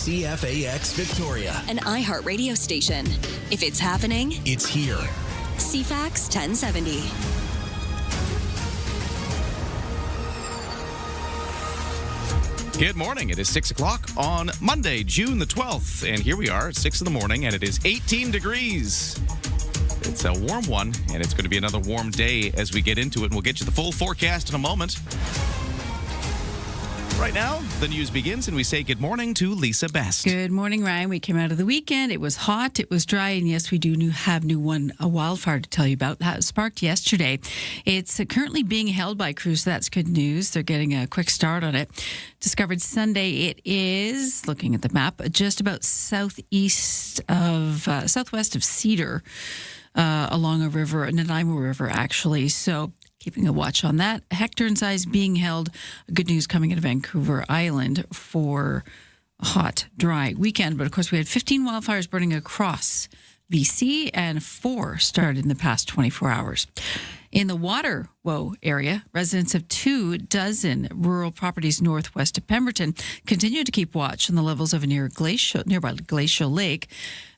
CFAX Victoria. An iHeart radio station. If it's happening, It's here. CFAX 1070. Good morning. It is 6 o'clock on Monday, June the 12th. And here we are at 6 in the morning, and it is 18 degrees. It's a warm one, and it's going to be another warm day as we get into it. And we'll get you the full forecast in a moment. Right now, the news begins, and we say good morning to Lisa Best. Good morning, Ryan. We came out of the weekend. It was hot. It was dry. And yes, we do have a wildfire to tell you about. That was sparked yesterday. It's currently being held by crews, so that's good news. They're getting a quick start on it. Discovered Sunday, it is, looking at the map, just about southwest of Cedar, along a river, Nanaimo River, actually. So keeping a watch on that. Hector and size being held. Good news coming out of Vancouver Island for a hot, dry weekend. But of course, we had 15 wildfires burning across BC, and 4 started in the past 24 hours. In the Waterway area, residents of 24 rural properties northwest of Pemberton continue to keep watch on the levels of a nearby glacial lake,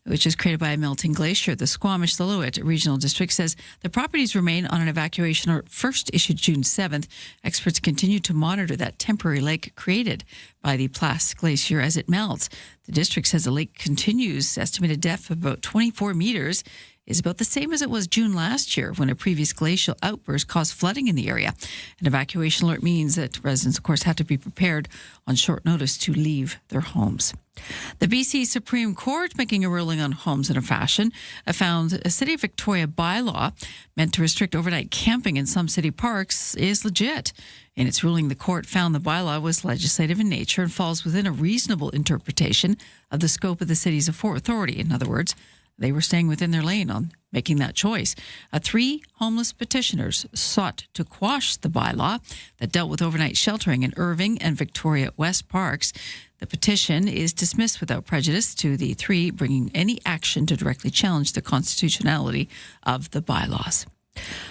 which is created by a melting glacier. The Squamish-Lillooet Regional District says the properties remain on an evacuation alert first issued June 7th. Experts continue to monitor that temporary lake created by the Place Glacier as it melts. The district says the lake continues. Estimated depth of about 24 meters is about the same as it was June last year when a previous glacial outburst caused flooding in the area. An evacuation alert means that residents, of course, have to be prepared on short notice to leave their homes. The BC Supreme Court, making a ruling on homes in a fashion, found a City of Victoria bylaw meant to restrict overnight camping in some city parks is legit. In its ruling, the court found the bylaw was legislative in nature and falls within a reasonable interpretation of the scope of the city's authority. In other words, they were staying within their lane on making that choice. 3 homeless petitioners sought to quash the bylaw that dealt with overnight sheltering in Irving and Victoria West parks. The petition is dismissed without prejudice to the 3 bringing any action to directly challenge the constitutionality of the bylaws.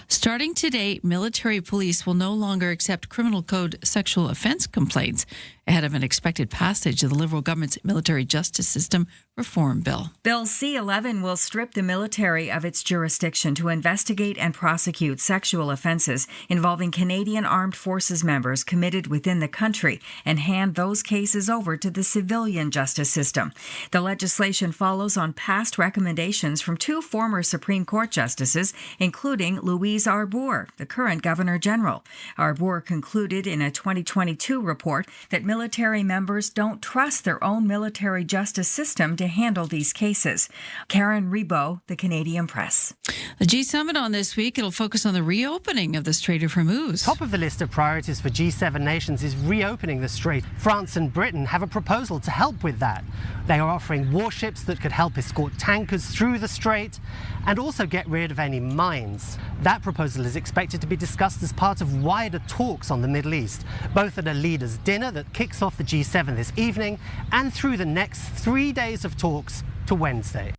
Starting today, military police will no longer accept criminal code sexual offense complaints ahead of an expected passage of the Liberal government's military justice system reform bill. Bill C-11 will strip the military of its jurisdiction to investigate and prosecute sexual offenses involving Canadian Armed Forces members committed within the country and hand those cases over to the civilian justice system. The legislation follows on past recommendations from 2 former Supreme Court justices, including Louise Arbour, the current Governor General. Arbour concluded in a 2022 report that military members don't trust their own military justice system to handle these cases. Karen Rebo, the Canadian Press. The G7 on this week, it'll focus on the reopening of the Strait of Hormuz. Top of the list of priorities for G7 nations is reopening the strait. France and Britain have a proposal to help with that. They are offering warships that could help escort tankers through the strait and also get rid of any mines. That proposal is expected to be discussed as part of wider talks on the Middle East, both at a leaders' dinner that kicks off the G7 this evening and through the next 3 days of talks to Wednesday.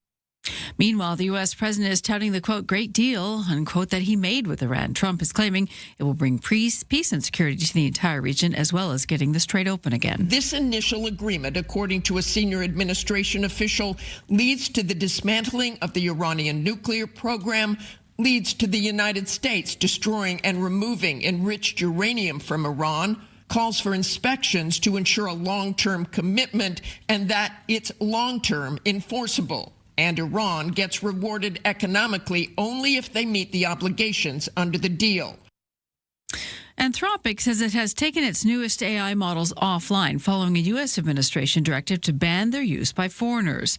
Meanwhile, the U.S. president is touting the, quote, great deal, unquote, that he made with Iran. Trump is claiming it will bring peace and security to the entire region, as well as getting the strait open again. This initial agreement, according to a senior administration official, leads to the dismantling of the Iranian nuclear program, leads to the United States destroying and removing enriched uranium from Iran, calls for inspections to ensure a long-term commitment and that it's long-term enforceable. And Iran gets rewarded economically only if they meet the obligations under the deal. Anthropic says it has taken its newest AI models offline following a U.S. administration directive to ban their use by foreigners.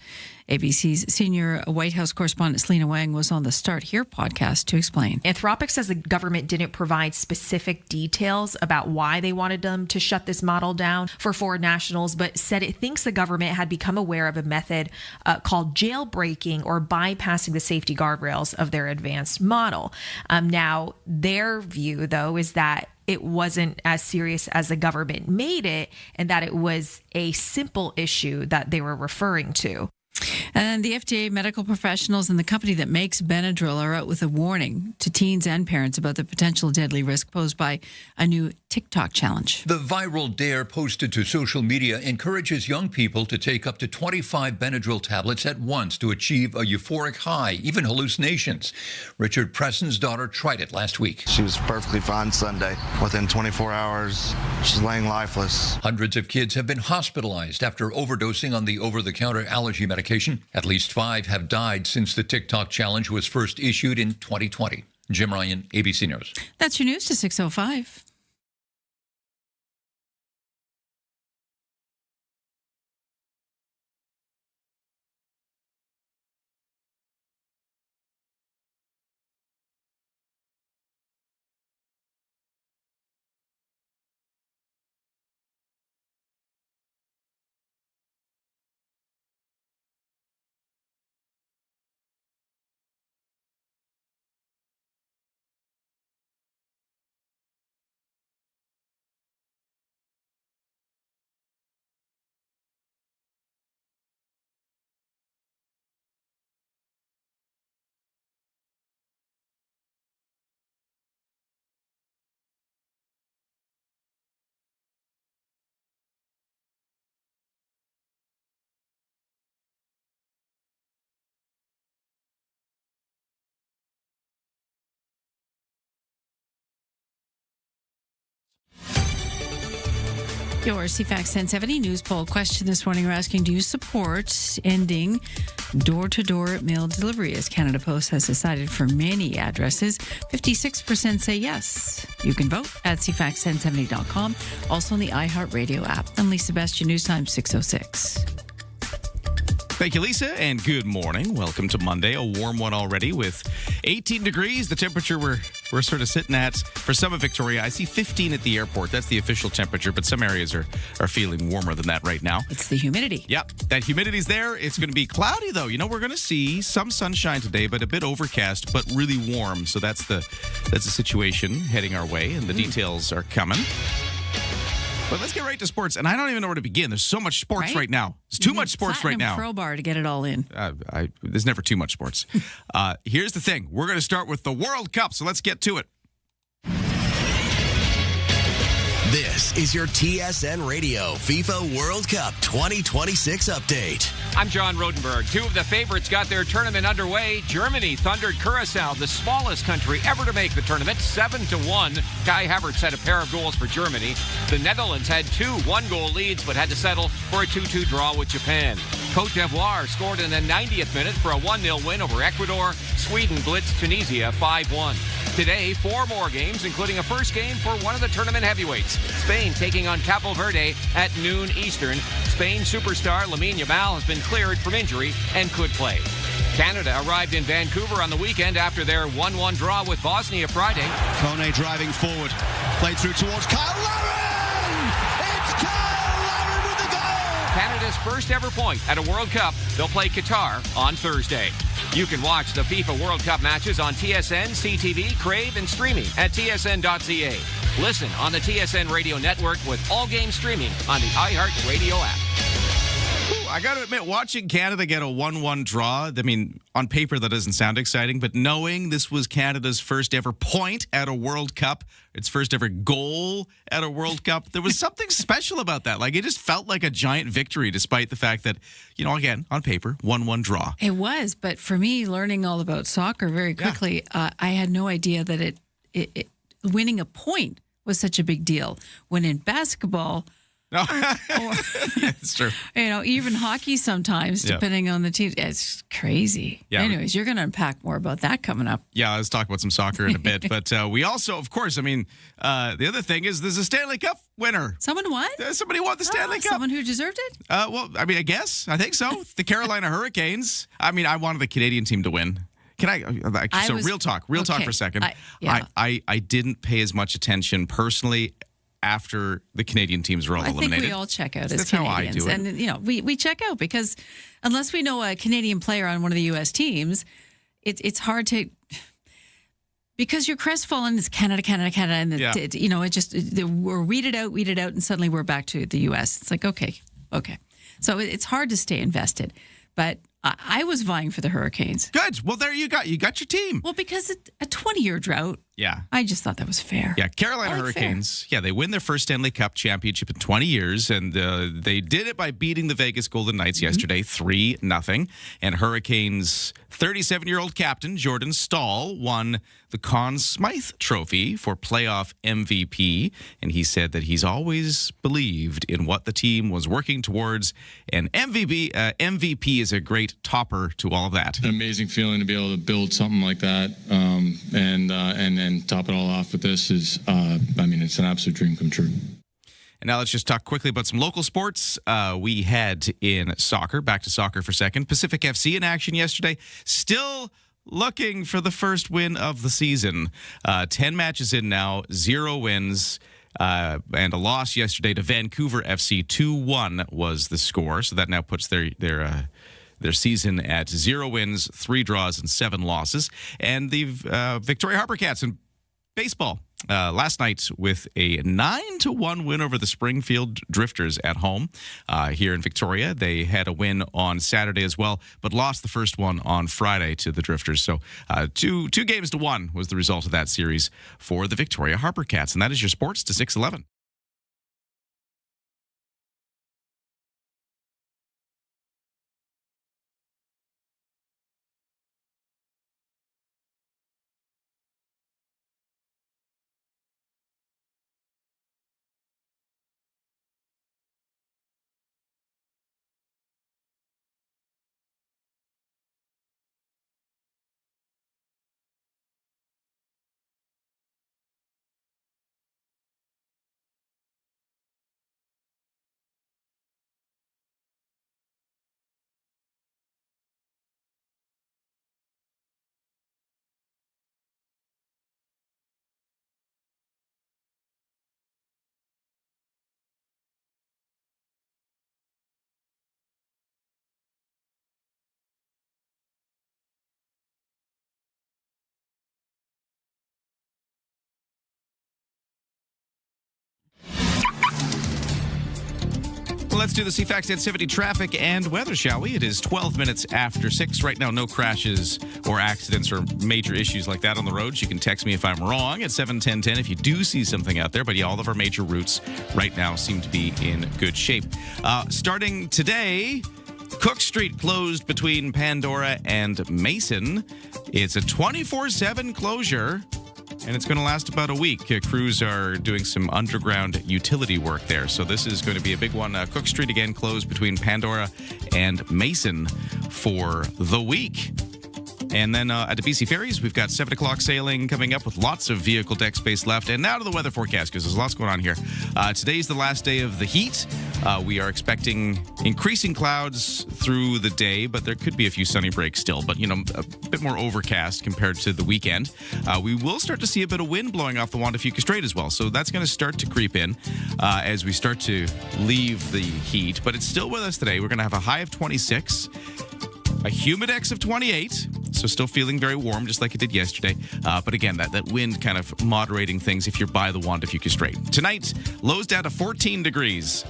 ABC's senior White House correspondent Selena Wang was on the Start Here podcast to explain. Anthropic says the government didn't provide specific details about why they wanted them to shut this model down for foreign nationals, but said it thinks the government had become aware of a method called jailbreaking or bypassing the safety guardrails of their advanced model. Now, their view, though, is that it wasn't as serious as the government made it and that it was a simple issue that they were referring to. And the FDA, medical professionals, and the company that makes Benadryl are out with a warning to teens and parents about the potential deadly risk posed by a new TikTok challenge. The viral dare posted to social media encourages young people to take up to 25 Benadryl tablets at once to achieve a euphoric high, even hallucinations. Richard Preston's daughter tried it last week. She was perfectly fine Sunday. Within 24 hours, she's laying lifeless. Hundreds of kids have been hospitalized after overdosing on the over-the-counter allergy medication. At least 5 have died since the TikTok challenge was first issued in 2020. Jim Ryan, ABC News. That's your news to 6:05. Your CFAX 1070 news poll question this morning. We're asking, do you support ending door-to-door mail delivery, as Canada Post has decided for many addresses? 56% say yes. You can vote at cfax1070.com, also on the iHeartRadio app. I'm Lisa Best, your news time 6:06. Thank you, Lisa, and good morning. Welcome to Monday, a warm one already with 18 degrees. The temperature we're sort of sitting at, for some of Victoria, I see 15 at the airport. That's the official temperature, but some areas are feeling warmer than that right now. It's the humidity. Yep, that humidity's there. It's going to be cloudy, though. You know, we're going to see some sunshine today, but a bit overcast, but really warm. So that's the situation heading our way, and the details are coming. But let's get right to sports. And I don't even know where to begin. There's so much sports right now. There's too much sports right now. Crowbar to get it all in. There's never too much sports. Here's the thing. We're going to start with the World Cup, so let's get to it. This is your TSN Radio FIFA World Cup 2026 update. I'm John Rodenberg. Two of the favorites got their tournament underway. Germany thundered Curacao, the smallest country ever to make the tournament, 7-1. Kai Havertz had a pair of goals for Germany. The Netherlands had 2 one-goal leads, but had to settle for a 2-2 draw with Japan. Cote d'Ivoire scored in the 90th minute for a 1-0 win over Ecuador. Sweden blitzed Tunisia 5-1. Today, 4 more games, including a first game for one of the tournament heavyweights. Spain taking on Cabo Verde at noon Eastern. Spain superstar Lamine Yamal has been cleared from injury and could play. Canada arrived in Vancouver on the weekend after their 1-1 draw with Bosnia Friday. Kone driving forward. Played through towards Kyle Lauren! It's Kyle Lauren with the goal! Canada's first ever point at a World Cup. They'll play Qatar on Thursday. You can watch the FIFA World Cup matches on TSN, CTV, Crave, and streaming at tsn.ca. Listen on the TSN Radio Network with all games streaming on the iHeartRadio app. I got to admit, watching Canada get a 1-1 draw, I mean, on paper that doesn't sound exciting, but knowing this was Canada's first ever point at a World Cup, its first ever goal at a World Cup, there was something special about that. Like, it just felt like a giant victory, despite the fact that, you know, again, on paper, 1-1 draw. It was, but for me, learning all about soccer very quickly, I had no idea that it winning a point was such a big deal. When in basketball... No, it's true. You know, even hockey sometimes, depending on the team, it's crazy. Yeah. Anyways, you're going to unpack more about that coming up. Yeah, let's talk about some soccer in a bit. But we also, of course, I mean, the other thing is there's a Stanley Cup winner. Someone won? Somebody won the Stanley Cup. Someone who deserved it? Well, I mean, I think so. The Carolina Hurricanes. I mean, I wanted the Canadian team to win. Can real talk for a second. I didn't pay as much attention personally after the Canadian teams were all eliminated. I think we all check out as That's Canadians. How I do it. And, you know, we check out because unless we know a Canadian player on one of the U.S. teams, it's hard to... Because you're crestfallen, it's Canada, and, you know, it just... We're weeded out, and suddenly we're back to the U.S. It's like, okay. So it's hard to stay invested. But I was vying for the Hurricanes. Good. Well, there you got your team. Well, because a 20-year drought. Yeah. I just thought that was fair. Yeah, Carolina Hurricanes. Fair. Yeah, they win their first Stanley Cup championship in 20 years, and they did it by beating the Vegas Golden Knights yesterday 3-0. And Hurricanes' 37-year-old captain, Jordan Staal, won the Conn Smythe Trophy for playoff MVP. And he said that he's always believed in what the team was working towards. And MVP is a great topper to all of that. An amazing feeling to be able to build something like that, and top it all off with this is, it's an absolute dream come true. And now let's just talk quickly about some local sports. We had in soccer, back to soccer for a second, Pacific FC in action yesterday. Still looking for the first win of the season. 10 matches in now, 0 wins. And a loss yesterday to Vancouver FC. 2-1 was the score. So that now puts their season at 0 wins, 3 draws, and 7 losses. And the Victoria Harbour Cats in baseball last night with a 9-1 win over the Springfield Drifters at home here in Victoria. They had a win on Saturday as well, but lost the first one on Friday to the Drifters. So 2-1 was the result of that series for the Victoria Harbour Cats. And that is your sports to 6:11. Let's do the CFAX 870 traffic and weather, shall we? It is 12 minutes after 6. Right now, no crashes or accidents or major issues like that on the roads. You can text me if I'm wrong at 71010 if you do see something out there. But yeah, all of our major routes right now seem to be in good shape. Starting today, Cook Street closed between Pandora and Mason. It's a 24/7 closure, and it's going to last about a week. Crews are doing some underground utility work there, so this is going to be a big one. Cook Street again closed between Pandora and Mason for the week. And then at the BC Ferries, we've got 7 o'clock sailing coming up with lots of vehicle deck space left. And now to the weather forecast, because there's lots going on here. Today's the last day of the heat. We are expecting increasing clouds through the day, but there could be a few sunny breaks still. But, a bit more overcast compared to the weekend. We will start to see a bit of wind blowing off the Juan de Fuca Strait as well. So that's going to start to creep in as we start to leave the heat. But it's still with us today. We're going to have a high of 26. A humidex of 28, so still feeling very warm, just like it did yesterday. But again, that wind kind of moderating things if you're by the Juan de Fuca Strait. Tonight, lows down to 14 degrees.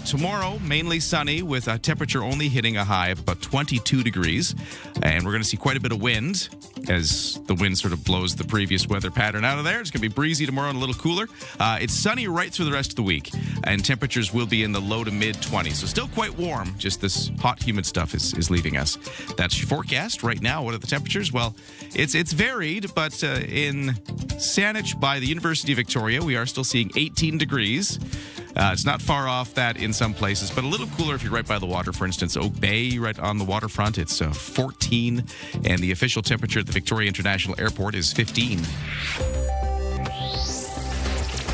Tomorrow, mainly sunny with a temperature only hitting a high of about 22 degrees. And we're going to see quite a bit of wind as the wind sort of blows the previous weather pattern out of there. It's going to be breezy tomorrow and a little cooler. It's sunny right through the rest of the week, and temperatures will be in the low to mid 20s. So still quite warm, just this hot, humid stuff is leaving us. That's your forecast right now. What are the temperatures? Well, it's varied, but in Saanich by the University of Victoria, we are still seeing 18 degrees. It's not far off that in some places, but a little cooler if you're right by the water. For instance, Oak Bay, right on the waterfront, it's 14, and the official temperature at the Victoria International Airport is 15.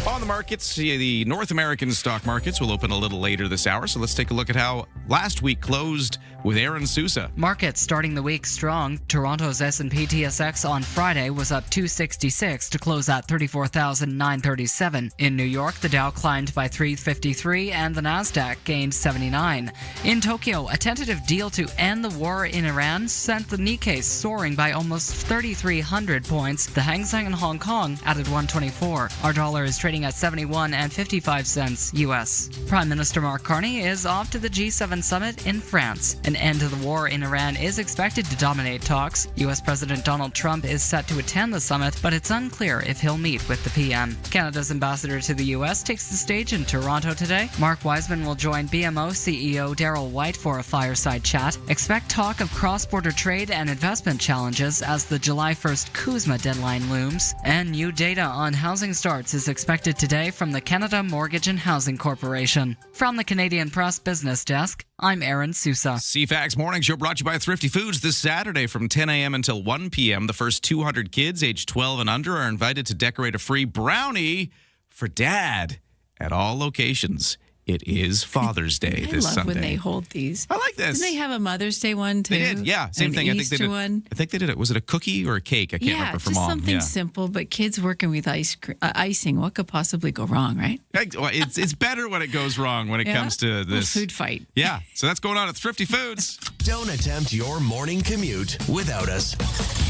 On the markets, the North American stock markets will open a little later this hour, so let's take a look at how last week closed with Aaron Sousa. Markets starting the week strong. Toronto's S&P TSX on Friday was up 266 to close at 34,937. In New York, the Dow climbed by 353 and the Nasdaq gained 79. In Tokyo, a tentative deal to end the war in Iran sent the Nikkei soaring by almost 3,300 points. The Hang Seng in Hong Kong added 124. Our dollar is trading at 71.55 US. Prime Minister Mark Carney is off to the G7 summit in France. An An end to the war in Iran is expected to dominate talks. U.S. President Donald Trump is set to attend the summit, but it's unclear if he'll meet with the PM. Canada's ambassador to the U.S. takes the stage in Toronto today. Mark Wiseman will join BMO CEO Darrell White for a fireside chat. Expect talk of cross-border trade and investment challenges as the July 1st CUSMA deadline looms. And new data on housing starts is expected today from the Canada Mortgage and Housing Corporation. From the Canadian Press Business Desk, I'm Aaron Sousa. CFAX Morning Show brought to you by Thrifty Foods this Saturday from 10 a.m. until 1 p.m. The first 200 kids aged 12 and under are invited to decorate a free brownie for Dad at all locations. It is Father's Day this Sunday. I love when they hold these. I like this. Didn't they have a Mother's Day one too? They did, yeah. Same thing. Easter one. I think they did it. Was it a cookie or a cake? I can't remember for just Mom. something simple, but kids working with icing. What could possibly go wrong, right? Well, it's better when it goes wrong when it comes to this. Food fight. Yeah. So that's going on at Thrifty Foods. Don't attempt your morning commute without us.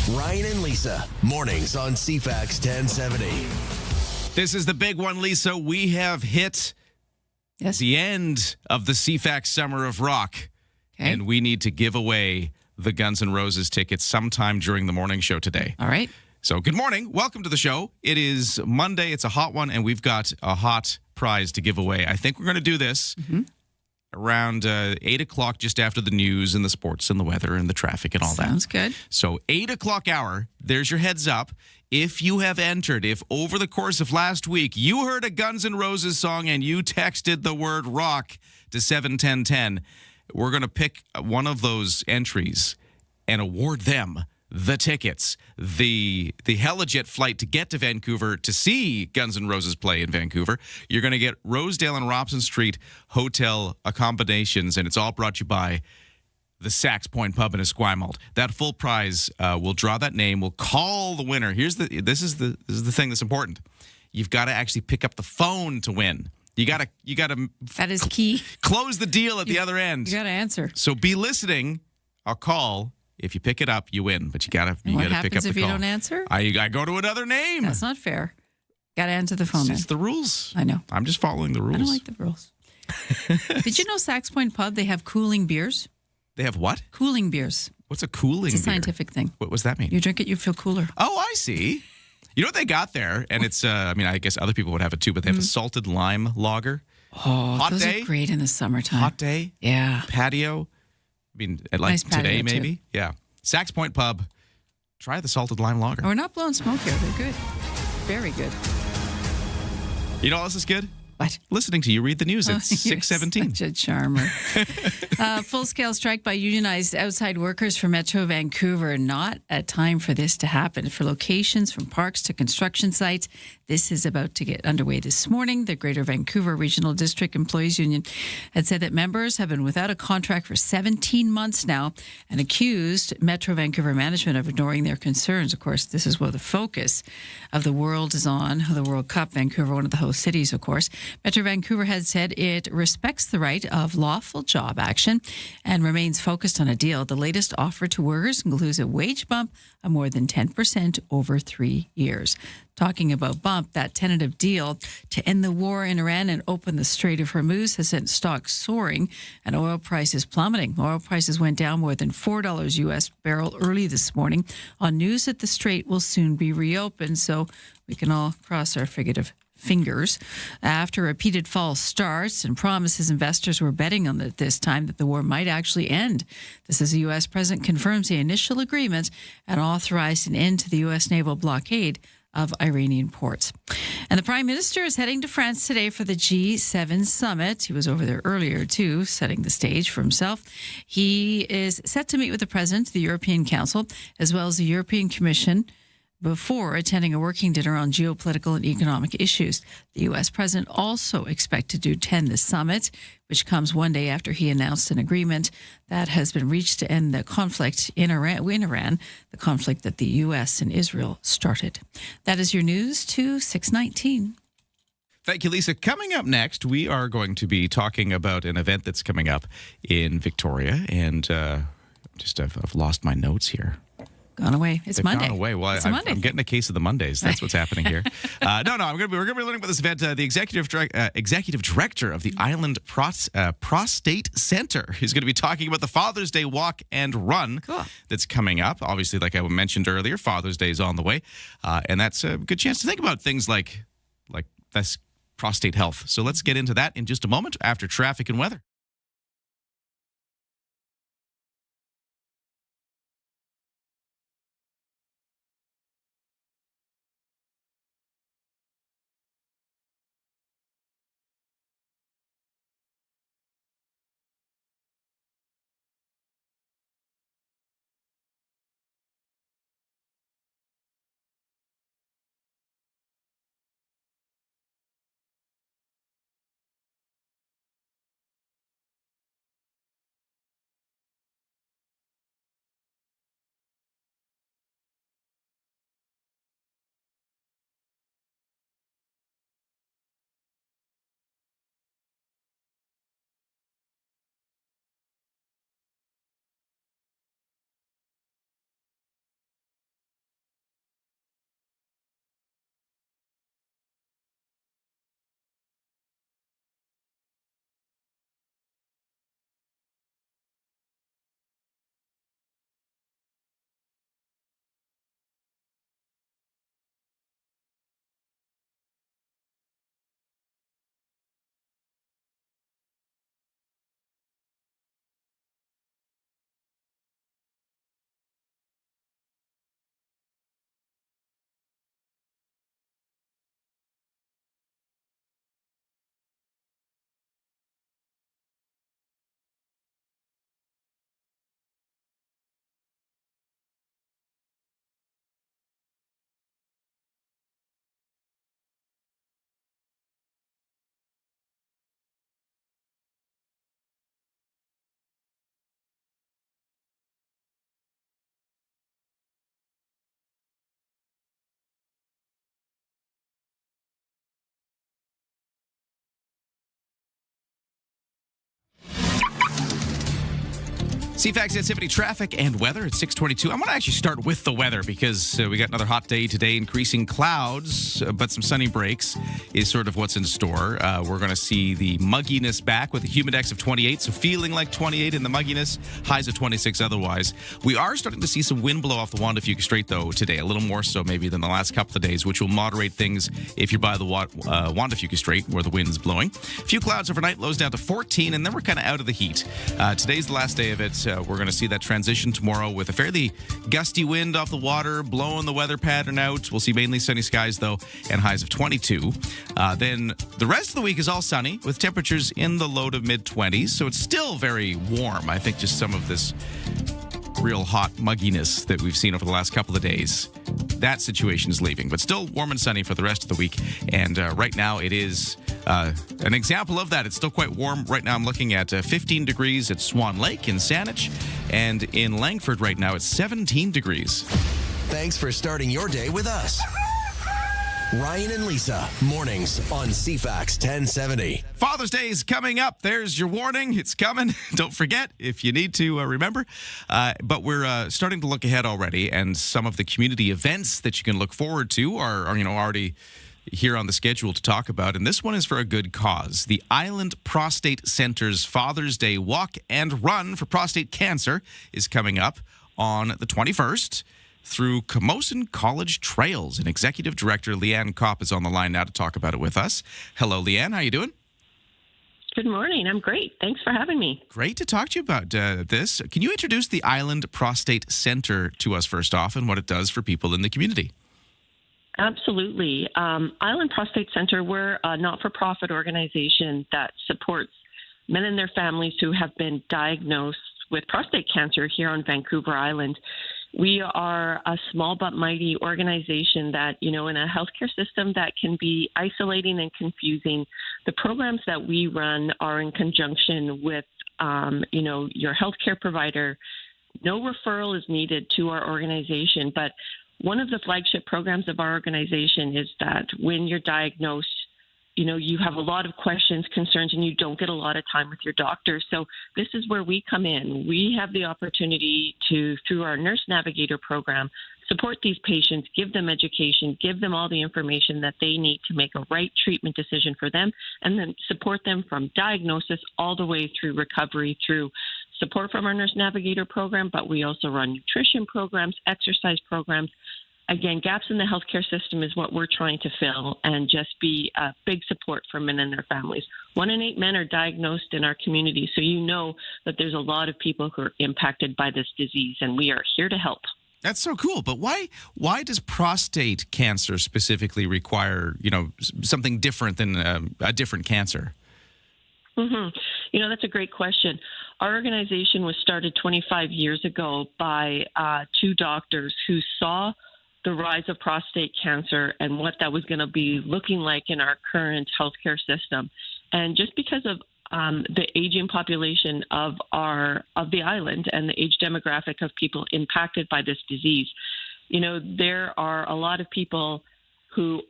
Ryan and Lisa, mornings on CFAX 1070. This is the big one, Lisa. We have hit the end of the CFAX Summer of Rock, and we need to give away the Guns N' Roses tickets sometime during the morning show today. All right. So good morning. Welcome to the show. It is Monday. It's a hot one, and we've got a hot prize to give away. I think we're going to do this around 8 o'clock, just after the news and the sports and the weather and the traffic and all that. Sounds good. So 8 o'clock hour, there's your heads up. If you have entered, if over the course of last week you heard a Guns N' Roses song and you texted the word rock to 71010, we're going to pick one of those entries and award them the tickets, the Helijet flight to get to Vancouver to see Guns N' Roses play in Vancouver. You're going to get Rosedale and Robson Street hotel accommodations, and it's all brought to you by the Sax Point Pub in Esquimalt. That full prize, we'll draw that name. We'll call the winner. This is the thing that's important. You've got to actually pick up the phone to win. You got to. That is key. Close the deal at the other end. You got to answer. So be listening. I'll call. If you pick it up, you win. But you got to pick up the call. What happens if you don't answer? I go to another name. That's not fair. Got to answer the phone. It's the rules. I know. I'm just following the rules. I don't like the rules. Did you know Sax Point Pub, they have cooling beers? They have what? Cooling beers. What's a cooling beer? It's a scientific thing. What does that mean? You drink it, you feel cooler. Oh, I see. You know what they got there? And it's, I guess other people would have it too, but they have a salted lime lager. Oh, hot those day. Are great in the summertime. Hot day. Yeah. Patio. I mean, like nice today maybe. Too. Yeah. Sax Point Pub. Try the salted lime lager. We're not blowing smoke here. They're good. Very good. You know what else is good? What? Listening to you read the news. It's 6:17. Such a charmer. Full-scale strike by unionized outside workers for Metro Vancouver. Not a time for this to happen. For locations from parks to construction sites, this is about to get underway this morning. The Greater Vancouver Regional District Employees Union had said that members have been without a contract for 17 months now and accused Metro Vancouver management of ignoring their concerns. Of course, this is where the focus of the world is on, the World Cup. Vancouver, one of the host cities, of course. Metro Vancouver has said it respects the right of lawful job action and remains focused on a deal. The latest offer to workers includes a wage bump of more than 10% over 3 years. Talking about bump, that tentative deal to end the war in Iran and open the Strait of Hormuz has sent stocks soaring and oil prices plummeting. Oil prices went down more than $4 U.S. barrel early this morning on news that the strait will soon be reopened. So we can all cross our fingers. After repeated false starts and promises, investors were betting on it this time that the war might actually end. This is the U.S. president confirms the initial agreement and authorized an end to the U.S. naval blockade of Iranian ports. And the Prime Minister is heading to France today for the G7 summit. He was over there earlier, too, setting the stage for himself. He is set to meet with the President of the European Council, as well as the European Commission, before attending a working dinner on geopolitical and economic issues. The U.S. president also expected to attend the summit, which comes one day after he announced an agreement that has been reached to end the conflict in Iran, the conflict that the U.S. and Israel started. That is your news to 6:19. Thank you, Lisa. Coming up next, we are going to be talking about an event that's coming up in Victoria. And I've lost my notes here. Gone away. It's They've Monday. Gone away. Well, It's a Monday I'm getting a case of the Mondays. That's what's happening here. We're going to be learning about this event. The executive director of the Island Prostate Center is going to be talking about the Father's Day walk and run that's coming up. Obviously, like I mentioned earlier, Father's Day is on the way, and that's a good chance to think about things like this prostate health. So let's get into that in just a moment after traffic and weather. CFAX activity, traffic, and weather at 6:22. I want to actually start with the weather because we got another hot day today. Increasing clouds, but some sunny breaks is sort of what's in store. We're going to see the mugginess back with a humidex of 28, so feeling like 28 in the mugginess, highs of 26 otherwise. We are starting to see some wind blow off the Juan de Fuca Strait, though, today, a little more so maybe than the last couple of days, which will moderate things if you're by the Juan de Fuca Strait where the wind's blowing. A few clouds overnight, lows down to 14, and then we're kind of out of the heat. Today's the last day of it. We're going to see that transition tomorrow with a fairly gusty wind off the water, blowing the weather pattern out. We'll see mainly sunny skies, though, and highs of 22. Then the rest of the week is all sunny with temperatures in the low to mid-20s, so it's still very warm. I think just some of this real hot mugginess that we've seen over the last couple of days, that situation is leaving, but still warm and sunny for the rest of the week. And right now it is an example of that. It's still quite warm. Right now I'm looking at 15 degrees at Swan Lake in Saanich, and in Langford right now it's 17 degrees. Thanks for starting your day with us. Ryan and Lisa, mornings on CFAX 1070. Father's Day is coming up. There's your warning. It's coming. Don't forget if you need to remember. But we're starting to look ahead already, and some of the community events that you can look forward to are already here on the schedule to talk about. And this one is for a good cause. The Island Prostate Center's Father's Day Walk and Run for Prostate Cancer is coming up on the 21st. Through Camosun College Trails. And Executive Director Leanne Kopp is on the line now to talk about it with us. Hello, Leanne. How you doing? Good morning. I'm great. Thanks for having me. Great to talk to you about this. Can you introduce the Island Prostate Center to us first off and what it does for people in the community? Absolutely. Island Prostate Center, we're a not-for-profit organization that supports men and their families who have been diagnosed with prostate cancer here on Vancouver Island. We are a small but mighty organization that, in a healthcare system that can be isolating and confusing, the programs that we run are in conjunction with, your healthcare provider. No referral is needed to our organization, but one of the flagship programs of our organization is that when you're diagnosed, you have a lot of questions, concerns, and you don't get a lot of time with your doctor. So this is where we come in. We have the opportunity to, through our Nurse Navigator program, support these patients, give them education, give them all the information that they need to make a right treatment decision for them, and then support them from diagnosis all the way through recovery, through support from our Nurse Navigator program, but we also run nutrition programs, exercise programs. Again, gaps in the healthcare system is what we're trying to fill and just be a big support for men and their families. 1 in 8 men are diagnosed in our community, so you know that there's a lot of people who are impacted by this disease, and we are here to help. That's so cool. But why does prostate cancer specifically require, something different than a different cancer? That's a great question. Our organization was started 25 years ago by 2 doctors who saw the rise of prostate cancer and what that was going to be looking like in our current healthcare system. And just because of the aging population of the island and the age demographic of people impacted by this disease, there are a lot of people who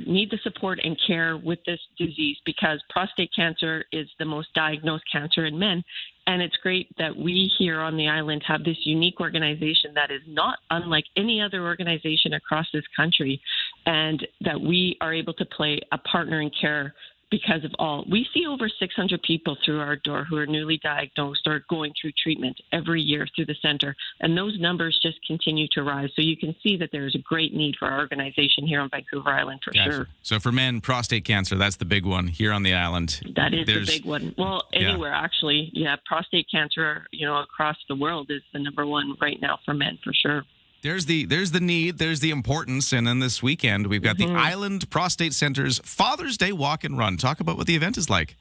need the support and care with this disease because prostate cancer is the most diagnosed cancer in men. And it's great that we here on the island have this unique organization that is not unlike any other organization across this country, and that we are able to play a partner in care because of all. We see over 600 people through our door who are newly diagnosed or going through treatment every year through the center, and those numbers just continue to rise. So you can see that there's a great need for our organization here on Vancouver Island for sure. So for men, prostate cancer, that's the big one here on the island. That is the big one. Well, anywhere actually. Yeah, prostate cancer, across the world is the number one right now for men for sure. There's the need, there's the importance, and then this weekend we've got the Island Prostate Center's Father's Day Walk and Run. Talk about what the event is like.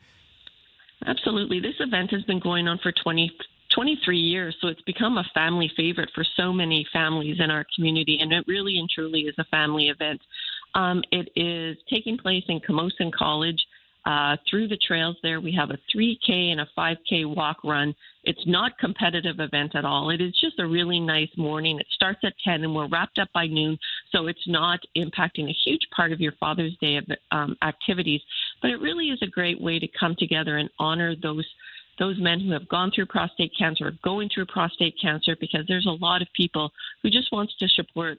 Absolutely. This event has been going on for 23 years, so it's become a family favorite for so many families in our community, and it really and truly is a family event. It is taking place in Camosun College. Through the trails there, we have a 3K and a 5K walk run. It's not competitive event at all. It is just a really nice morning. It starts at 10 and we're wrapped up by noon, so it's not impacting a huge part of your Father's Day activities. But it really is a great way to come together and honor those men who have gone through prostate cancer or going through prostate cancer, because there's a lot of people who just wants to support,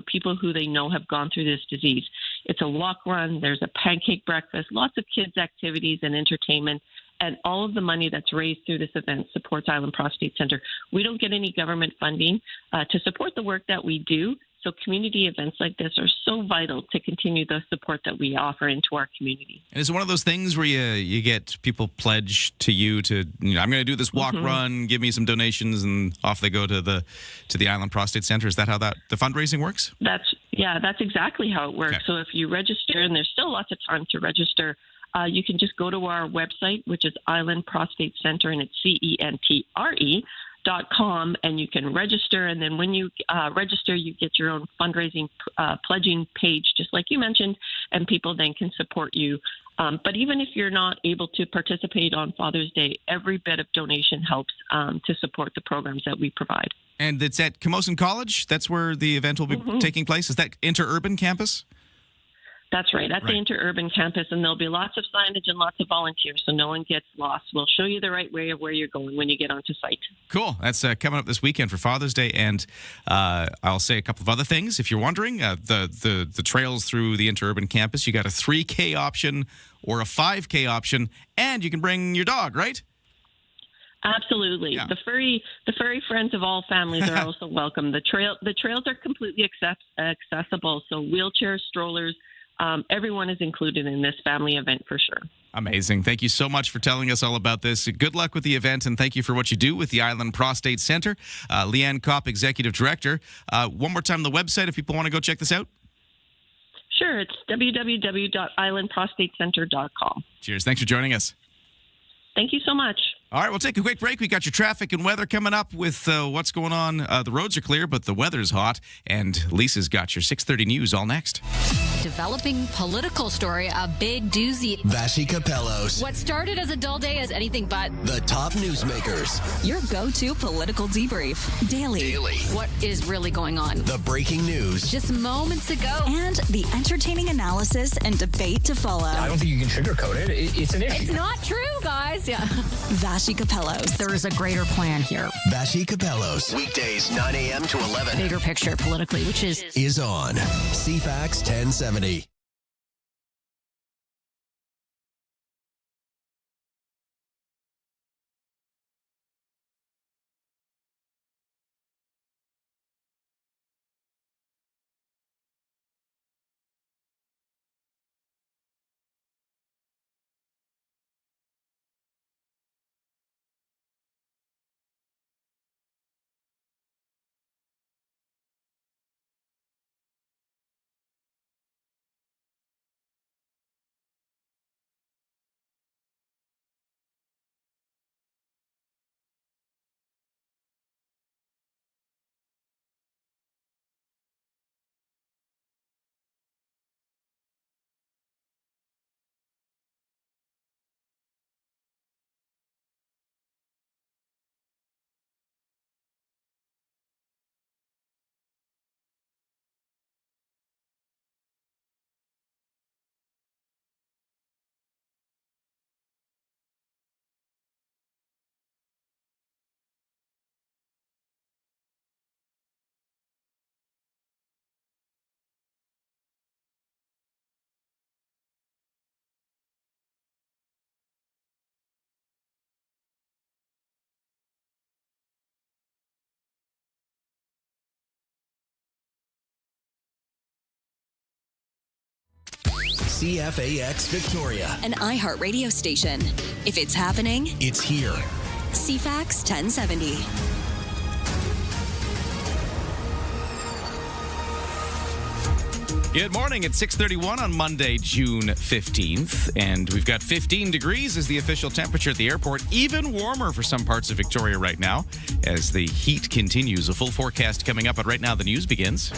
people who they know have gone through this disease. It's a walk run. There's a pancake breakfast, lots of kids' activities and entertainment, and all of the money that's raised through this event supports Island Prostate Center. We don't get any government funding to support the work that we do. So community events like this are so vital to continue the support that we offer into our community. And is it one of those things where you get people pledge to you to, I'm going to do this walk run, give me some donations, and off they go to the Island Prostate Center? Is that how the fundraising works? That's exactly how it works. Okay. So if you register, and there's still lots of time to register, you can just go to our website, which is Island Prostate Center, and it's CENTRE.com, and you can register. And then when you register, you get your own fundraising pledging page, just like you mentioned, and people then can support you. But even if you're not able to participate on Father's Day, every bit of donation helps to support the programs that we provide. And it's at Camosun College? That's where the event will be taking place? Is that interurban campus? That's right, at the interurban campus, and there'll be lots of signage and lots of volunteers, so no one gets lost. We'll show you the right way of where you're going when you get onto site. Cool. That's coming up this weekend for Father's Day, and I'll say a couple of other things. If you're wondering, the trails through the interurban campus, you got a 3K option or a 5K option, and you can bring your dog, right? Absolutely. Yeah. The furry friends of all families are also welcome. The trails are completely accessible, so wheelchairs, strollers, everyone is included in this family event for sure. Amazing. Thank you so much for telling us all about this. Good luck with the event, and thank you for what you do with the Island Prostate Center. Leanne Kopp, Executive Director. One more time, the website, if people want to go check this out. Sure. It's www.islandprostatecenter.com. Cheers. Thanks for joining us. Thank you so much. All right, we'll take a quick break. We got your traffic and weather coming up with what's going on. The roads are clear, but the weather's hot. And Lisa's got your 6:30 news all next. Developing political story, a big doozy. Vashi Capellos. What started as a dull day is anything but. The top newsmakers. Your go-to political debrief. Daily. What is really going on? The breaking news. Just moments ago. And the entertaining analysis and debate to follow. I don't think you can sugarcoat it. It's an issue. It's not true, guys. Yeah. Vashi Capellos. There is a greater plan here. Vashi Capellos. Weekdays 9 a.m. to 11. Bigger picture politically, which is on CFAX 1070. CFAX Victoria. An iHeart radio station. If it's happening, it's here. CFAX 1070. Good morning. It's 6:31 on Monday, June 15th, and we've got 15 degrees as the official temperature at the airport. Even warmer for some parts of Victoria right now as the heat continues. A full forecast coming up, but right now the news begins.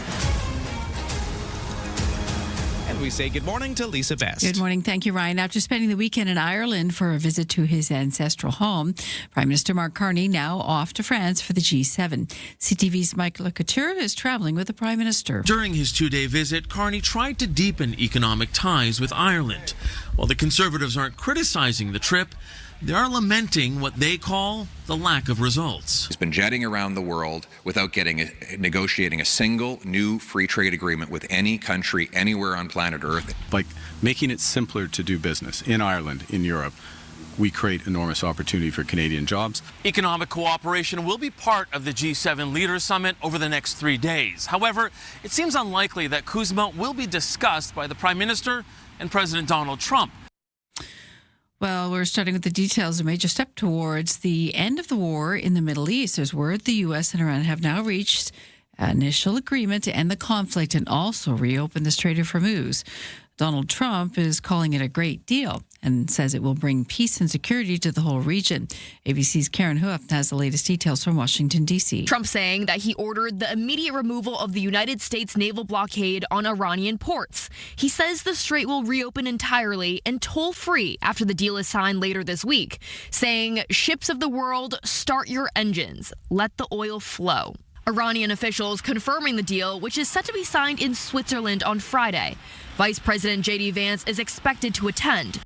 We say good morning to Lisa Best. Good morning. Thank you, Ryan. After spending the weekend in Ireland for a visit to his ancestral home, Prime Minister Mark Carney now off to France for the G7. CTV's Michael Couture is traveling with the Prime Minister. During his two-day visit, Carney tried to deepen economic ties with Ireland. While the Conservatives aren't criticizing the trip, they are lamenting what they call the lack of results. He's been jetting around the world without negotiating a single new free trade agreement with any country anywhere on planet Earth. Like making it simpler to do business in Ireland, in Europe, we create enormous opportunity for Canadian jobs. Economic cooperation will be part of the G7 Leaders Summit over the next 3 days. However, it seems unlikely that CUSMA will be discussed by the Prime Minister and President Donald Trump. Well, we're starting with the details. A major step towards the end of the war in the Middle East. There's word the U.S. and Iran have now reached an initial agreement to end the conflict and also reopen the Strait of Hormuz. Donald Trump is calling it a great deal and says it will bring peace and security to the whole region. ABC's Karen Huff has the latest details from Washington, D.C. Trump saying that he ordered the immediate removal of the United States naval blockade on Iranian ports. He says the strait will reopen entirely and toll-free after the deal is signed later this week, saying, "Ships of the world, start your engines. Let the oil flow." Iranian officials confirming the deal, which is set to be signed in Switzerland on Friday. Vice President J.D. Vance is expected to attend.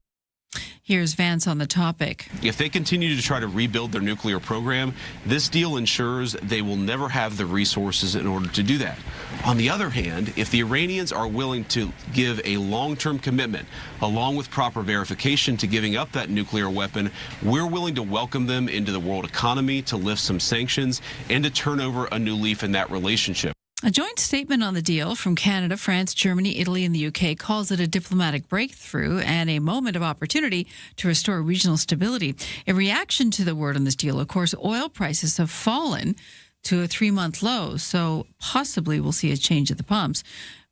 Here's Vance on the topic. If they continue to try to rebuild their nuclear program, this deal ensures they will never have the resources in order to do that. On the other hand, if the Iranians are willing to give a long-term commitment, along with proper verification to giving up that nuclear weapon, we're willing to welcome them into the world economy, to lift some sanctions, and to turn over a new leaf in that relationship. A joint statement on the deal from Canada, France, Germany, Italy, and the UK calls it a diplomatic breakthrough and a moment of opportunity to restore regional stability. In reaction to the word on this deal, of course, oil prices have fallen to a 3-month low, so possibly we'll see a change at the pumps.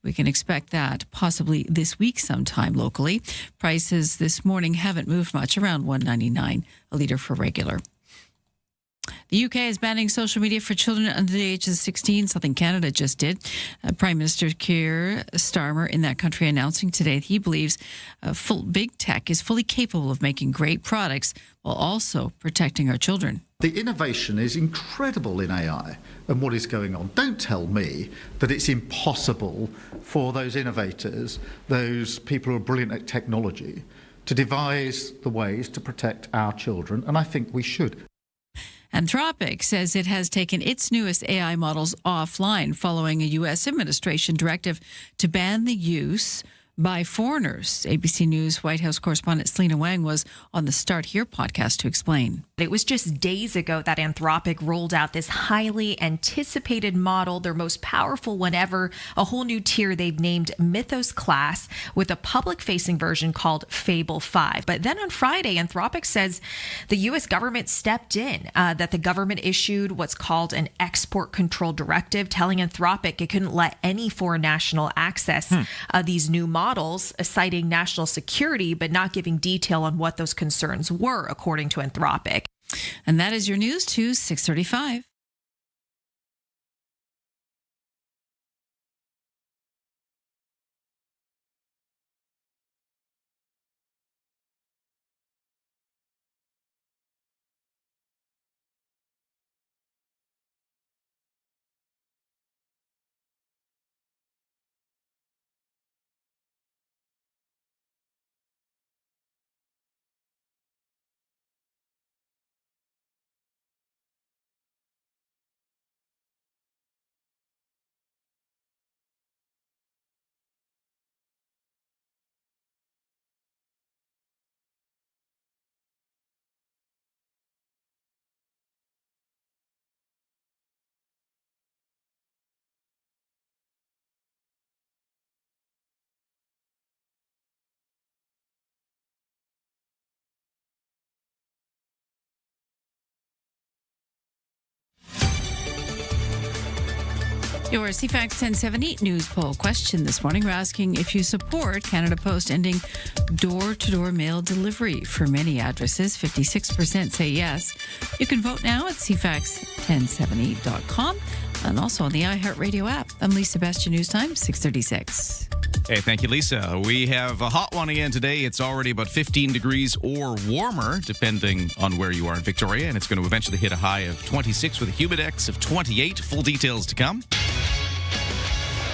We can expect that possibly this week sometime locally. Prices this morning haven't moved much, around $1.99 a litre for regular. The UK is banning social media for children under the age of 16, something Canada just did. Prime Minister Keir Starmer in that country announcing today that he believes big tech is fully capable of making great products while also protecting our children. The innovation is incredible in AI and what is going on. Don't tell me that it's impossible for those innovators, those people who are brilliant at technology, to devise the ways to protect our children, and I think we should. Anthropic says it has taken its newest AI models offline following a U.S. administration directive to ban the use by foreigners. ABC News White House correspondent Selena Wang was on the Start Here podcast to explain. It was just days ago that Anthropic rolled out this highly anticipated model, their most powerful one ever, a whole new tier they've named Mythos Class, with a public-facing version called Fable 5. But then on Friday, Anthropic says the U.S. government stepped in, that the government issued what's called an export control directive, telling Anthropic it couldn't let any foreign national access these new models, citing national security, but not giving detail on what those concerns were, according to Anthropic. And that is your news to 6:35. Your CFAX 1070 news poll question this morning. We're asking if you support Canada Post ending door-to-door mail delivery for many addresses. 56% say yes. You can vote now at cfax1070.com and also on the iHeartRadio app. I'm Lisa Bastian, News Time, 6:36. Hey, thank you, Lisa. We have a hot one again today. It's already about 15 degrees or warmer, depending on where you are in Victoria, and it's going to eventually hit a high of 26 with a humidex of 28. Full details to come.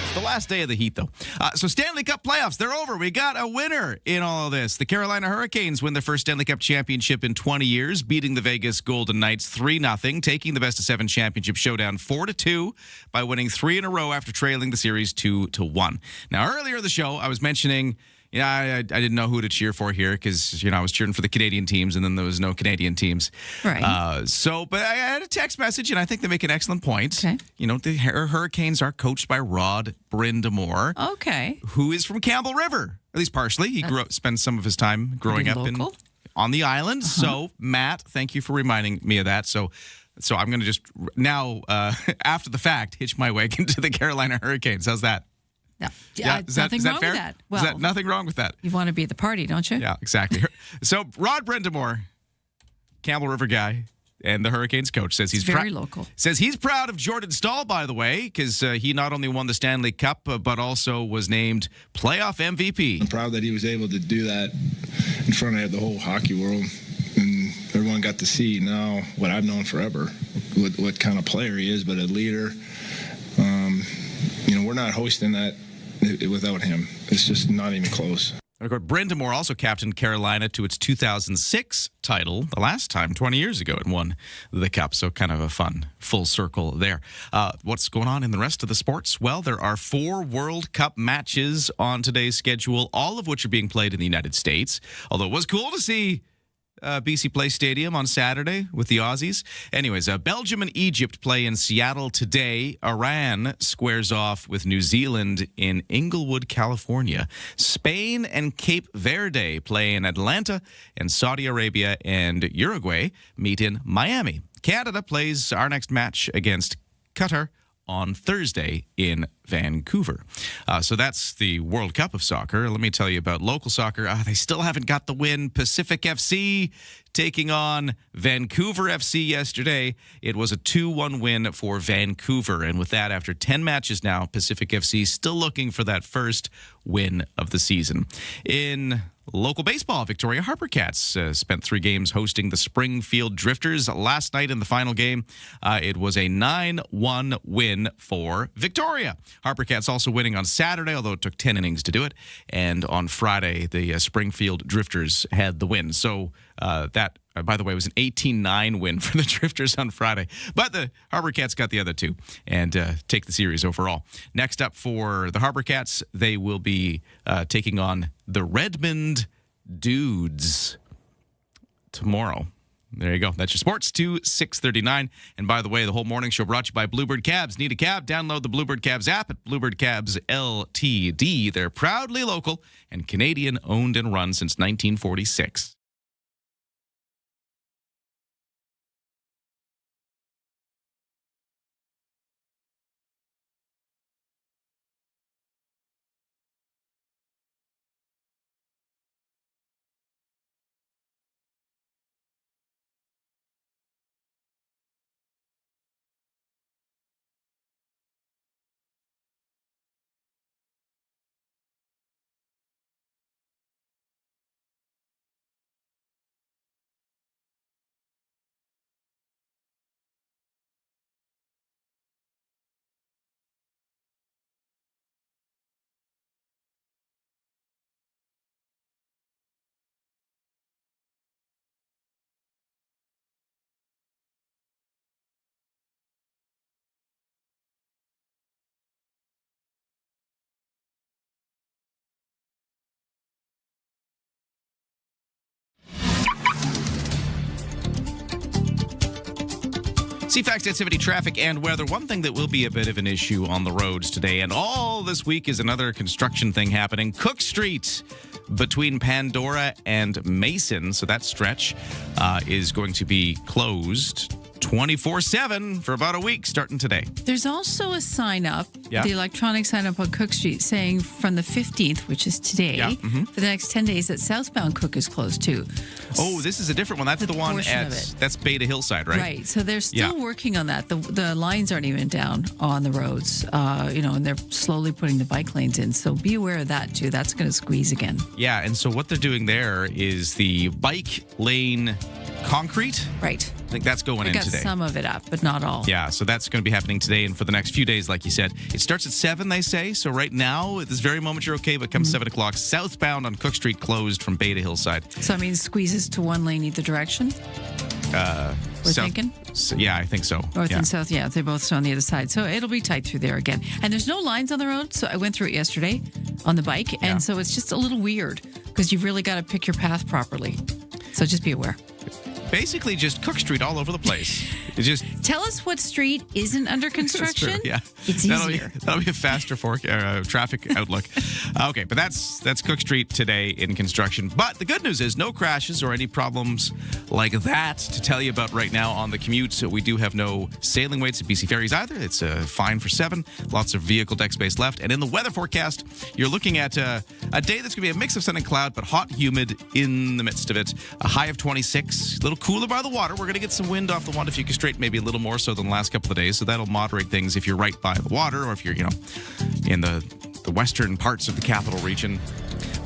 It's the last day of the heat, though. So Stanley Cup playoffs, they're over. We got a winner in all of this. The Carolina Hurricanes win their first Stanley Cup championship in 20 years, beating the Vegas Golden Knights 3-0, taking the best-of-7 championship showdown 4-2 by winning 3 in a row after trailing the series 2-1. Now, earlier in the show, I was mentioning, I didn't know who to cheer for here because, I was cheering for the Canadian teams, and then there was no Canadian teams. Right. But I had a text message, and I think they make an excellent point. Okay. The Hurricanes are coached by Rod Brind'Amour. Okay. Who is from Campbell River, at least partially. He spent some of his time growing up on the island. So, Matt, thank you for reminding me of that. So I'm going to just now, after the fact, hitch my wagon to the Carolina Hurricanes. How's that? Yeah, is nothing that wrong fair? with that. Well, is that nothing wrong with that? You want to be at the party, don't you? Yeah, exactly. So Rod Brind'Amour, Campbell River guy, and the Hurricanes coach says he's very local. Says he's proud of Jordan Staal, by the way, because he not only won the Stanley Cup but also was named playoff MVP. I'm proud that he was able to do that in front of the whole hockey world, and everyone got to see now what I've known forever, what kind of player he is, but a leader. We're not hosting that without him. It's just not even close. And of course, Brind'Amour also captained Carolina to its 2006 title, the last time 20 years ago it won the Cup. So kind of a fun full circle there. What's going on in the rest of the sports? Well, there are 4 World Cup matches on today's schedule, all of which are being played in the United States. Although it was cool to see BC Place Stadium on Saturday with the Aussies. Anyways, Belgium and Egypt play in Seattle today. Iran squares off with New Zealand in Inglewood, California. Spain and Cape Verde play in Atlanta, and Saudi Arabia and Uruguay meet in Miami. Canada plays our next match against Qatar on Thursday in Vancouver. So that's the World Cup of soccer. Let me tell you about local soccer. They still haven't got the win. Pacific FC taking on Vancouver FC yesterday. It was a 2-1 win for Vancouver. And with that, after 10 matches now, Pacific FC still looking for that first win of the season. In local baseball, Victoria Harper Cats spent 3 games hosting the Springfield Drifters. Last night in the final game, it was a 9-1 win for Victoria. Harper Cats also winning on Saturday, although it took 10 innings to do it. And on Friday, the Springfield Drifters had the win. So that, by the way, was an 18-9 win for the Drifters on Friday. But the Harper Cats got the other 2 and take the series overall. Next up for the Harper Cats, they will be taking on the Redmond Dudes tomorrow. There you go. That's your sports to 6:39. And by the way, the whole morning show brought to you by Bluebird Cabs. Need a cab? Download the Bluebird Cabs app at Bluebird Cabs LTD. They're proudly local and Canadian owned and run since 1946. CFAX activity, traffic, and weather. One thing that will be a bit of an issue on the roads today and all this week is another construction thing happening. Cook Street between Pandora and Mason, so that stretch is going to be closed 24/7 for about a week starting today. There's also a sign up, Yeah. the electronic sign up on Cook Street saying from the 15th, which is today, for the next 10 days that southbound Cook is closed too. Oh, this is a different one. That's the one portion at, of it. that's Beta Hillside, right? Right. So they're still working on that. The lines aren't even down on the roads, and they're slowly putting the bike lanes in. So be aware of that too. That's going to squeeze again. Yeah, and so what they're doing there is the bike lane concrete. Right. I think that's going They in got today. some of it up, but not all. Yeah, so that's going to be happening today and for the next few days, like you said. It starts at 7, they say. So right now, at this very moment, you're okay, but come 7 o'clock, southbound on Cook Street closed from Beta Hillside. So that means squeezes to one lane either direction? We're thinking? So, yeah, I think so. North yeah. and south, yeah, they're both on the other side. So it'll be tight through there again. And there's no lines on the road. So I went through it yesterday on the bike. And so it's just a little weird because you've really got to pick your path properly. So just be aware. Basically just Cook Street all over the place. It's just Tell us what street isn't under construction. That's true, yeah. It's easier. That'll be a faster traffic outlook. Okay, but that's Cook Street today in construction. But the good news is no crashes or any problems like that to tell you about right now on the commute. So we do have no sailing waits at BC Ferries either. It's fine for 7. Lots of vehicle deck space left. And in the weather forecast, you're looking at a day that's going to be a mix of sun and cloud, but hot, humid in the midst of it. A high of 26, a little cooler by the water. We're going to get some wind off the Juan de Fuca Strait, maybe a little more so than the last couple of days. So that'll moderate things if you're right by the water or if you're, in the western parts of the capital region.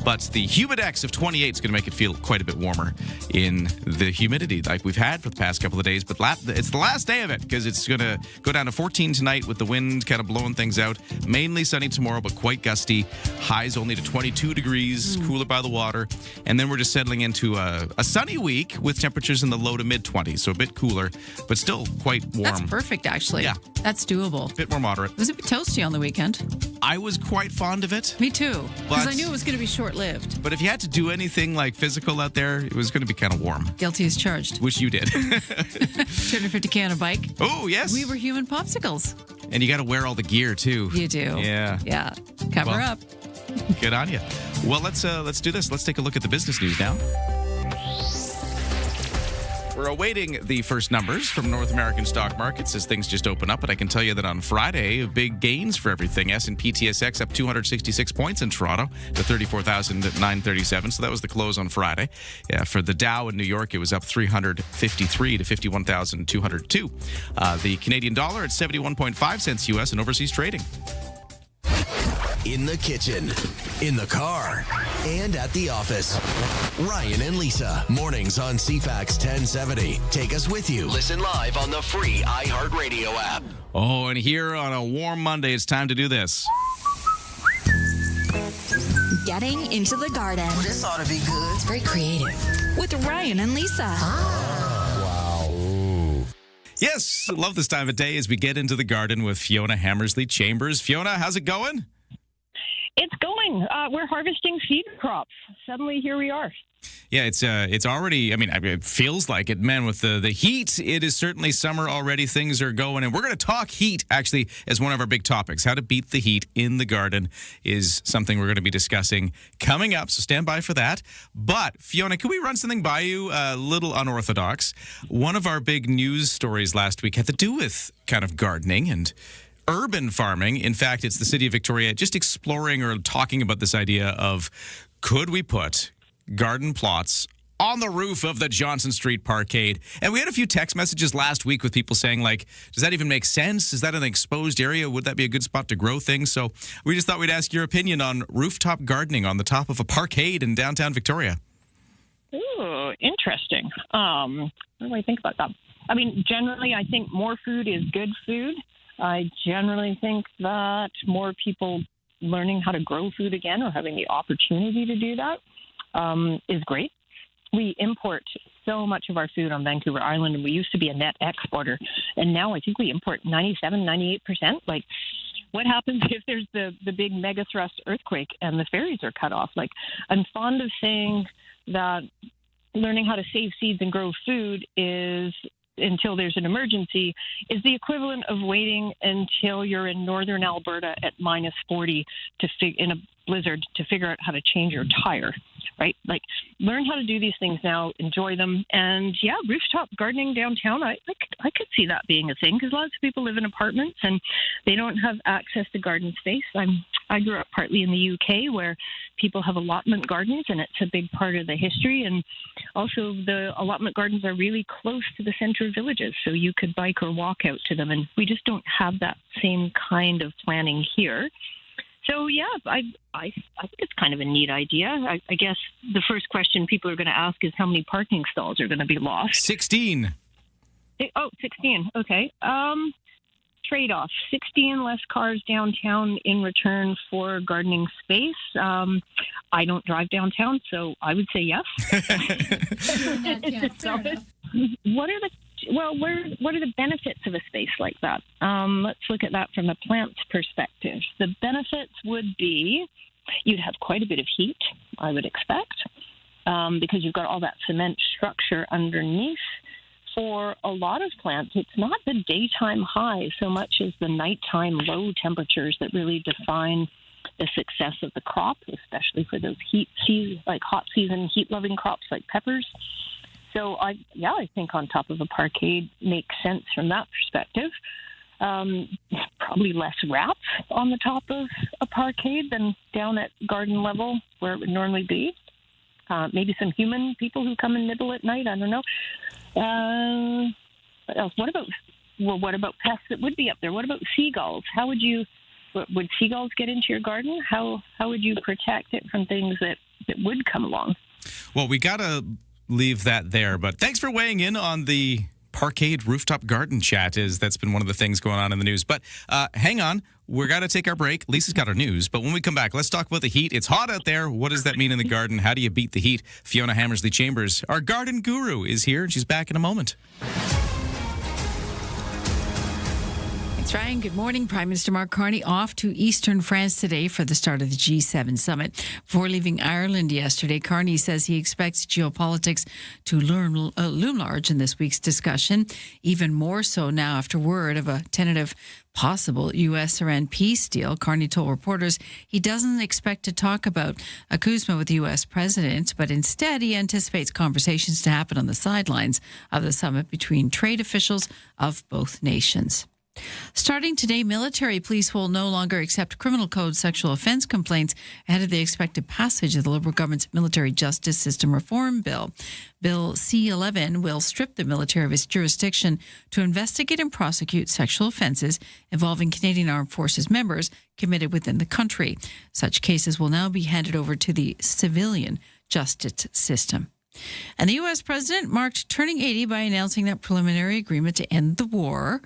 But the humidex of 28 is going to make it feel quite a bit warmer in the humidity like we've had for the past couple of days. But it's the last day of it because it's going to go down to 14 tonight with the wind kind of blowing things out. Mainly sunny tomorrow, but quite gusty. Highs only to 22 degrees, cooler by the water. And then we're just settling into a sunny week with temperatures in the low to mid 20s. So a bit cooler, but still quite warm. That's perfect, actually. Yeah. That's doable. A bit more moderate. It was a bit toasty on the weekend. I was quite fond of it. Me too. Because But- I knew it was going to be short-lived. But if you had to do anything like physical out there, it was going to be kind of warm. Guilty as charged. Which you did. 250K on a bike. Oh, yes. We were human popsicles. And you got to wear all the gear, too. You do. Yeah. Yeah. Cover Well, up. Good on you. Well, let's do this. Let's take a look at the business news now. We're awaiting the first numbers from North American stock markets as things just open up, but I can tell you that on Friday, big gains for everything. S&P TSX up 266 points in Toronto to 34,937, so that was the close on Friday. Yeah, for the Dow in New York, it was up 353 to 51,202. The Canadian dollar at 71.5 cents U.S. in overseas trading. In the kitchen, in the car, and at the office. Ryan and Lisa, mornings on CFAX 1070. Take us with you. Listen live on the free iHeartRadio app. Oh, and here on a warm Monday, it's time to do this. Getting into the garden. This ought to be good. It's very creative. With Ryan and Lisa. Wow. Yes, love this time of day as we get into the garden with Fiona Hammersley Chambers. Fiona, how's it going? It's going. We're harvesting seed crops. Suddenly, here we are. Yeah, it's already, I mean, it feels like it. Man, with the heat, it is certainly summer already. Things are going. And we're going to talk heat, actually, as one of our big topics. How to beat the heat in the garden is something we're going to be discussing coming up. So stand by for that. But, Fiona, can we run something by you a little unorthodox? One of our big news stories last week had to do with kind of gardening and urban farming. In fact, it's the city of Victoria just exploring or talking about this idea of, could we put garden plots on the roof of the Johnson Street Parkade? And we had a few text messages last week with people saying, like, does that even make sense? Is that an exposed area? Would that be a good spot to grow things? So we just thought we'd ask your opinion on rooftop gardening on the top of a parkade in downtown Victoria. Ooh, interesting. What do I think about that? I mean, generally, I think more food is good food. I generally think that more people learning how to grow food again or having the opportunity to do that is great. We import so much of our food on Vancouver Island, and we used to be a net exporter. And now I think we import 97, 98%. Like, what happens if there's the big mega thrust earthquake and the ferries are cut off? Like, I'm fond of saying that learning how to save seeds and grow food is, until there's an emergency, is the equivalent of waiting until you're in northern Alberta at minus 40 in a blizzard to figure out how to change your tire, right? Like, learn how to do these things now, enjoy them. And yeah, rooftop gardening downtown, I could see that being a thing, because lots of people live in apartments and they don't have access to garden space. I grew up partly in the UK where people have allotment gardens, and it's a big part of the history. And also the allotment gardens are really close to the center of villages, so you could bike or walk out to them. And we just don't have that same kind of planning here. So, yeah, I think it's kind of a neat idea. I guess the first question people are going to ask is how many parking stalls are going to be lost. 16. 16. Okay. Trade-off. 16 less cars downtown in return for gardening space. I don't drive downtown, so I would say yes. What are the benefits of a space like that? Let's look at that from a plant's perspective. The benefits would be you'd have quite a bit of heat, I would expect, because you've got all that cement structure underneath. For a lot of plants, it's not the daytime high so much as the nighttime low temperatures that really define the success of the crop, especially for those hot season heat-loving crops like peppers. So I think on top of a parkade makes sense from that perspective. Probably less rats on the top of a parkade than down at garden level where it would normally be. Maybe some human people who come and nibble at night. I don't know. What else? What about pests that would be up there? What about seagulls? How would seagulls get into your garden? How would you protect it from things that would come along? Well, we got to leave that there, but thanks for weighing in on the parkade rooftop garden chat. That's been one of the things going on in the news. But hang on, we're got to take our break. Lisa's got our news, but when we come back, let's talk about the heat. It's hot out there. What does that mean in the garden? How do you beat the heat? Fiona Hammersley Chambers, our garden guru, is here, and she's back in a moment. That's right. Good morning. Prime Minister Mark Carney off to eastern France today for the start of the G7 summit. Before leaving Ireland yesterday, Carney says he expects geopolitics to loom large in this week's discussion, even more so now after word of a tentative possible U.S.-Iran peace deal. Carney told reporters he doesn't expect to talk about a CUSMA with the U.S. president, but instead he anticipates conversations to happen on the sidelines of the summit between trade officials of both nations. Starting today, military police will no longer accept criminal code sexual offense complaints ahead of the expected passage of the Liberal government's Military Justice System Reform Bill. Bill C-11 will strip the military of its jurisdiction to investigate and prosecute sexual offenses involving Canadian Armed Forces members committed within the country. Such cases will now be handed over to the civilian justice system. And the U.S. president marked turning 80 by announcing that preliminary agreement to end the war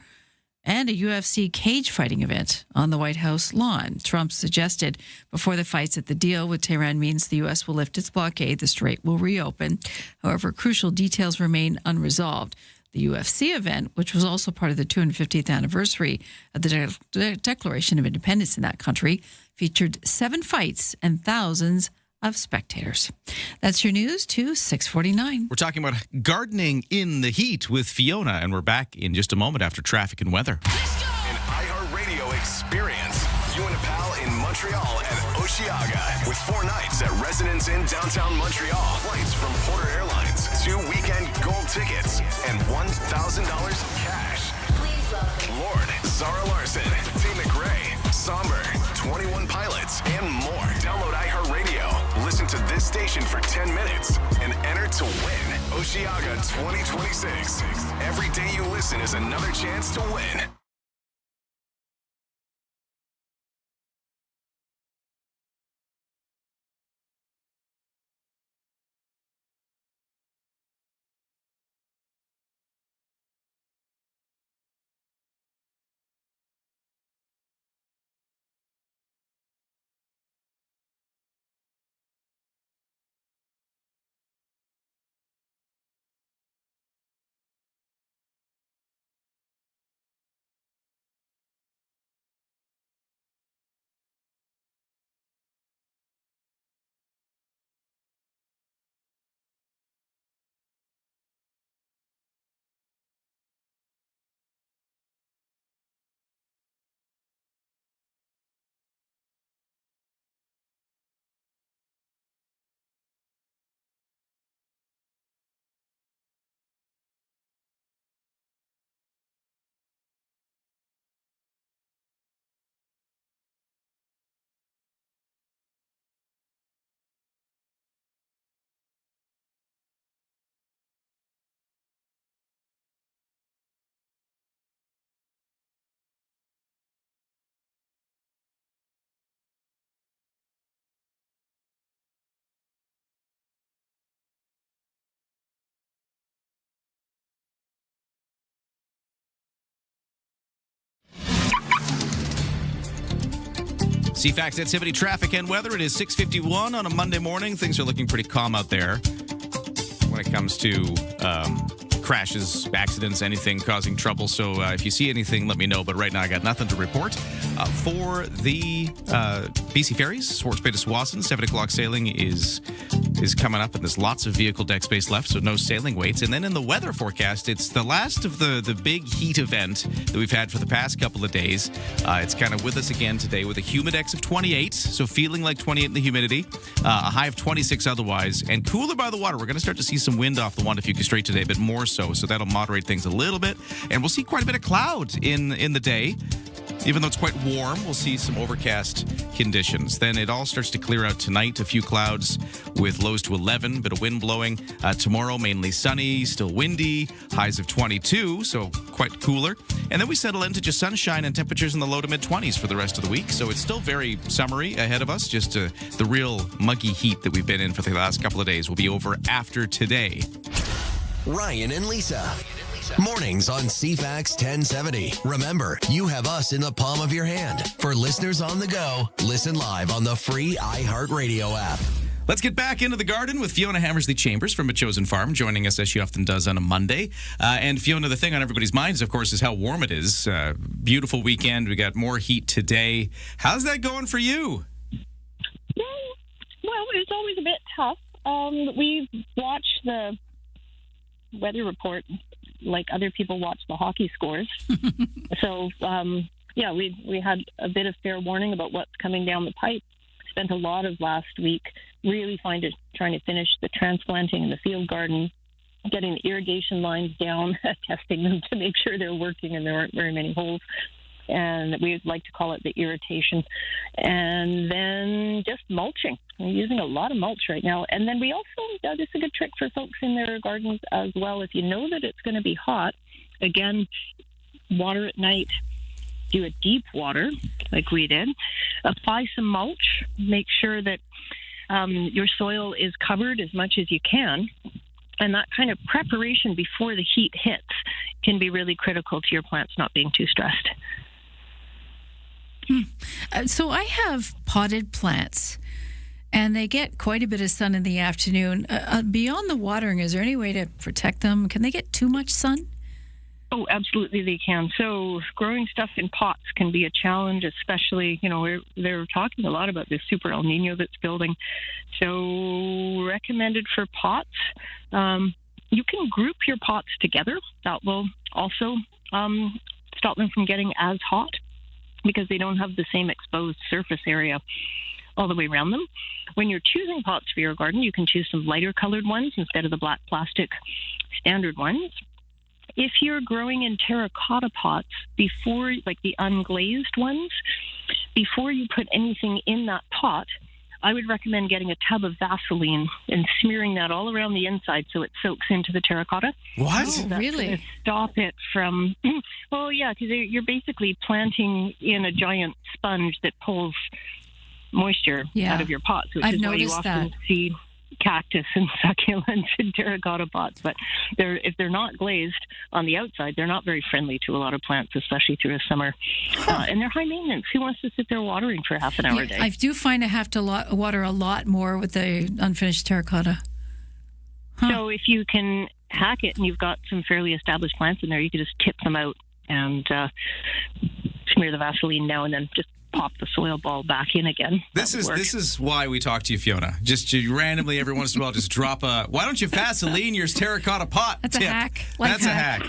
and a UFC cage fighting event on the White House lawn. Trump suggested before the fights that the deal with Tehran means the U.S. will lift its blockade, the strait will reopen. However, crucial details remain unresolved. The UFC event, which was also part of the 250th anniversary of the Declaration of Independence in that country, featured 7 fights and thousands of spectators. That's your news to 6:49. We're talking about gardening in the heat with Fiona, and we're back in just a moment after traffic and weather. An iHeartRadio experience. You and a pal in Montreal and Oshiaga with 4 nights at Residence Inn downtown Montreal. Flights from Porter Airlines, 2 weekend gold tickets, and $1,000 cash. Please welcome Lord, Zara Larson, T. McRae, Somber, 21 Pilots, and more. Download iHeartRadio. Listen to this station for 10 minutes and enter to win Oshiaga 2026. Every day you listen is another chance to win. CFAX activity, traffic, and weather. It is 6:51 on a Monday morning. Things are looking pretty calm out there when it comes to crashes, accidents, anything causing trouble. So if you see anything, let me know. But right now, I got nothing to report. For the BC Ferries, Swartz Bay to Swassen, 7 o'clock sailing is coming up, and there's lots of vehicle deck space left, so no sailing waits. And then in the weather forecast, it's the last of the big heat event that we've had for the past couple of days. It's kind of with us again today with a humidex of 28, so feeling like 28 in the humidity, a high of 26 otherwise, and cooler by the water. We're going to start to see some wind off the Juantafuca Strait today, but more so that'll moderate things a little bit. And we'll see quite a bit of cloud in the day. Even though it's quite warm, we'll see some overcast conditions. Then it all starts to clear out tonight. A few clouds with lows to 11, bit of wind blowing. Tomorrow, mainly sunny, still windy, highs of 22, so quite cooler. And then we settle into just sunshine and temperatures in the low to mid-20s for the rest of the week. So it's still very summery ahead of us. Just the real muggy heat that we've been in for the last couple of days will be over after today. Ryan and Lisa. Mornings on CFAX 1070. Remember, you have us in the palm of your hand. For listeners on the go, listen live on the free iHeartRadio app. Let's get back into the garden with Fiona Hammersley Chambers from A Chosen Farm, joining us as she often does on a Monday. And Fiona, the thing on everybody's minds, of course, is how warm it is. Beautiful weekend. We got more heat today. How's that going for you? Well, it's always a bit tough. We watch the weather report like other people watch the hockey scores. So, we had a bit of fair warning about what's coming down the pipe. Spent a lot of last week really trying to finish the transplanting in the field garden, getting the irrigation lines down, testing them to make sure they're working and there aren't very many holes. And we like to call it the irritation. And then just mulching. We're using a lot of mulch right now. And then we also, this is a good trick for folks in their gardens as well. If you know that it's going to be hot, again, water at night, do a deep water like we did, apply some mulch, make sure that your soil is covered as much as you can. And that kind of preparation before the heat hits can be really critical to your plants not being too stressed. So I have potted plants, and they get quite a bit of sun in the afternoon. Beyond the watering, is there any way to protect them? Can they get too much sun? Oh, absolutely they can. So growing stuff in pots can be a challenge, especially, they're talking a lot about this super El Nino that's building. So recommended for pots. You can group your pots together. That will also stop them from getting as hot, because they don't have the same exposed surface area all the way around them. When you're choosing pots for your garden, you can choose some lighter colored ones instead of the black plastic standard ones. If you're growing in terracotta pots, before, like the unglazed ones, before you put anything in that pot, I would recommend getting a tub of Vaseline and smearing that all around the inside so it soaks into the terracotta. What? Oh, really? To stop it from... Well, yeah, because you're basically planting in a giant sponge that pulls moisture out of your pots, which is why you often see cactus and succulents in terracotta pots. But if they're not glazed on the outside, they're not very friendly to a lot of plants, especially through the summer. And they're high maintenance. Who wants to sit there watering for half an hour a day? I do find I have to water a lot more with the unfinished terracotta. So if you can hack it and you've got some fairly established plants in there, you can just tip them out and smear the Vaseline now and then just pop the soil ball back in again. This is why we talk to you, Fiona. Just to randomly every once in a while just drop a, why don't you Vaseline your terracotta pot? That's tip. a hack. That's a hack.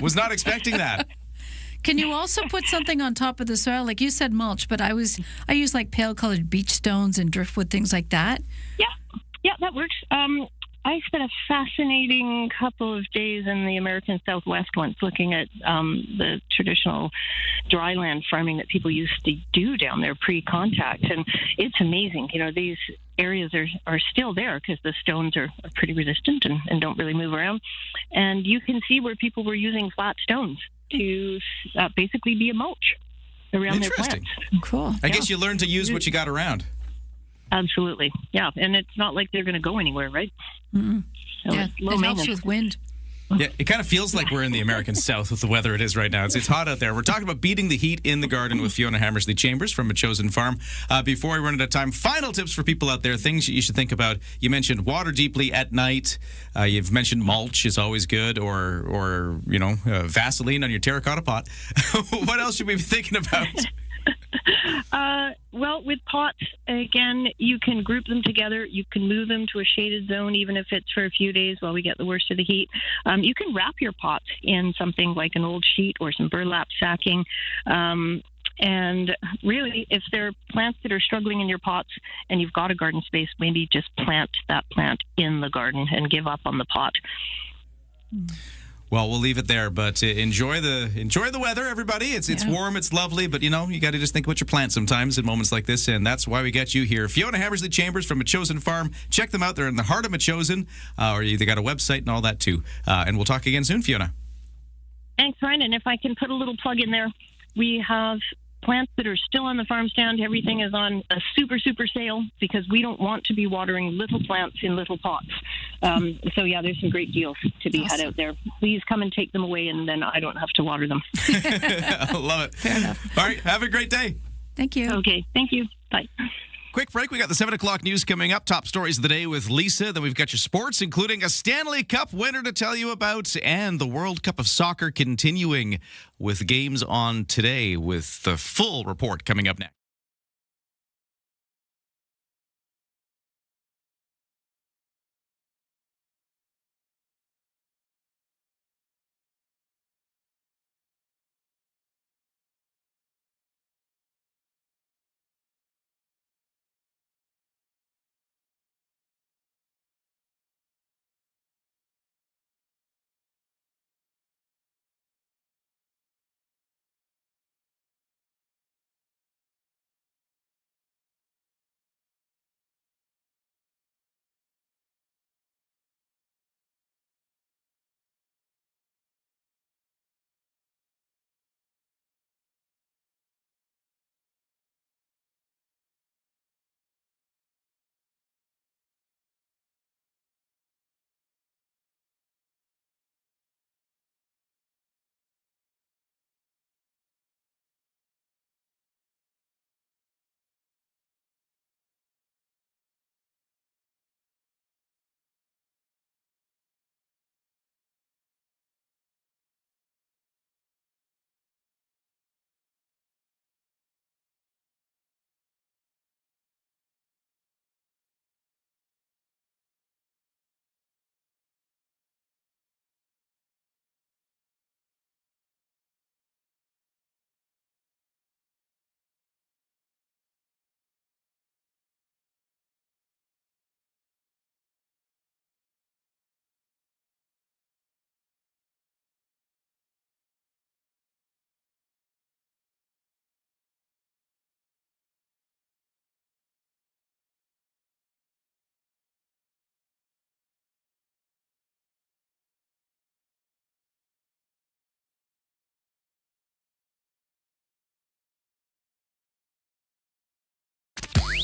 Was not expecting that. Can you also put something on top of the soil? Like you said, mulch, but I use like pale colored beach stones and driftwood, things like that. Yeah, that works. I spent a fascinating couple of days in the American Southwest once looking at the traditional dryland farming that people used to do down there pre-contact. And it's amazing. These areas are still there because the stones are pretty resistant and don't really move around. And you can see where people were using flat stones to basically be a mulch around their plants. Cool. I guess you learn to use what you got around. Absolutely. Yeah. And it's not like they're going to go anywhere, right? Mm-hmm. So yeah, it helps with wind. Yeah, it kind of feels like we're in the American South with the weather it is right now. It's hot out there. We're talking about beating the heat in the garden with Fiona Hammersley Chambers from A Chosen Farm. Before we run out of time, final tips for people out there, things you should think about. You mentioned water deeply at night. You've mentioned mulch is always good, or Vaseline on your terracotta pot. What else should we be thinking about? Well, with pots, again, you can group them together. You can move them to a shaded zone, even if it's for a few days while we get the worst of the heat. You can wrap your pots in something like an old sheet or some burlap sacking. And really, if there are plants that are struggling in your pots and you've got a garden space, maybe just plant that plant in the garden and give up on the pot. Well, we'll leave it there, but enjoy the weather, everybody. It's warm, it's lovely, but you got to just think about your plants sometimes in moments like this, and that's why we got you here. Fiona Hammersley Chambers from A Chosen Farm. Check them out. They're in the heart of A Chosen, or they got a website and all that too. And we'll talk again soon, Fiona. Thanks, Ryan. And if I can put a little plug in there, we have plants that are still on the farm stand. Everything is on a super, super sale because we don't want to be watering little plants in little pots. So, yeah, there's some great deals to be had out there. Please come and take them away, and then I don't have to water them. I love it. Fair enough. All right, have a great day. Thank you. Okay, thank you. Bye. quick break. We got the 7 o'clock news coming up. Top stories of the day with Lisa. Then we've got your sports, including a Stanley Cup winner to tell you about, and the World Cup of Soccer continuing with games on today, with the full report coming up next.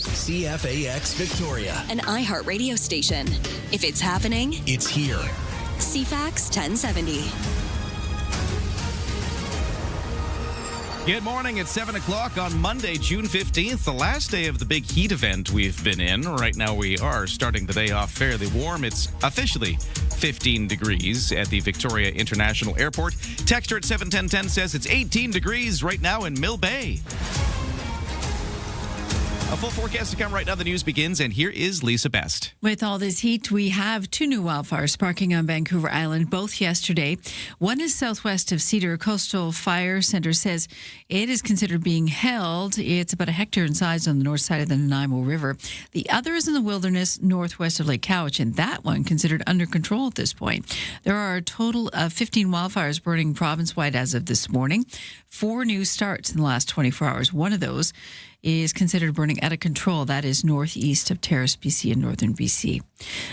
CFAX Victoria, An iHeart radio station. If it's happening, it's here. CFAX 1070. Good morning. It's 7 o'clock on Monday, June 15th, the last day of the big heat event we've been in. Right now we are starting the day off fairly warm. It's officially 15 degrees at the Victoria International Airport. Texter at 71010 says it's 18 degrees right now in Mill Bay. A full forecast to come right now. The news begins, and here is Lisa Best. With all this heat, we have 2 new wildfires sparking on Vancouver Island, both yesterday. One is southwest of Cedar. Coastal Fire Center says it is considered being held. It's about a hectare in size on the north side of the Nanaimo River. The other is in the wilderness northwest of Lake Cowichan, and that one considered under control at this point. There are a total of 15 wildfires burning province-wide as of this morning. 4 new starts in the last 24 hours. One of those is considered burning out of control. That is northeast of Terrace, BC, and northern BC.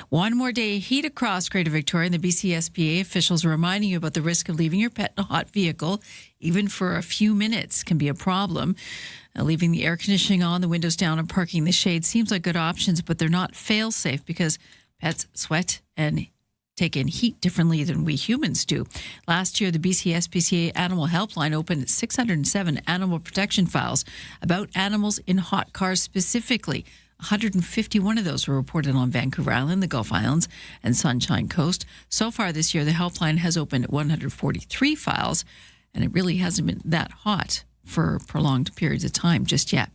One more day heat across Greater Victoria, and the BCSBA officials are reminding you about the risk of leaving your pet in a hot vehicle, even for a few minutes, can be a problem. Leaving the air conditioning on, the windows down, and parking the shade seems like good options, but they're not fail-safe because pets sweat and take in heat differently than we humans do. Last year, the BC-SPCA Animal Helpline opened 607 animal protection files about animals in hot cars specifically. 151 of those were reported on Vancouver Island, the Gulf Islands, and Sunshine Coast. So far this year, the helpline has opened 143 files, and it really hasn't been that hot for prolonged periods of time just yet.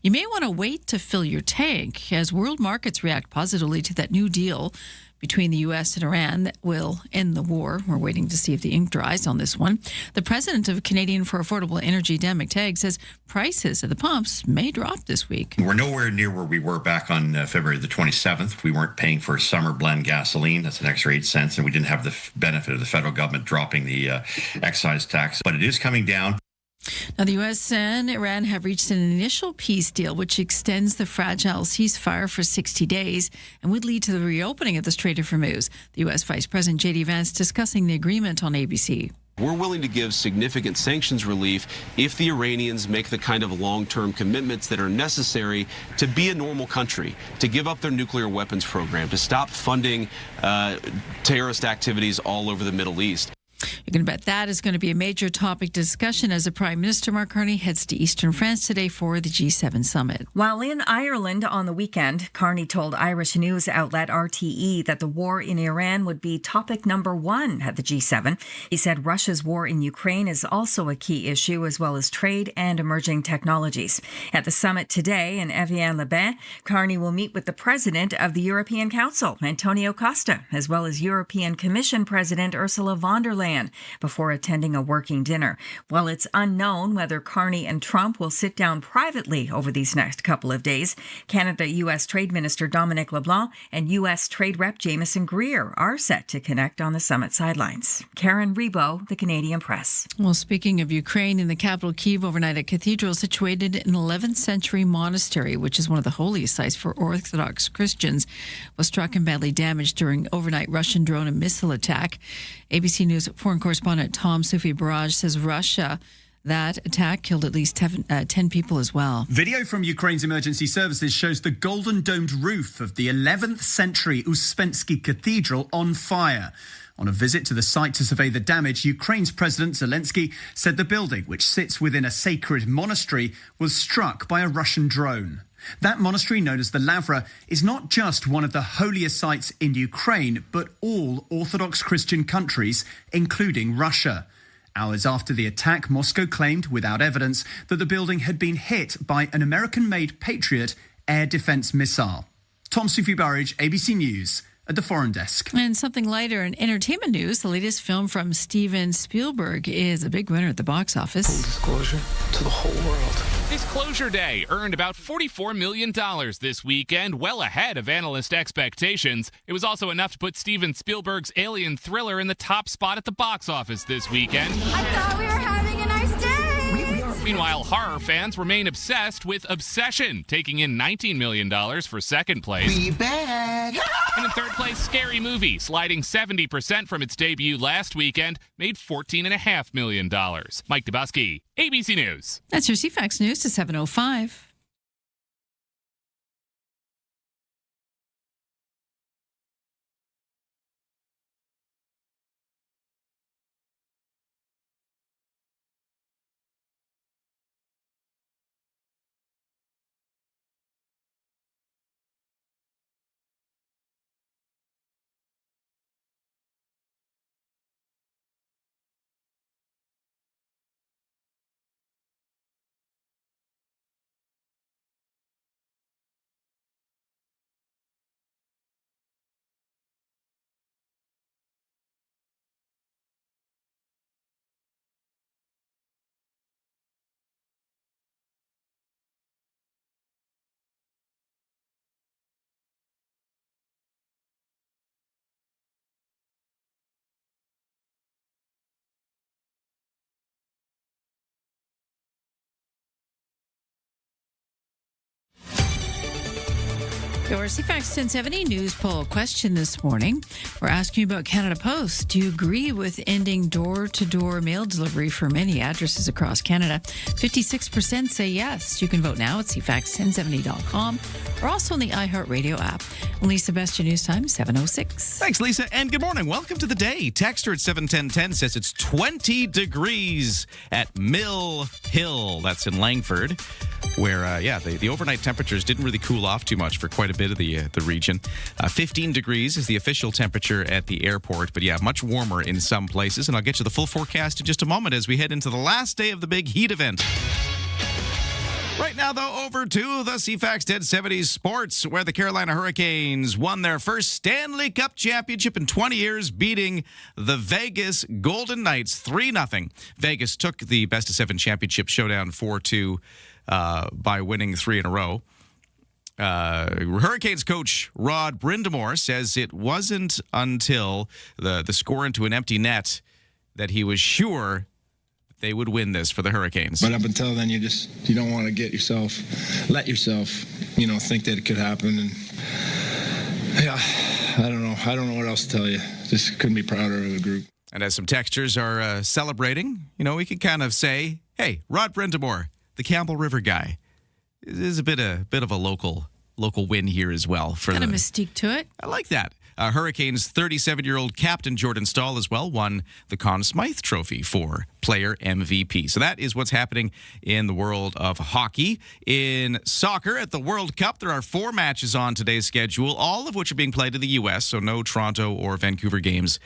You may want to wait to fill your tank as world markets react positively to that new deal between the U.S. and Iran that will end the war. We're waiting to see if the ink dries on this one. The president of Canadian for Affordable Energy, Dan McTagg, says prices at the pumps may drop this week. We're nowhere near where we were back on February the 27th. We weren't paying for summer blend gasoline. That's an extra 8 cents. And we didn't have the benefit of the federal government dropping the excise tax. But it is coming down. Now, the U.S. and Iran have reached an initial peace deal which extends the fragile ceasefire for 60 days and would lead to the reopening of the Strait of Hormuz. The U.S. Vice President J.D. Vance discussing the agreement on ABC. We're willing to give significant sanctions relief if the Iranians make the kind of long-term commitments that are necessary to be a normal country, to give up their nuclear weapons program, to stop funding terrorist activities all over the Middle East. You can bet that is going to be a major topic discussion as the Prime Minister, Mark Carney, heads to eastern France today for the G7 summit. While in Ireland on the weekend, Carney told Irish news outlet RTE that the war in Iran would be topic number one at the G7. He said Russia's war in Ukraine is also a key issue, as well as trade and emerging technologies. At the summit today in Evian-les-Bains, Carney will meet with the President of the European Council, Antonio Costa, as well as European Commission President Ursula von der Leyen, before attending a working dinner. While it's unknown whether Carney and Trump will sit down privately over these next couple of days, Canada-U.S. Trade Minister Dominic LeBlanc and U.S. Trade Rep Jameson Greer are set to connect on the summit sidelines. Karen Rebo, The Canadian Press. Well, speaking of Ukraine, in the capital Kyiv overnight, a cathedral situated in an 11th century monastery, which is one of the holiest sites for Orthodox Christians, was struck and badly damaged during overnight Russian drone and missile attack. ABC News foreign correspondent Tom Sufi Barrage says that attack killed at least 10 people as well. Video from Ukraine's emergency services shows the golden domed roof of the 11th century Uspensky Cathedral on fire. On a visit to the site to survey the damage, Ukraine's President Zelensky said the building, which sits within a sacred monastery, was struck by a Russian drone. That monastery, known as the Lavra, is not just one of the holiest sites in Ukraine, but all Orthodox Christian countries, including Russia. Hours after the attack, Moscow claimed, without evidence, that the building had been hit by an American-made Patriot air defense missile. Tom Sufi Burridge, ABC News, at the Foreign Desk. And something lighter in entertainment news, the latest film from Steven Spielberg is a big winner at the box office. Full disclosure to the whole world. Disclosure Day earned about $44 million this weekend, well ahead of analyst expectations. It was also enough to put Steven Spielberg's alien thriller in the top spot at the box office this weekend. I thought we were having a nice day. Meanwhile, horror fans remain obsessed with Obsession, taking in $19 million for second place. Be back. And in third place, Scary Movie, sliding 70% from its debut last weekend, made $14.5 million. Mike Dubusky, ABC News. That's your CFAX News to 7:05. Your CFAX 1070 news poll question this morning. We're asking you about Canada Post. Do you agree with ending door-to-door mail delivery for many addresses across Canada? 56% say yes. You can vote now at cfax1070.com or also on the iHeartRadio app. And Lisa, best your news time, 7:06. Thanks, Lisa, and good morning. Welcome to the day. Texter at 71010 says it's 20 degrees at Mill Hill. That's in Langford, where, the overnight temperatures didn't really cool off too much for quite a bit of the region. 15 degrees is the official temperature at the airport, but much warmer in some places. And I'll get you the full forecast in just a moment as we head into the last day of the big heat event. Right now, though, over to the CFAX 1070 Sports, where the Carolina Hurricanes won their first Stanley Cup championship in 20 years, beating the Vegas Golden Knights 3-0. Vegas took the best-of-7 championship showdown 4-2 by winning 3 in a row. Hurricanes coach Rod Brind'Amour says it wasn't until the score into an empty net that he was sure they would win this for the Hurricanes. But up until then, you don't want to let yourself, think that it could happen. And I don't know what else to tell you. Just couldn't be prouder of the group. And as some texters are celebrating, we can kind of say, hey, Rod Brind'Amour, the Campbell River guy, is a bit of a local win here as well. Got a mystique to it. I like that. Hurricanes 37-year-old captain Jordan Staal as well won the Conn Smythe Trophy for player MVP. So that is what's happening in the world of hockey. In soccer at the World Cup, there are 4 matches on today's schedule, all of which are being played in the U.S., so no Toronto or Vancouver games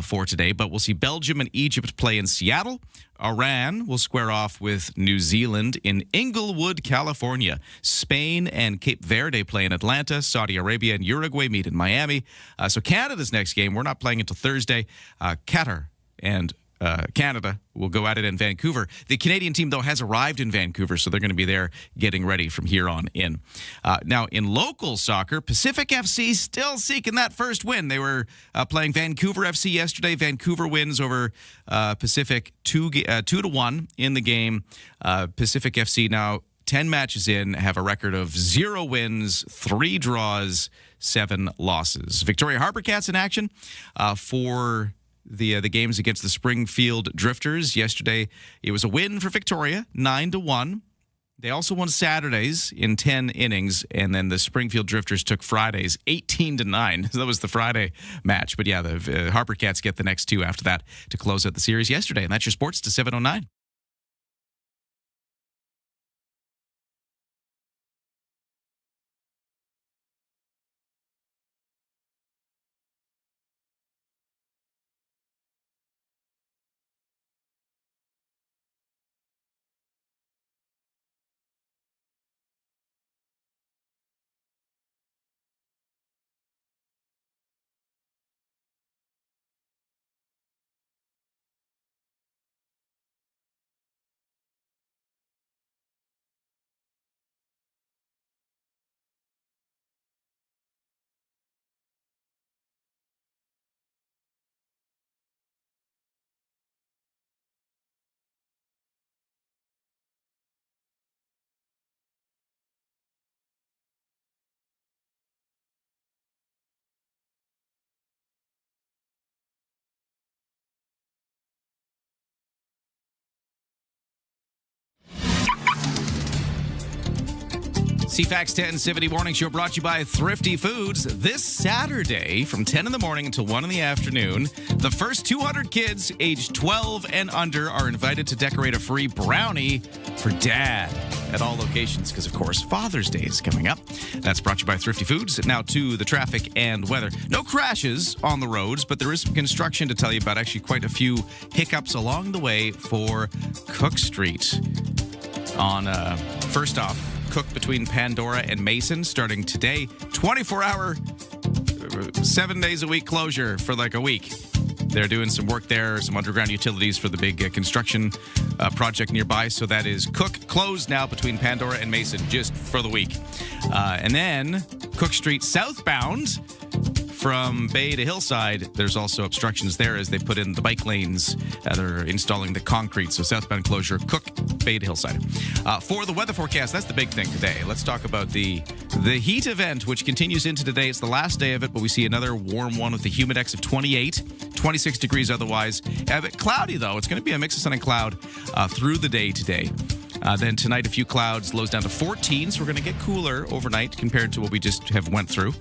for today. But we'll see Belgium and Egypt play in Seattle. Iran will square off with New Zealand in Inglewood, California. Spain and Cape Verde play in Atlanta. Saudi Arabia and Uruguay meet in Miami. So Canada's next game, we're not playing until Thursday. Qatar and Canada will go at it in Vancouver. The Canadian team, though, has arrived in Vancouver, so they're going to be there getting ready from here on in. Now, in local soccer, Pacific FC still seeking that first win. They were playing Vancouver FC yesterday. Vancouver wins over Pacific 2-1 in the game. Pacific FC now 10 matches in, have a record of 0 wins, 3 draws, 7 losses. Victoria Harbour Cats in action for the games against the Springfield Drifters. Yesterday, it was a win for Victoria, 9-1. They also won Saturdays in 10 innings, and then the Springfield Drifters took Fridays 18-9. So that was the Friday match. But yeah, the Harbour Cats get the next 2 after that to close out the series yesterday. And that's your sports to 7:09. CFAX 10 70 Morning Show brought to you by Thrifty Foods. This Saturday from 10 in the morning until 1 in the afternoon, the first 200 kids aged 12 and under are invited to decorate a free brownie for Dad at all locations because, of course, Father's Day is coming up. That's brought to you by Thrifty Foods. Now to the traffic and weather. No crashes on the roads, but there is some construction to tell you about. Actually, quite a few hiccups along the way for Cook Street. On first off, Cook between Pandora and Mason starting today. 24-hour, 7 days a week closure for like a week. They're doing some work there, some underground utilities for the big construction project nearby. So that is Cook closed now between Pandora and Mason just for the week. And then Cook Street southbound from Bay to Hillside, there's also obstructions there as they put in the bike lanes. They're installing the concrete. So southbound closure, Cook, Bay to Hillside. For the weather forecast, that's the big thing today. Let's talk about the heat event, which continues into today. It's the last day of it, but we see another warm one with the humidex of 28, 26 degrees otherwise. A bit cloudy, though. It's going to be a mix of sun and cloud through the day today. Then tonight, a few clouds, lows down to 14, so we're going to get cooler overnight compared to what we just have went through.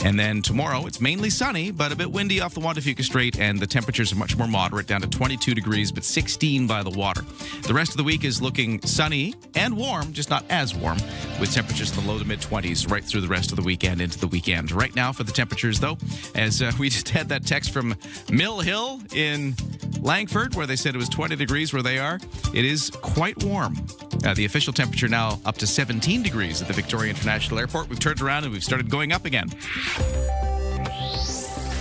And then tomorrow, it's mainly sunny, but a bit windy off the Juan de Fuca Strait, and the temperatures are much more moderate, down to 22 degrees, but 16 by the water. The rest of the week is looking sunny and warm, just not as warm, with temperatures in the low to mid-20s right through the rest of the weekend into the weekend. Right now for the temperatures, though, as we just had that text from Mill Hill in Langford, where they said it was 20 degrees where they are, it is quite warm. The official temperature now up to 17 degrees at the Victoria International Airport. We've turned around and we've started going up again.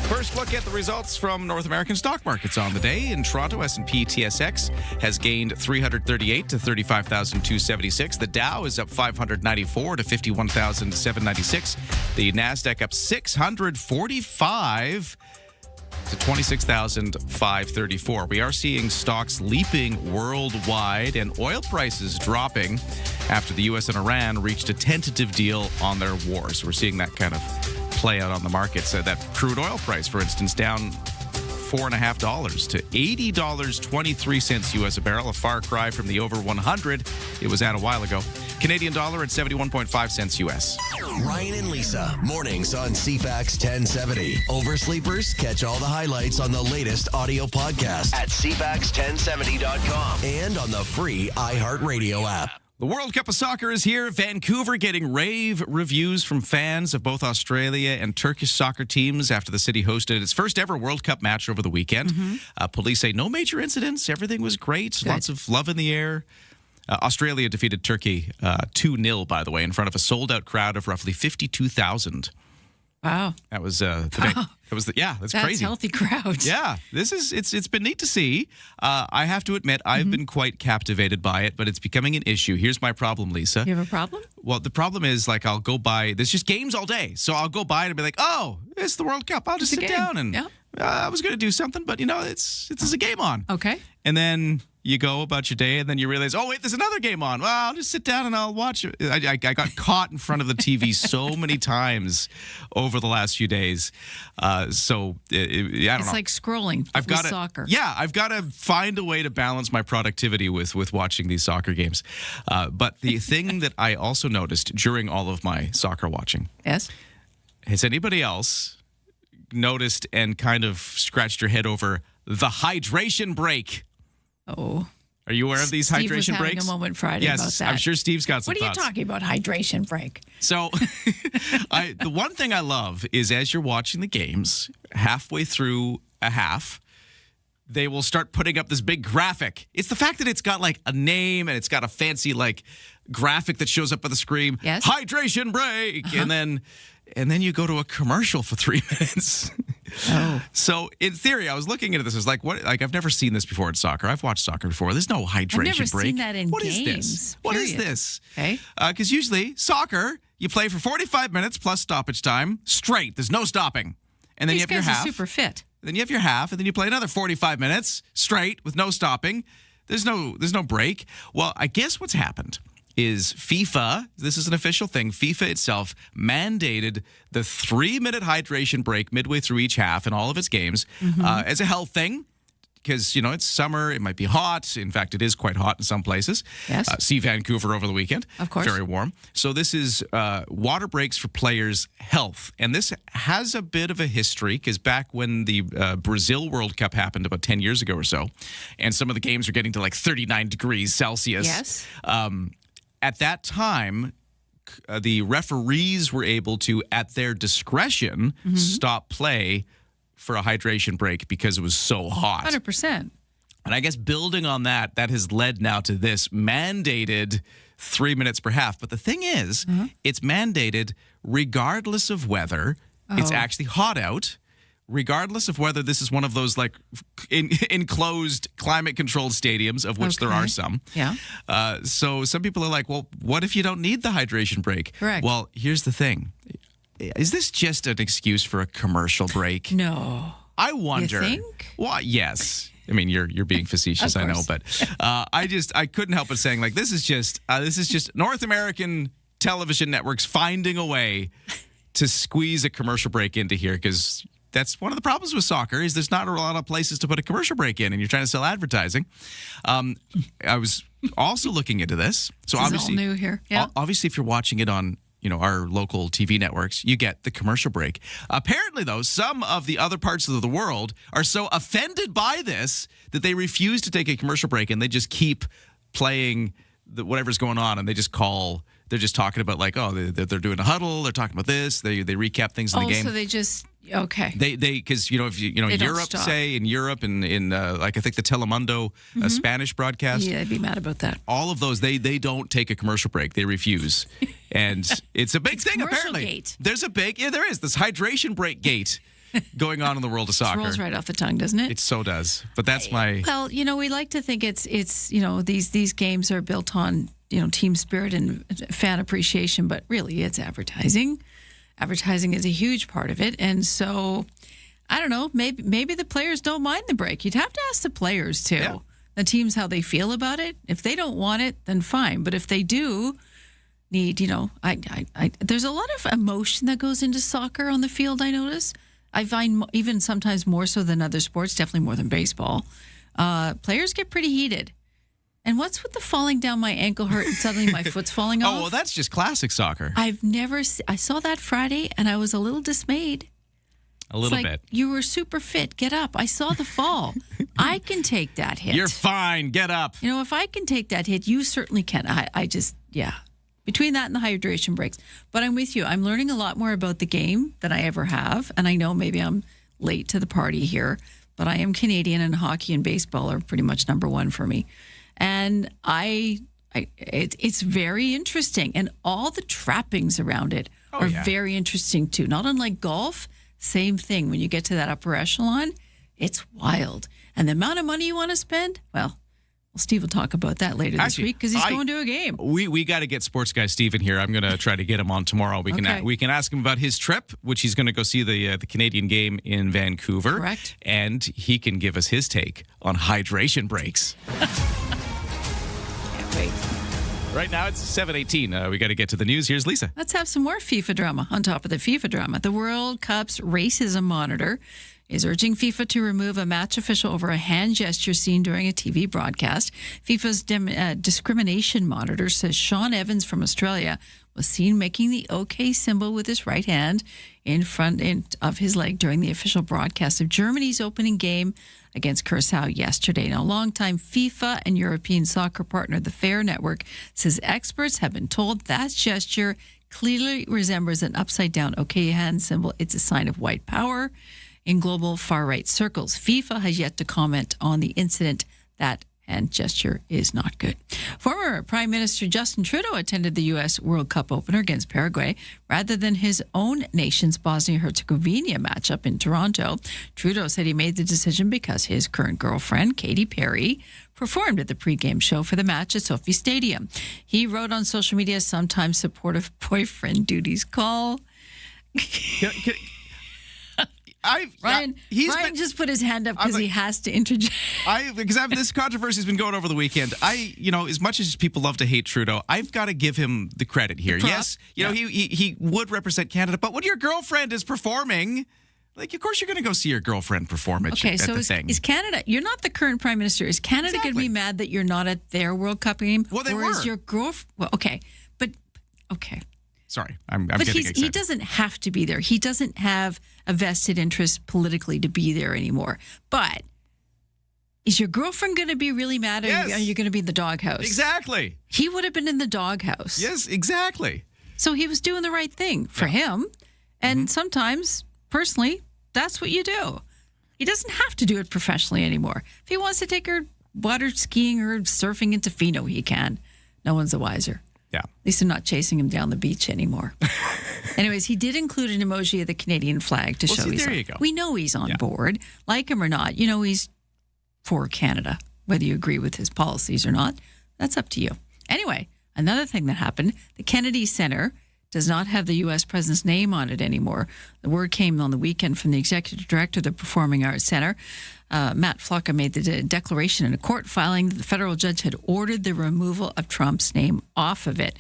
First look at the results from North American stock markets on the day. In Toronto, S&P TSX has gained 338 to 35,276. The Dow is up 594 to 51,796. The Nasdaq up 645 to 26,534. We are seeing stocks leaping worldwide and oil prices dropping after the U.S. and Iran reached a tentative deal on their war. So we're seeing that kind of play out on the markets. That crude oil price, for instance, down $4.50 to $80.23 U.S. a barrel, a far cry from the over 100 it was at a while ago. Canadian dollar at 71.5 cents U.S. Ryan and Lisa, mornings on CFAX 1070. Oversleepers, catch all the highlights on the latest audio podcast at CFAX1070.com and on the free iHeartRadio app. The World Cup of Soccer is here. Vancouver getting rave reviews from fans of both Australia and Turkish soccer teams after the city hosted its first ever World Cup match over the weekend. Police say no major incidents. Everything was great. Good. Lots of love in the air. Australia defeated Turkey 2-0, by the way, in front of a sold-out crowd of roughly 52,000. Wow. That was that's crazy. Healthy crowd. Yeah, it's been neat to see. I have to admit, I've been quite captivated by it, but it's becoming an issue. Here's my problem, Lisa. You have a problem? Well, the problem is, like, I'll go by. There's just games all day, so I'll go by and be like, "Oh, it's the World Cup. I'll just sit down and I was going to do something, but it's a game on." Okay. And then you go about your day, and then you realize, oh, wait, there's another game on. Well, I'll just sit down and I'll watch it. I got caught in front of the TV so many times over the last few days. I don't know. It's like scrolling with soccer. Yeah, I've got to find a way to balance my productivity with watching these soccer games. But the thing that I also noticed during all of my soccer watching. Yes. Has anybody else noticed and kind of scratched your head over the hydration break? Oh. Are you aware of these Steve hydration was having breaks? a moment Friday about that. I'm sure Steve's got some thoughts. What are you talking about, hydration break? So the one thing I love is as you're watching the games, halfway through a half, they will start putting up this big graphic. It's the fact that it's got like a name and it's got a fancy like graphic that shows up on the screen. Yes. Hydration break. And then you go to a commercial for 3 minutes. Oh. So in theory, I was looking into this. I was like, what? Like, I've never seen this before in soccer. I've watched soccer before. There's no hydration break. I've never seen that in What games. is this? What is this? Okay. Because usually soccer, you play for 45 minutes plus stoppage time straight. There's no stopping. And then These you have your guys half. are super fit. Then you have your half, and then you play another 45 minutes straight with no stopping. There's no break. Well, I guess what's happened is FIFA, this is an official thing, FIFA itself mandated the 3-minute hydration break midway through each half in all of its games as a health thing. Because, it's summer, it might be hot. In fact, it is quite hot in some places. Yes. See Vancouver over the weekend. Of course. Very warm. So this is water breaks for players' health. And this has a bit of a history because back when the Brazil World Cup happened about 10 years ago or so, and some of the games are getting to like 39 degrees Celsius. Yes. At that time, the referees were able to, at their discretion, stop play for a hydration break because it was so hot. 100%. And I guess building on that has led now to this mandated 3 minutes per half. But the thing is, it's mandated regardless of whether it's actually hot out, regardless of whether this is one of those like enclosed climate-controlled stadiums, of which there are some. Yeah. So some people are like, well, what if you don't need the hydration break? Correct. Well, here's the thing. Is this just an excuse for a commercial break? No. I wonder. You think? Well, yes. I mean, you're being facetious, I know, but I couldn't help but saying, like, this is just North American television networks finding a way to squeeze a commercial break into here, because that's one of the problems with soccer is there's not a lot of places to put a commercial break in, and you're trying to sell advertising. I was also looking into this. So this obviously, is all new here. Yeah. Obviously, if you're watching it on our local TV networks, you get the commercial break. Apparently, though, some of the other parts of the world are so offended by this that they refuse to take a commercial break, and they just keep playing whatever's going on, and they're just talking about like, oh, they're doing a huddle, they're talking about this, they recap things in the game. So they just okay. They because if Europe, say in Europe and in like I think the Telemundo Spanish broadcast, yeah, I'd be mad about that. All of those they don't take a commercial break, they refuse, and it's a big thing apparently. Gate. There's a big there is this hydration break gate going on in the world of soccer. It rolls right off the tongue, doesn't it? It so does. But that's my well, we like to think it's these games are built on team spirit and fan appreciation, but really it's advertising. Advertising is a huge part of it. And so, I don't know, maybe the players don't mind the break. You'd have to ask the players, too. The teams, how they feel about it. If they don't want it, then fine. But if they do need, there's a lot of emotion that goes into soccer on the field, I notice. I find even sometimes more so than other sports, definitely more than baseball, players get pretty heated. And what's with the falling down my ankle hurt and suddenly my foot's falling off? Oh, well, that's just classic soccer. I've never I saw that Friday and I was a little dismayed. A little it's like, bit. You were super fit. Get up. I saw the fall. I can take that hit. You're fine. Get up. You know, if I can take that hit, you certainly can. I just, yeah. Between that and the hydration breaks. But I'm with you. I'm learning a lot more about the game than I ever have. And I know maybe I'm late to the party here, but I am Canadian, and hockey and baseball are pretty much number one for me. And it's very interesting. And all the trappings around it are very interesting too. Not unlike golf, same thing. When you get to that upper echelon, it's wild. And the amount of money you want to spend, well, Steve will talk about that later this week because he's going to a game. We got to get sports guy Steve in here. I'm going to try to get him on tomorrow. We can ask him about his trip, which he's going to go see the Canadian game in Vancouver. Correct. And he can give us his take on hydration breaks. Can't wait. Right now it's 7:18. We got to get to the news. Here's Lisa. Let's have some more FIFA drama on top of the FIFA drama. The World Cup's racism monitor is urging FIFA to remove a match official over a hand gesture seen during a TV broadcast. FIFA's discrimination monitor says Sean Evans from Australia was seen making the OK symbol with his right hand in front of his leg during the official broadcast of Germany's opening game against Curaçao yesterday. Now, longtime FIFA and European soccer partner, the FAIR Network, says experts have been told that gesture clearly resembles an upside-down OK hand symbol. It's a sign of white power in global far-right circles. FIFA has yet to comment on the incident. That hand gesture is not good. Former Prime Minister Justin Trudeau attended the U.S. World Cup opener against Paraguay rather than his own nation's Bosnia-Herzegovina matchup in Toronto. Trudeau said he made the decision because his current girlfriend, Katy Perry, performed at the pregame show for the match at Sophie Stadium. He wrote on social media, sometimes supportive boyfriend duties call. Ryan just put his hand up because he has to interject. This controversy's been going over the weekend. As much as people love to hate Trudeau, I've got to give him the credit here. Yes, he would represent Canada, but when your girlfriend is performing, like, of course you're going to go see your girlfriend perform at the thing. Is Canada? You're not the current prime minister. Is Canada going to be mad that you're not at their World Cup game? Well, they were. Or is your girlfriend? Well, okay, but okay. Sorry, I'm getting excited. He doesn't have to be there. He doesn't have a vested interest politically to be there anymore. But is your girlfriend going to be really mad? Yes. Or are you going to be in the doghouse? Exactly. He would have been in the doghouse. Yes, exactly. So he was doing the right thing for him. And sometimes, personally, that's what you do. He doesn't have to do it professionally anymore. If he wants to take her water skiing or surfing in Tofino, he can. No one's the wiser. Yeah. At least they're not chasing him down the beach anymore. Anyways, he did include an emoji of the Canadian flag to show you go. We know he's on board. Like him or not, he's for Canada. Whether you agree with his policies or not, that's up to you. Anyway, another thing that happened, the Kennedy Center does not have the U.S. president's name on it anymore. The word came on the weekend from the executive director of the Performing Arts Center. Matt Flocka made the declaration in a court filing that the federal judge had ordered the removal of Trump's name off of it.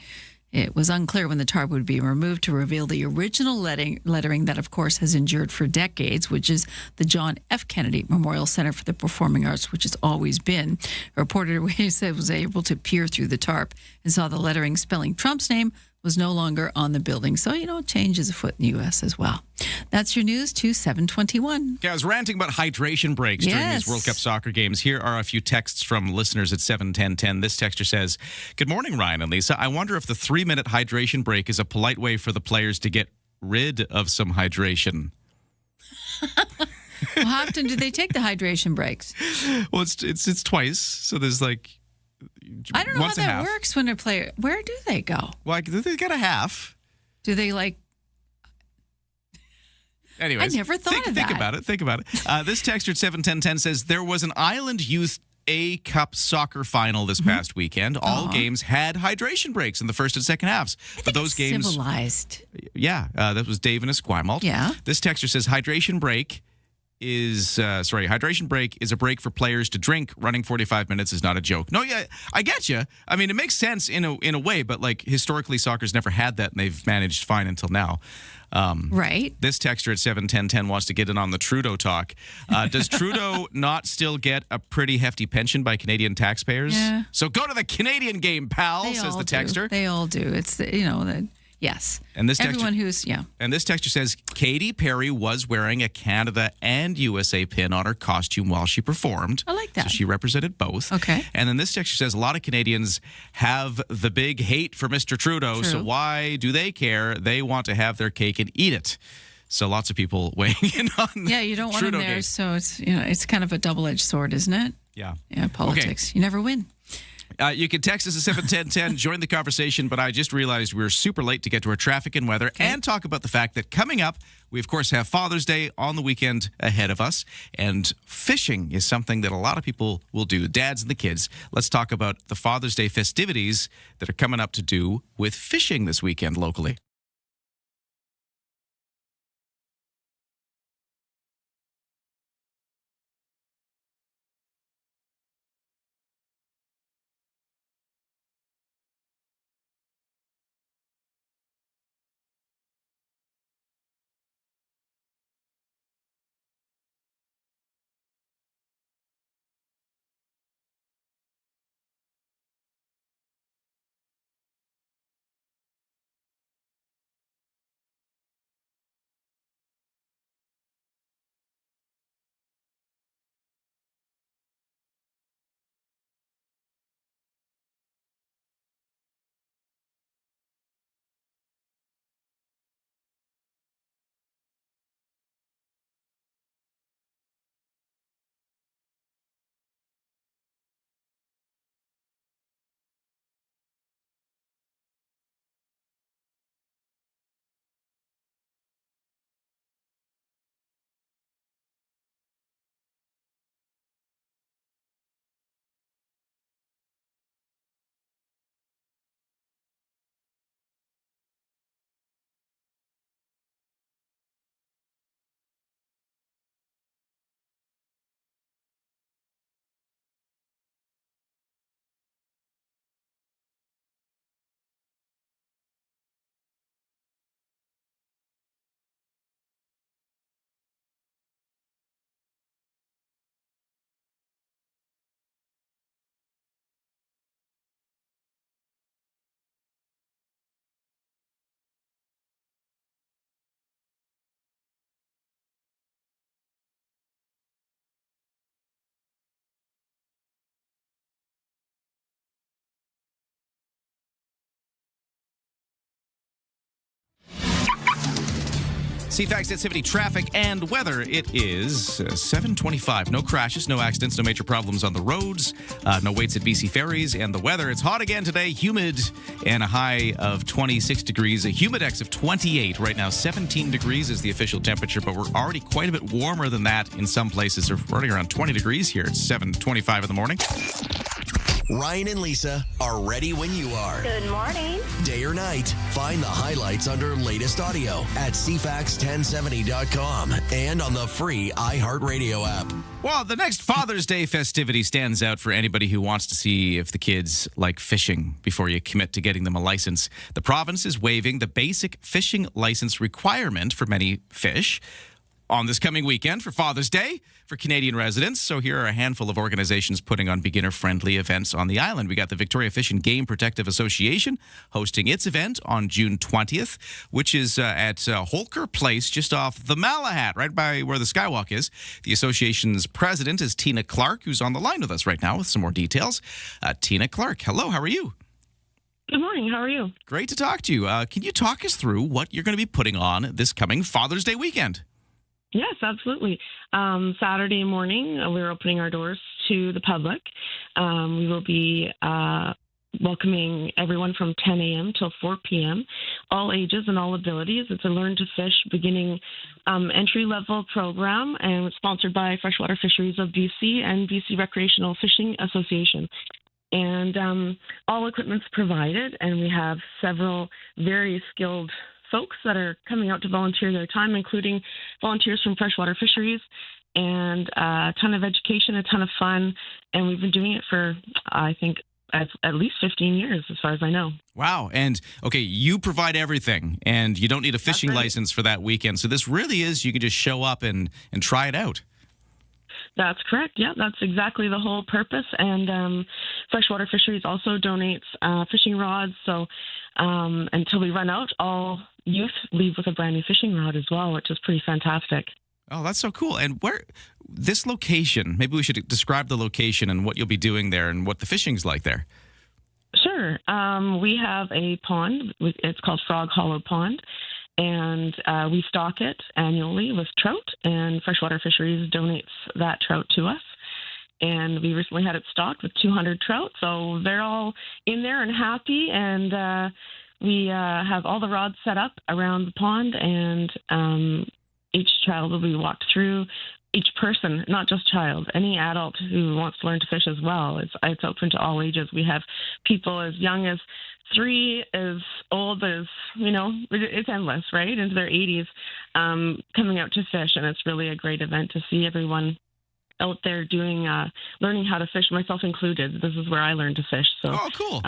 It was unclear when the tarp would be removed to reveal the original lettering that, of course, has endured for decades, which is the John F. Kennedy Memorial Center for the Performing Arts, which has always been. A reporter was able to peer through the tarp and saw the lettering spelling Trump's name was no longer on the building. So, change is afoot in the U.S. as well. That's your news to 721. Okay, I was ranting about hydration breaks during these World Cup soccer games. Here are a few texts from listeners at 71010. This texter says, "Good morning, Ryan and Lisa. I wonder if the 3-minute hydration break is a polite way for the players to get rid of some hydration." Well, how often do they take the hydration breaks? Well, it's twice. So there's like... I don't know how that works when a player... Where do they go? Well, they got a half. Do they Anyways, I never thought of that. Think about it. This texter at 71010 says, there was an Island Youth A Cup soccer final this past weekend. All games had hydration breaks in the first and second halves. But those games... civilized. Yeah, that was Dave in Esquimalt. Yeah. This texter says, hydration break hydration break is a break for players to drink. Running 45 minutes is not a joke. No, yeah, I get you. I mean, it makes sense in a way, but like historically, soccer's never had that, and they've managed fine until now. Right. This texter at 71010 wants to get in on the Trudeau talk. Does Trudeau not still get a pretty hefty pension by Canadian taxpayers? Yeah. So go to the Canadian game, pal, They says all the texter. do. They all do. It's, yes. And this everyone texture, And this texture says Katy Perry was wearing a Canada and USA pin on her costume while she performed. I like that. So she represented both. Okay. And then this texture says a lot of Canadians have the big hate for Mr. Trudeau. So why do they care? They want to have their cake and eat it. So lots of people weighing in on Yeah, you don't want Trudeau him there, gate. so it's kind of a double-edged sword, isn't it? Yeah. Yeah, politics. You never win. You can text us at 71010, join the conversation, but I just realized we were super late to get to our traffic and weather and talk about the fact that coming up, we of course have Father's Day on the weekend ahead of us, and fishing is something that a lot of people will do, dads and the kids. Let's talk about the Father's Day festivities that are coming up to do with fishing this weekend locally. CFAX 870 traffic and weather. It is 7:25. No crashes, no accidents, no major problems on the roads, no waits at BC Ferries. And the weather, it's hot again today, humid, and a high of 26 degrees. A humidex of 28. Right now, 17 degrees is the official temperature, but we're already quite a bit warmer than that in some places. We're running around 20 degrees here. It's 7:25 in the morning. Ryan and Lisa are ready when you are. Good morning. Day or night, find the highlights under latest audio at cfax1070.com and on the free iHeartRadio app. Well, the next Father's Day festivity stands out for anybody who wants to see if the kids like fishing before you commit to getting them a license. The province is waiving the basic fishing license requirement for many fish on this coming weekend for Father's Day for Canadian residents. So here are a handful of organizations putting on beginner-friendly events on the island. We got the Victoria Fish and Game Protective Association hosting its event on June 20th, which is at Holker Place, just off the Malahat, right by where the Skywalk is. The association's president is Tina Clark, who's on the line with us right now with some more details. Tina Clark, hello, how are you? Good morning. How are you? Great to talk to you. Can you talk us through what you're going to be putting on this coming Father's Day weekend? Yes, absolutely. Saturday morning, we're opening our doors to the public. We will be welcoming everyone from 10 a.m. till 4 p.m., all ages and all abilities. It's a Learn to Fish beginning entry-level program, and it's sponsored by Freshwater Fisheries of BC and BC Recreational Fishing Association. And all equipment's provided, and we have several very skilled folks that are coming out to volunteer their time, including volunteers from Freshwater Fisheries and a ton of education, a ton of fun. And we've been doing it for, I think, at least 15 years, as far as I know. Wow. And okay, you provide everything, and you don't need a fishing license for that weekend. So this really is, you can just show up and try it out. That's correct. Yeah, that's exactly the whole purpose. And Freshwater Fisheries also donates fishing rods. So until we run out, all youth leave with a brand new fishing rod as well, which is pretty fantastic. Oh, that's so cool. And where this location, maybe we should describe the location and what you'll be doing there and what the fishing's like there. Sure. We have a pond. It's called Frog Hollow Pond. And we stock it annually with trout, and Freshwater Fisheries donates that trout to us. And we recently had it stocked with 200 trout, so they're all in there and happy. And we have all the rods set up around the pond, and each child will be walked through. Each person, not just child, any adult who wants to learn to fish as well. It's open to all ages. We have people as young as 3, as old as, it's endless, right? Into their 80s, coming out to fish. And it's really a great event to see everyone out there doing, learning how to fish, myself included. This is where I learned to fish. So, oh, cool.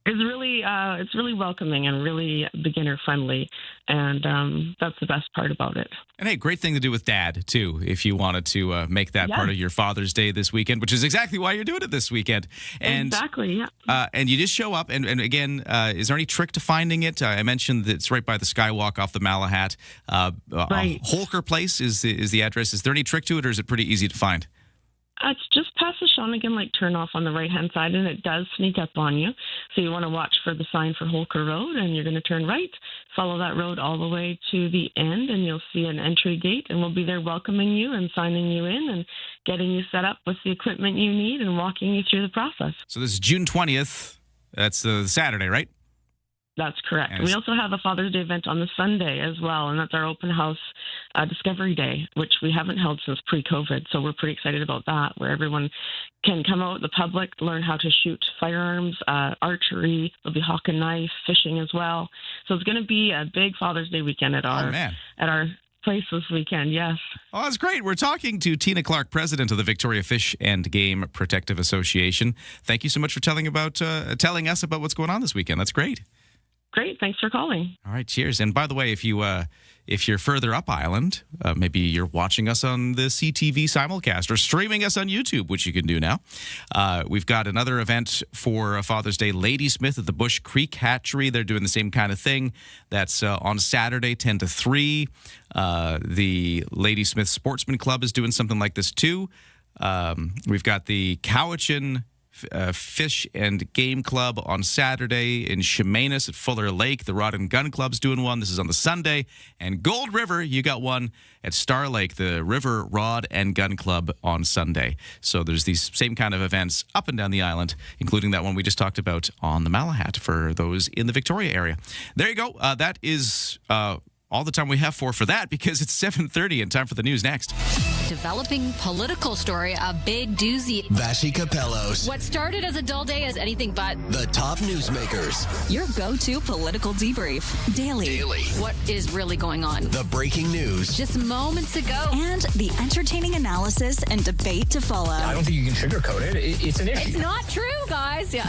It's really welcoming and really beginner friendly, and that's the best part about it. And hey, great thing to do with Dad too, if you wanted to make that part of your Father's Day this weekend, which is exactly why you're doing it this weekend. And, exactly, yeah. And you just show up, and again, is there any trick to finding it? I mentioned that it's right by the Skywalk off the Malahat. Right. Holker Place is the address. Is there any trick to it, or is it pretty easy to find? It's just past the Shawnigan Lake turnoff on the right-hand side, and it does sneak up on you. So you want to watch for the sign for Holker Road, and you're going to turn right, follow that road all the way to the end, and you'll see an entry gate, and we'll be there welcoming you and signing you in and getting you set up with the equipment you need and walking you through the process. So this is June 20th. That's the Saturday, right? That's correct. We also have a Father's Day event on the Sunday as well, and that's our open house Discovery Day, which we haven't held since pre-COVID. So we're pretty excited about that, where everyone can come out, the public, learn how to shoot firearms, archery. There'll be hawk and knife, fishing as well. So it's going to be a big Father's Day weekend at our place this weekend, yes. Oh, that's great. We're talking to Tina Clark, president of the Victoria Fish and Game Protective Association. Thank you so much for telling us about what's going on this weekend. That's great. Great. Thanks for calling. All right. Cheers. And by the way, if you're further up island, maybe you're watching us on the CTV simulcast or streaming us on YouTube, which you can do now. We've got another event for Father's Day, Ladysmith at the Bush Creek Hatchery. They're doing the same kind of thing. That's on Saturday, 10 to 3. The Ladysmith Sportsman Club is doing something like this too. We've got the Cowichan Fish and Game Club on Saturday in Chemainus at Fuller Lake. The Rod and Gun Club's doing one. This is on the Sunday. And Gold River, you got one at Star Lake, the River Rod and Gun Club on Sunday. So there's these same kind of events up and down the island, including that one we just talked about on the Malahat for those in the Victoria area. There you go. That is all the time we have for that, because it's 7:30 and time for the news next. Developing political story, a big doozy. Vashi Capellos. What started as a dull day is anything but. The top newsmakers. Your go-to political debrief. Daily. What is really going on? The breaking news. Just moments ago. And the entertaining analysis and debate to follow. I don't think you can sugarcoat it. It's an issue. It's not true, guys. Yeah.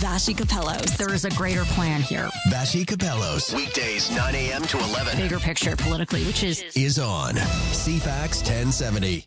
Vashi Capellos. There is a greater plan here. Vashi Capellos. Weekdays, 9 a.m. to 11. Bigger picture politically, which is on CFAX 1070.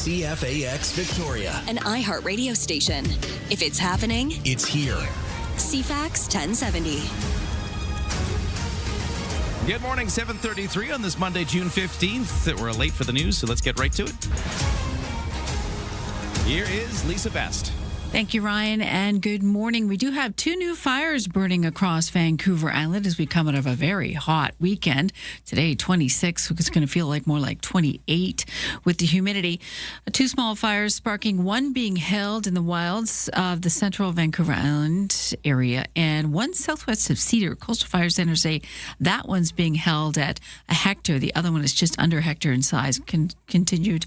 CFAX Victoria. An iHeart radio station. If it's happening, It's here. CFAX 1070. Good morning, 7:33 on this Monday, June 15th. We're late for the news, so let's get right to it. Here is Lisa Best. Thank you, Ryan, and good morning. We do have 2 new fires burning across Vancouver Island as we come out of a very hot weekend. Today, 26. It's going to feel like more like 28 with the humidity. 2 small fires sparking, one being held in the wilds of the central Vancouver Island area and one southwest of Cedar. Coastal Fire Center say that one's being held at a hectare. The other one is just under a hectare in size. Continued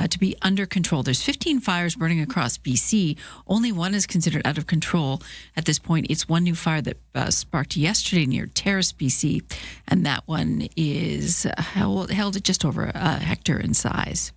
to be under control. There's 15 fires burning across BC. Only one is considered out of control at this point. It's one new fire that sparked yesterday near Terrace, BC, and that one is held at just over a hectare in size.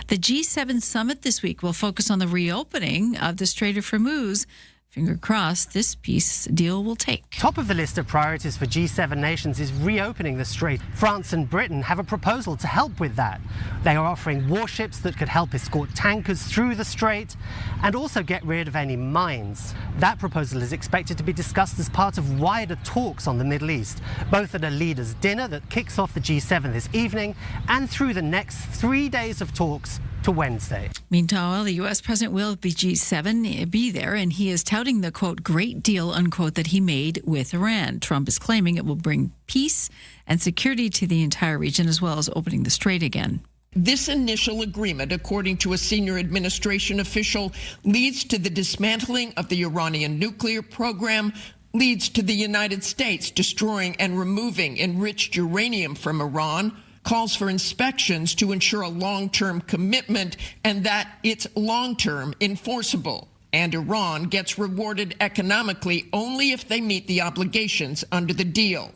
The G7 summit this week will focus on the reopening of the Strait of Hormuz. Finger crossed, this peace deal will take. Top of the list of priorities for G7 nations is reopening the strait. France and Britain have a proposal to help with that. They are offering warships that could help escort tankers through the strait and also get rid of any mines. That proposal is expected to be discussed as part of wider talks on the Middle East, both at a leaders' dinner that kicks off the G7 this evening and through the next 3 days of talks to Wednesday. Meanwhile, the U.S. president will be there, and he is touting the, quote, great deal, unquote, that he made with Iran. Trump is claiming it will bring peace and security to the entire region, as well as opening the strait again. This initial agreement, according to a senior administration official, leads to the dismantling of the Iranian nuclear program, leads to the United States destroying and removing enriched uranium from Iran, calls for inspections to ensure a long-term commitment and that it's long-term enforceable. And Iran gets rewarded economically only if they meet the obligations under the deal.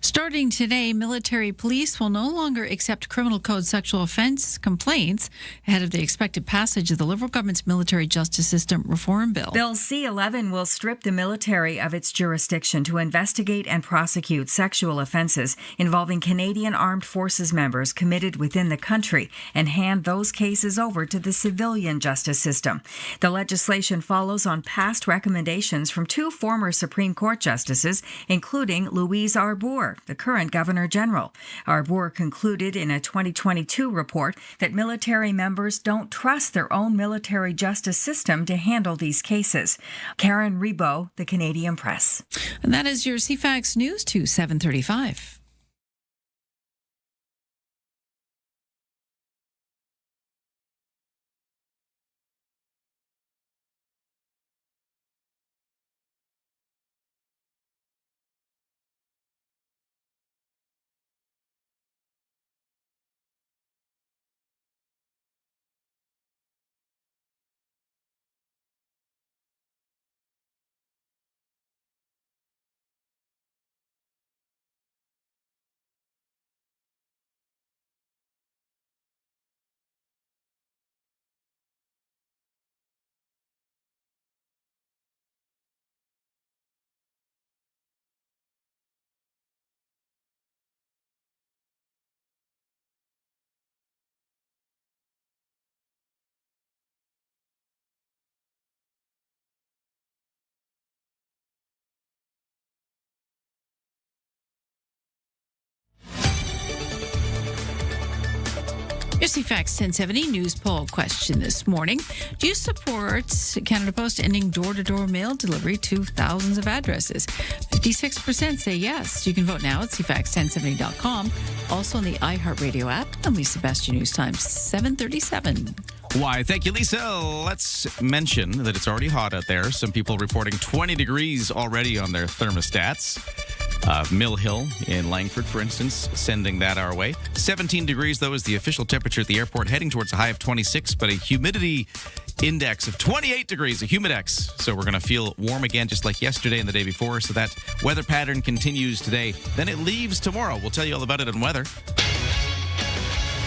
Starting today, military police will no longer accept criminal code sexual offense complaints ahead of the expected passage of the Liberal government's military justice system reform bill. Bill C-11 will strip the military of its jurisdiction to investigate and prosecute sexual offenses involving Canadian Armed Forces members committed within the country and hand those cases over to the civilian justice system. The legislation follows on past recommendations from 2 former Supreme Court justices, including Louise Arbour, the current Governor General. Arbour concluded in a 2022 report that military members don't trust their own military justice system to handle these cases. Karen Rebo, The Canadian Press. And that is your CFAX News to 7:35. Your CFAX 1070 news poll question this morning. Do you support Canada Post ending door-to-door mail delivery to thousands of addresses? 56% say yes. You can vote now at CFAX1070.com. Also on the iHeartRadio app. I'm Lisa Best, your news time, 7:37. Why, thank you, Lisa. Let's mention that it's already hot out there. Some people reporting 20 degrees already on their thermostats. Mill Hill in Langford, for instance, sending that our way. 17 degrees, though, is the official temperature at the airport, heading towards a high of 26, but a humidity index of 28 degrees, a humidex. So we're going to feel warm again, just like yesterday and the day before. So that weather pattern continues today. Then it leaves tomorrow. We'll tell you all about it on weather.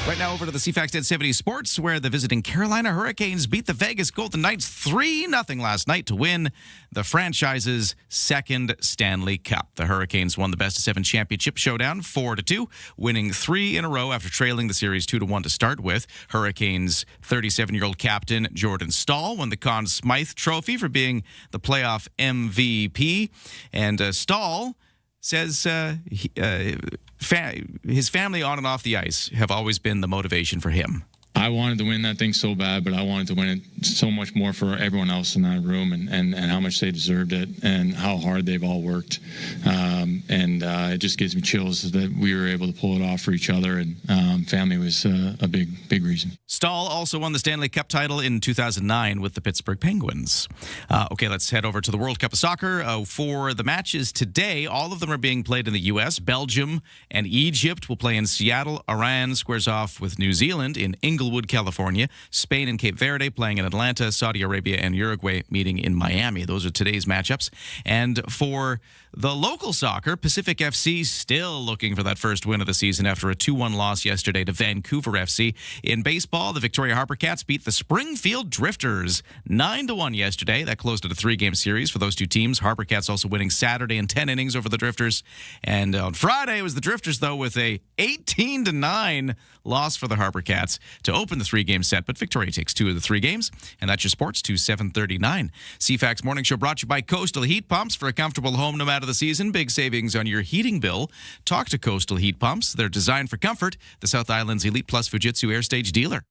Right now over to the CFAX 1070 Sports, where the visiting Carolina Hurricanes beat the Vegas Golden Knights 3-0 last night to win the franchise's second Stanley Cup. The Hurricanes won the best-of-7 championship showdown 4-2, winning 3 in a row after trailing the series 2-1 to start with. Hurricanes 37-year-old captain Jordan Staal won the Conn Smythe Trophy for being the playoff MVP. And Staal says his family on and off the ice have always been the motivation for him. I wanted to win that thing so bad, but I wanted to win it so much more for everyone else in that room and how much they deserved it and how hard they've all worked. It just gives me chills that we were able to pull it off for each other, and family was a big reason. Staal also won the Stanley Cup title in 2009 with the Pittsburgh Penguins. Okay, let's head over to the World Cup of Soccer. For the matches today, all of them are being played in the U.S. Belgium and Egypt will play in Seattle. Iran squares off with New Zealand in Inglewood, California. Spain and Cape Verde playing in Atlanta. Saudi Arabia and Uruguay meeting in Miami. Those are today's matchups. And for the local soccer, Pacific FC still looking for that first win of the season after a 2-1 loss yesterday to Vancouver FC. In baseball, the Victoria Harpercats beat the Springfield Drifters 9-1 yesterday. That closed at a 3-game series for those two teams. Harpercats also winning Saturday in 10 innings over the Drifters. And on Friday, it was the Drifters, though, with a 18-9 loss for the Harpercats to open the 3-game set. But Victoria takes 2 of the 3 games. And that's your sports to 7:39. CFAX Morning Show brought to you by Coastal Heat Pumps. For a comfortable home no matter the season, big savings on your heating bill. Talk to Coastal Heat Pumps. They're designed for comfort. The South Island's Elite Plus Fujitsu Air Stage dealer.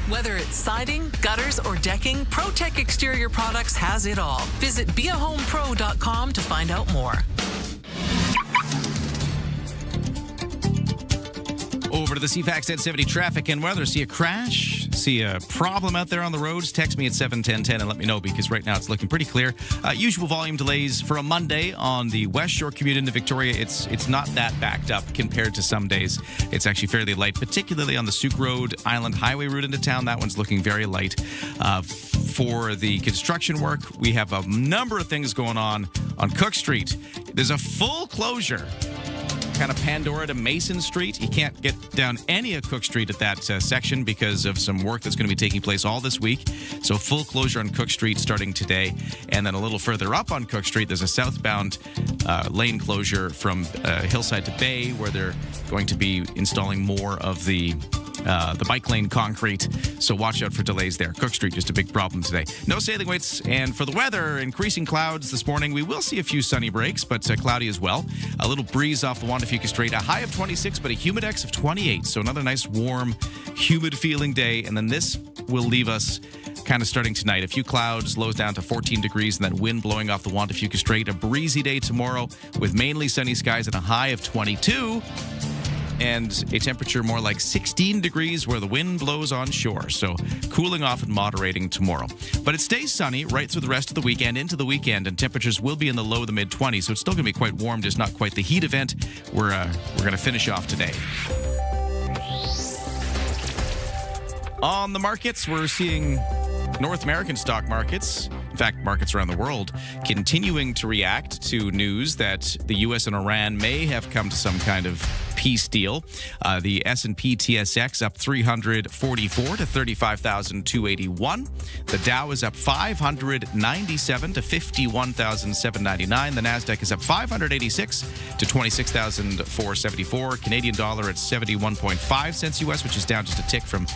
Whether it's siding, gutters, or decking, ProTech Exterior Products has it all. Visit beahomepro.com to find out more. Over to the CFAX 1070 traffic and weather. See a crash? See a problem out there on the roads? Text me at 71010 and let me know, because right now it's looking pretty clear. Usual volume delays for a Monday on the West Shore commute into Victoria. It's not that backed up compared to some days. It's actually fairly light, particularly on the Souk Road Island Highway route into town. That one's looking very light. For the construction work, we have a number of things going on Cook Street. There's a full closure. Kind of Pandora to Mason Street. You can't get down any of Cook Street at that section because of some work that's going to be taking place all this week. So full closure on Cook Street starting today. And then a little further up on Cook Street, there's a southbound lane closure from Hillside to Bay, where they're going to be installing more of the bike lane concrete. So watch out for delays there. Cook Street, just a big problem today. No sailing weights. And for the weather, increasing clouds this morning. We will see a few sunny breaks, but cloudy as well. A little breeze off the Juan de Fuca Strait. A high of 26, but a humidex of 28. So another nice, warm, humid feeling day. And then this will leave us kind of starting tonight. A few clouds, lows down to 14 degrees, and that wind blowing off the Juan de Fuca Strait. A breezy day tomorrow with mainly sunny skies and a high of 22. And a temperature more like 16 degrees where the wind blows on shore. So cooling off and moderating tomorrow. But it stays sunny right through the rest of the weekend into the weekend, and temperatures will be in the low to mid 20s. So it's still going to be quite warm, just not quite the heat event we're going to finish off today. On the markets, we're seeing North American stock markets, in fact, markets around the world, continuing to react to news that the U.S. and Iran may have come to some kind of peace peace deal. The S&P TSX up 344 to 35,281. The Dow is up 597 to 51,799. The Nasdaq is up 586 to 26,474. Canadian dollar at 71.5 cents US, which is down just a tick from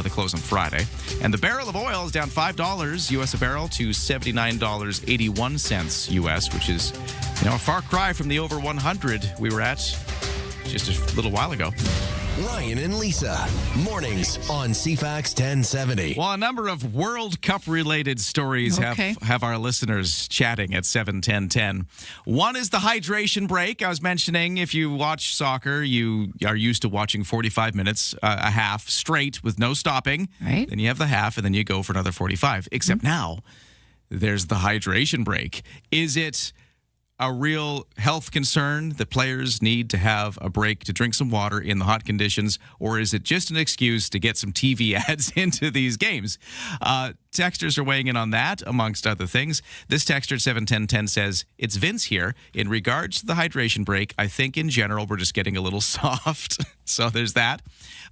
the close on Friday. And the barrel of oil is down $5 US a barrel to $79.81 US, which is, a far cry from the over 100 we were at just a little while ago. Ryan and Lisa, mornings on CFAX 1070. Well, a number of World Cup-related stories have our listeners chatting at 7:10:10. One is the hydration break. I was mentioning if you watch soccer, you are used to watching 45 minutes, a half, straight with no stopping. Right. Then you have the half, and then you go for another 45. Except now, there's the hydration break. Is it a real health concern that players need to have a break to drink some water in the hot conditions, or is it just an excuse to get some TV ads into these games? Texters are weighing in on that, amongst other things. This texter at 71010 says, it's Vince here. In regards to the hydration break, I think in general we're just getting a little soft. So there's that.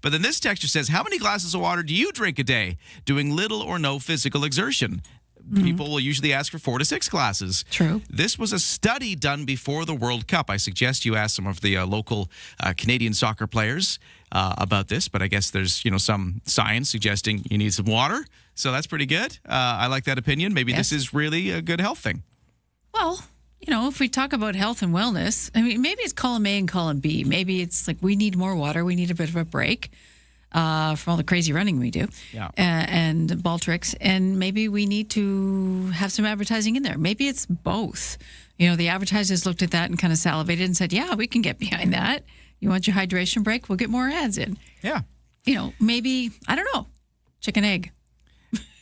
But then this texter says, how many glasses of water do you drink a day, doing little or no physical exertion? People will usually ask for 4 to 6 glasses. True. This was a study done before the World Cup. I suggest you ask some of the local Canadian soccer players about this, but I guess there's some science suggesting you need some water, so that's pretty good. I like that opinion. Maybe this is really a good health thing. Well, if we talk about health and wellness, I mean, maybe it's column A and column B. Maybe it's like we need more water. We need a bit of a break. From all the crazy running we do, and ball tricks, and maybe we need to have some advertising in there. Maybe it's both. The advertisers looked at that and kind of salivated and said, yeah, we can get behind that. You want your hydration break? We'll get more ads in. Yeah. Maybe, I don't know, chicken egg.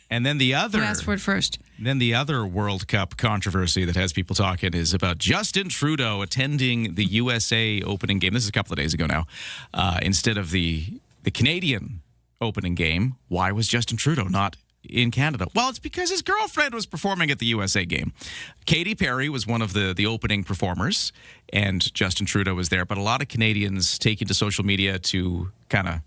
And then the other... Who asked for it first? Then the other World Cup controversy that has people talking is about Justin Trudeau attending the USA opening game. This is a couple of days ago now. Instead of the Canadian opening game. Why was Justin Trudeau not in Canada? Well, it's because his girlfriend was performing at the USA game. Katy Perry was one of the opening performers, and Justin Trudeau was there. But a lot of Canadians take to social media to kind of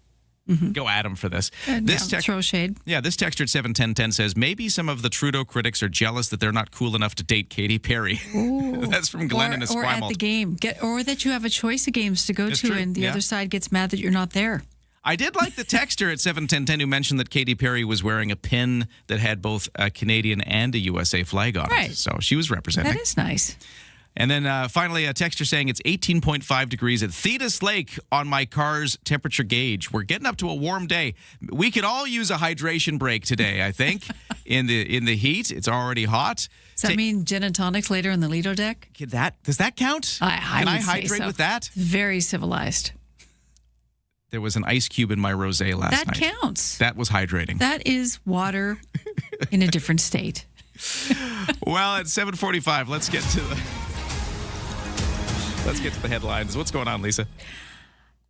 go at him for this. Throw shade. Yeah, this texter at 71010 says, maybe some of the Trudeau critics are jealous that they're not cool enough to date Katy Perry. That's from Glenn in Esquimalt. Or at the game. Or that you have a choice of games to go to, and the other side gets mad that you're not there. I did like the texter at 71010 who mentioned that Katy Perry was wearing a pin that had both a Canadian and a USA flag on it. So she was representing. That is nice. And then finally, a texter saying it's 18.5 degrees at Thetis Lake on my car's temperature gauge. We're getting up to a warm day. We could all use a hydration break today, I think, in the heat. It's already hot. Does that mean gin and tonics later in the Lido deck? Does that count? Can I hydrate with that? Very civilized. There was an ice cube in my rosé last night. That counts. That was hydrating. That is water in a different state. Well, at 7:45, let's get to the headlines. What's going on, Lisa?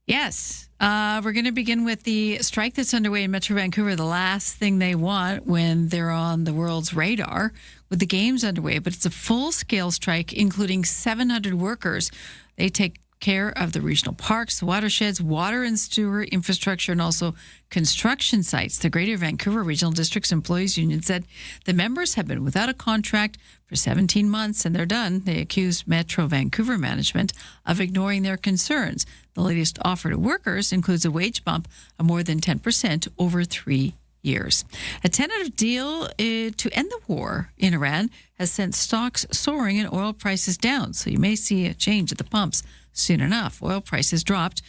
Yes. We're going to begin with the strike that's underway in Metro Vancouver. The last thing they want when they're on the world's radar with the games underway. But it's a full-scale strike, including 700 workers. They take care of the regional parks, watersheds, water and sewer infrastructure, and also construction sites. The Greater Vancouver Regional District's Employees Union said the members have been without a contract for 17 months, and they're done. They accused Metro Vancouver management of ignoring their concerns. The latest offer to workers includes a wage bump of more than 10% over 3 years. A tentative deal to end the war in Iran has sent stocks soaring and oil prices down, so you may see a change at the pumps soon enough. Oil prices dropped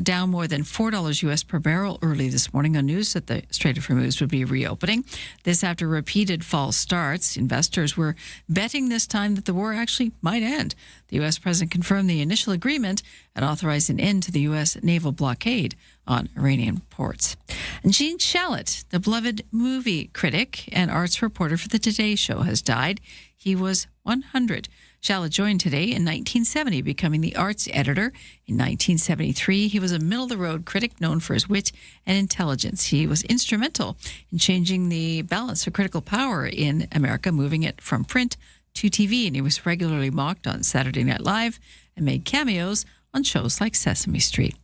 down more than $4 US per barrel early this morning on news that the Strait of Hormuz would be reopening. This after repeated false starts. Investors were betting this time that the war actually might end. The U.S. president confirmed the initial agreement and authorized an end to the U.S. naval blockade on Iranian ports. And Gene Shalit, the beloved movie critic and arts reporter for the Today Show, has died. He was 100. Shalit joined Today in 1970, becoming the arts editor. In 1973, he was a middle-of-the-road critic known for his wit and intelligence. He was instrumental in changing the balance of critical power in America, moving it from print to TV, and he was regularly mocked on Saturday Night Live and made cameos on shows like Sesame Street.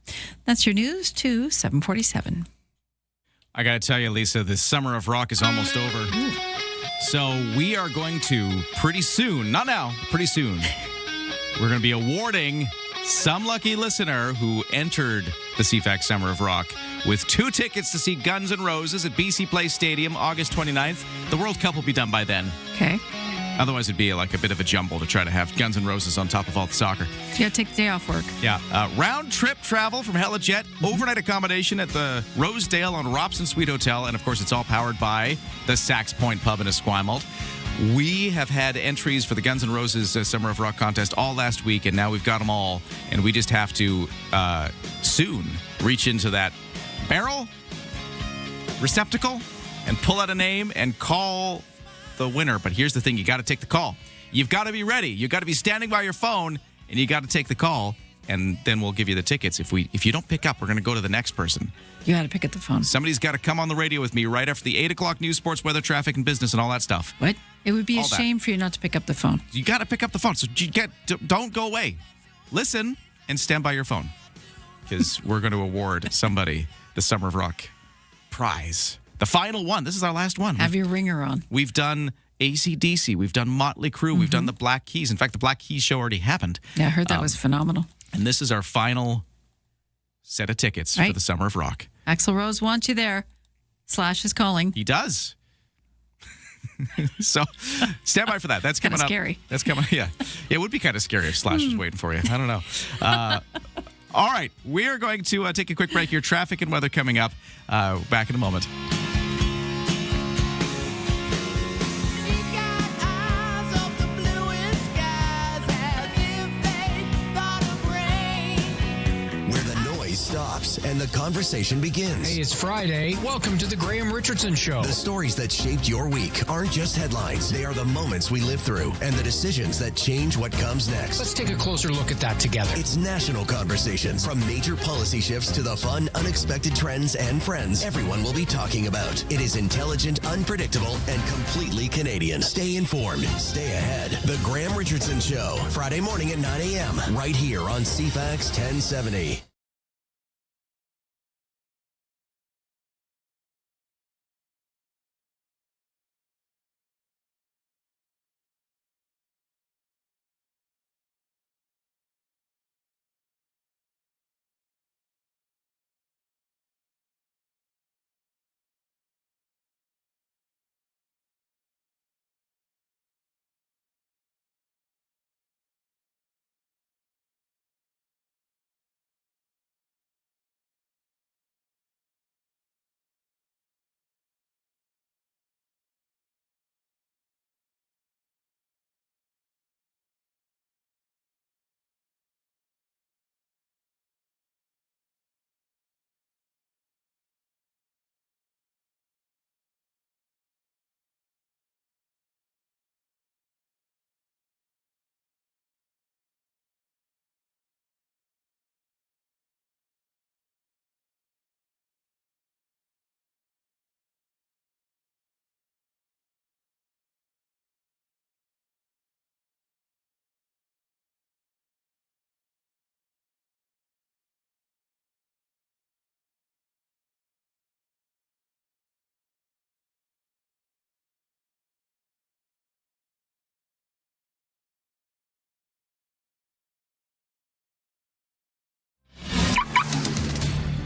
That's your news to 747. I got to tell you, Lisa, the Summer of Rock is almost over. So we are going to pretty soon, not now, pretty soon, we're going to be awarding some lucky listener who entered the CFAX Summer of Rock with 2 tickets to see Guns N' Roses at BC Place Stadium August 29th. The World Cup will be done by then. Okay. Otherwise, it'd be like a bit of a jumble to try to have Guns N' Roses on top of all the soccer. You got to take the day off work. Yeah. Round trip travel from Helijet, overnight accommodation at the Rosedale on Robson Suite Hotel, and of course, it's all powered by the Sax Point Pub in Esquimalt. We have had entries for the Guns N' Roses Summer of Rock contest all last week, and now we've got them all, and we just have to soon reach into that barrel, receptacle, and pull out a name and call the winner. But here's the thing, you got to take the call. You've got to be ready. You've got to be standing by your phone, and you got to take the call, and then we'll give you the tickets. If you don't pick up, we're going to go to the next person. You got to pick up the phone. Somebody's got to come on the radio with me right after the 8 o'clock news, sports, weather, traffic, and business, and all that stuff. What? It would be all a shame for you not to pick up the phone. You got to pick up the phone. So don't go away. Listen and stand by your phone, because we're going to award somebody the Summer of Rock prize. The final one. This is our last one. Have your ringer on. We've done AC/DC. We've done Motley Crue. We've done the Black Keys. In fact, the Black Keys show already happened. Yeah, I heard that was phenomenal. And this is our final set of tickets for the Summer of Rock. Axl Rose wants you there. Slash is calling. He does. So stand by for that. That's coming up. Scary. That's coming. Yeah. It would be kind of scary if Slash was waiting for you. I don't know. All right. We're going to take a quick break here. Traffic and weather coming up. Back in a moment. Stops and the conversation begins. Hey, it's Friday. Welcome to the Graham Richardson Show. The stories that shaped your week aren't just headlines. They are the moments we live through and the decisions that change what comes next. Let's take a closer look at that together. It's national conversations. From major policy shifts to the fun, unexpected trends and friends everyone will be talking about. It is intelligent, unpredictable, and completely Canadian. Stay informed. Stay ahead. The Graham Richardson Show. Friday morning at 9 a.m. right here on CFAX 1070.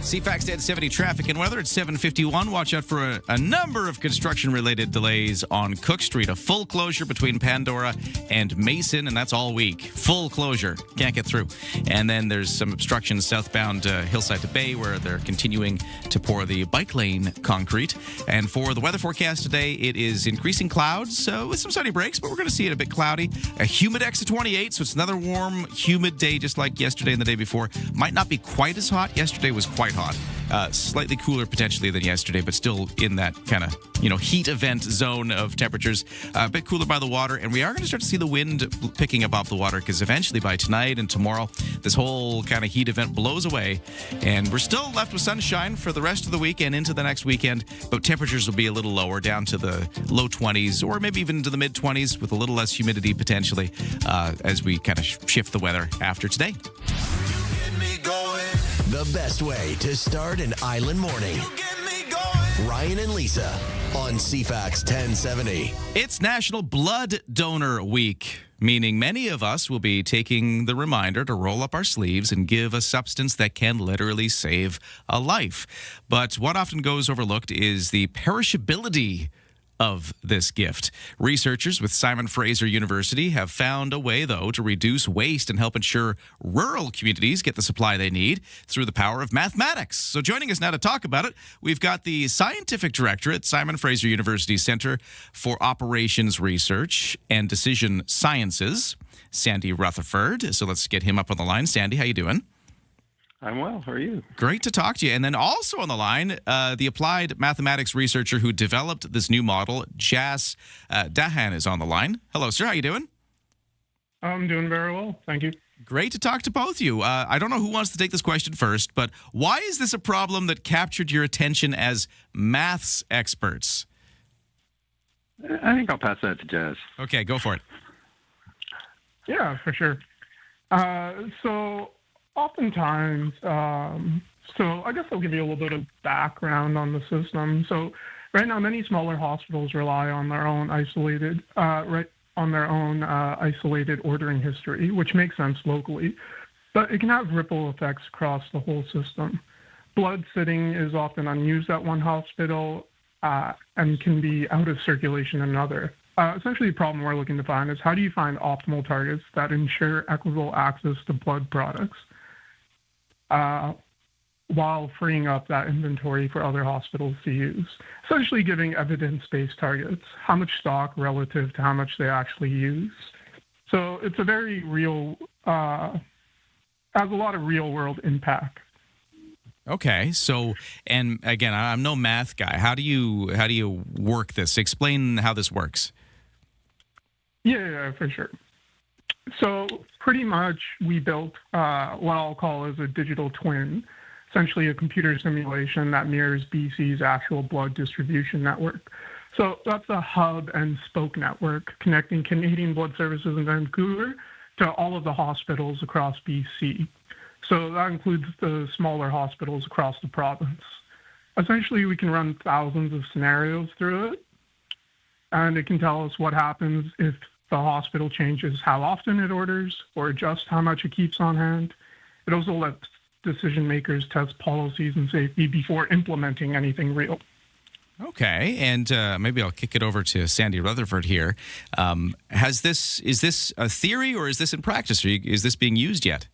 CFAX 1070 traffic and weather at 7:51. Watch out for a number of construction-related delays on Cook Street. A full closure between Pandora and Mason, and that's all week. Full closure. Can't get through. And then there's some obstructions southbound Hillside to Bay, where they're continuing to pour the bike lane concrete. And for the weather forecast today, it is increasing clouds with some sunny breaks, but we're going to see it a bit cloudy. A Humidex of 28, so it's another warm, humid day just like yesterday and the day before. Might not be quite as hot. Yesterday was quite hot. Slightly cooler potentially than yesterday, but still in that kind of, heat event zone of temperatures. A bit cooler by the water, and we are going to start to see the wind picking up off the water, because eventually by tonight and tomorrow, this whole kind of heat event blows away, and we're still left with sunshine for the rest of the week and into the next weekend, but temperatures will be a little lower, down to the low 20s or maybe even to the mid 20s with a little less humidity potentially as we kind of shift the weather after today. The best way to start an island morning. Ryan and Lisa on CFAX 1070. It's National Blood Donor Week, meaning many of us will be taking the reminder to roll up our sleeves and give a substance that can literally save a life. But what often goes overlooked is the perishability of this gift. Researchers with Simon Fraser University have found a way, though, to reduce waste and help ensure rural communities get the supply they need through the power of mathematics. So joining us now to talk about it, we've got the scientific director at Simon Fraser University Center for Operations Research and Decision Sciences, Sandy Rutherford. So let's get him up on the line. Sandy, how you doing? I'm well. How are you? Great to talk to you. And then also on the line, the applied mathematics researcher who developed this new model, Jas Dahan, is on the line. Hello, sir. How you doing? I'm doing very well. Thank you. Great to talk to both of you. I don't know who wants to take this question first, but why is this a problem that captured your attention as maths experts? I think I'll pass that to Jas. Okay, go for it. Yeah, for sure. So oftentimes, so I guess I'll give you a little bit of background on the system. So right now, many smaller hospitals rely on their own isolated ordering history, which makes sense locally, but it can have ripple effects across the whole system. Blood sitting is often unused at one hospital and can be out of circulation in another. Essentially, the problem we're looking to find is how do you find optimal targets that ensure equitable access to blood products while freeing up that inventory for other hospitals to use. Essentially giving evidence-based targets, how much stock relative to how much they actually use. So it's a very real, has a lot of real-world impact. Okay, so, and again, I'm no math guy. How do you work this? Explain how this works. Yeah, for sure. So pretty much we built what I'll call as a digital twin, essentially a computer simulation that mirrors BC's actual blood distribution network. So that's a hub and spoke network connecting Canadian Blood Services in Vancouver to all of the hospitals across BC. So that includes the smaller hospitals across the province. Essentially, we can run thousands of scenarios through it, and it can tell us what happens if the hospital changes how often it orders or adjusts how much it keeps on hand. It also lets decision makers test policies and safety before implementing anything real. Okay, and maybe I'll kick it over to Sandy Rutherford here. Is this a theory or is this in practice? Is this being used yet?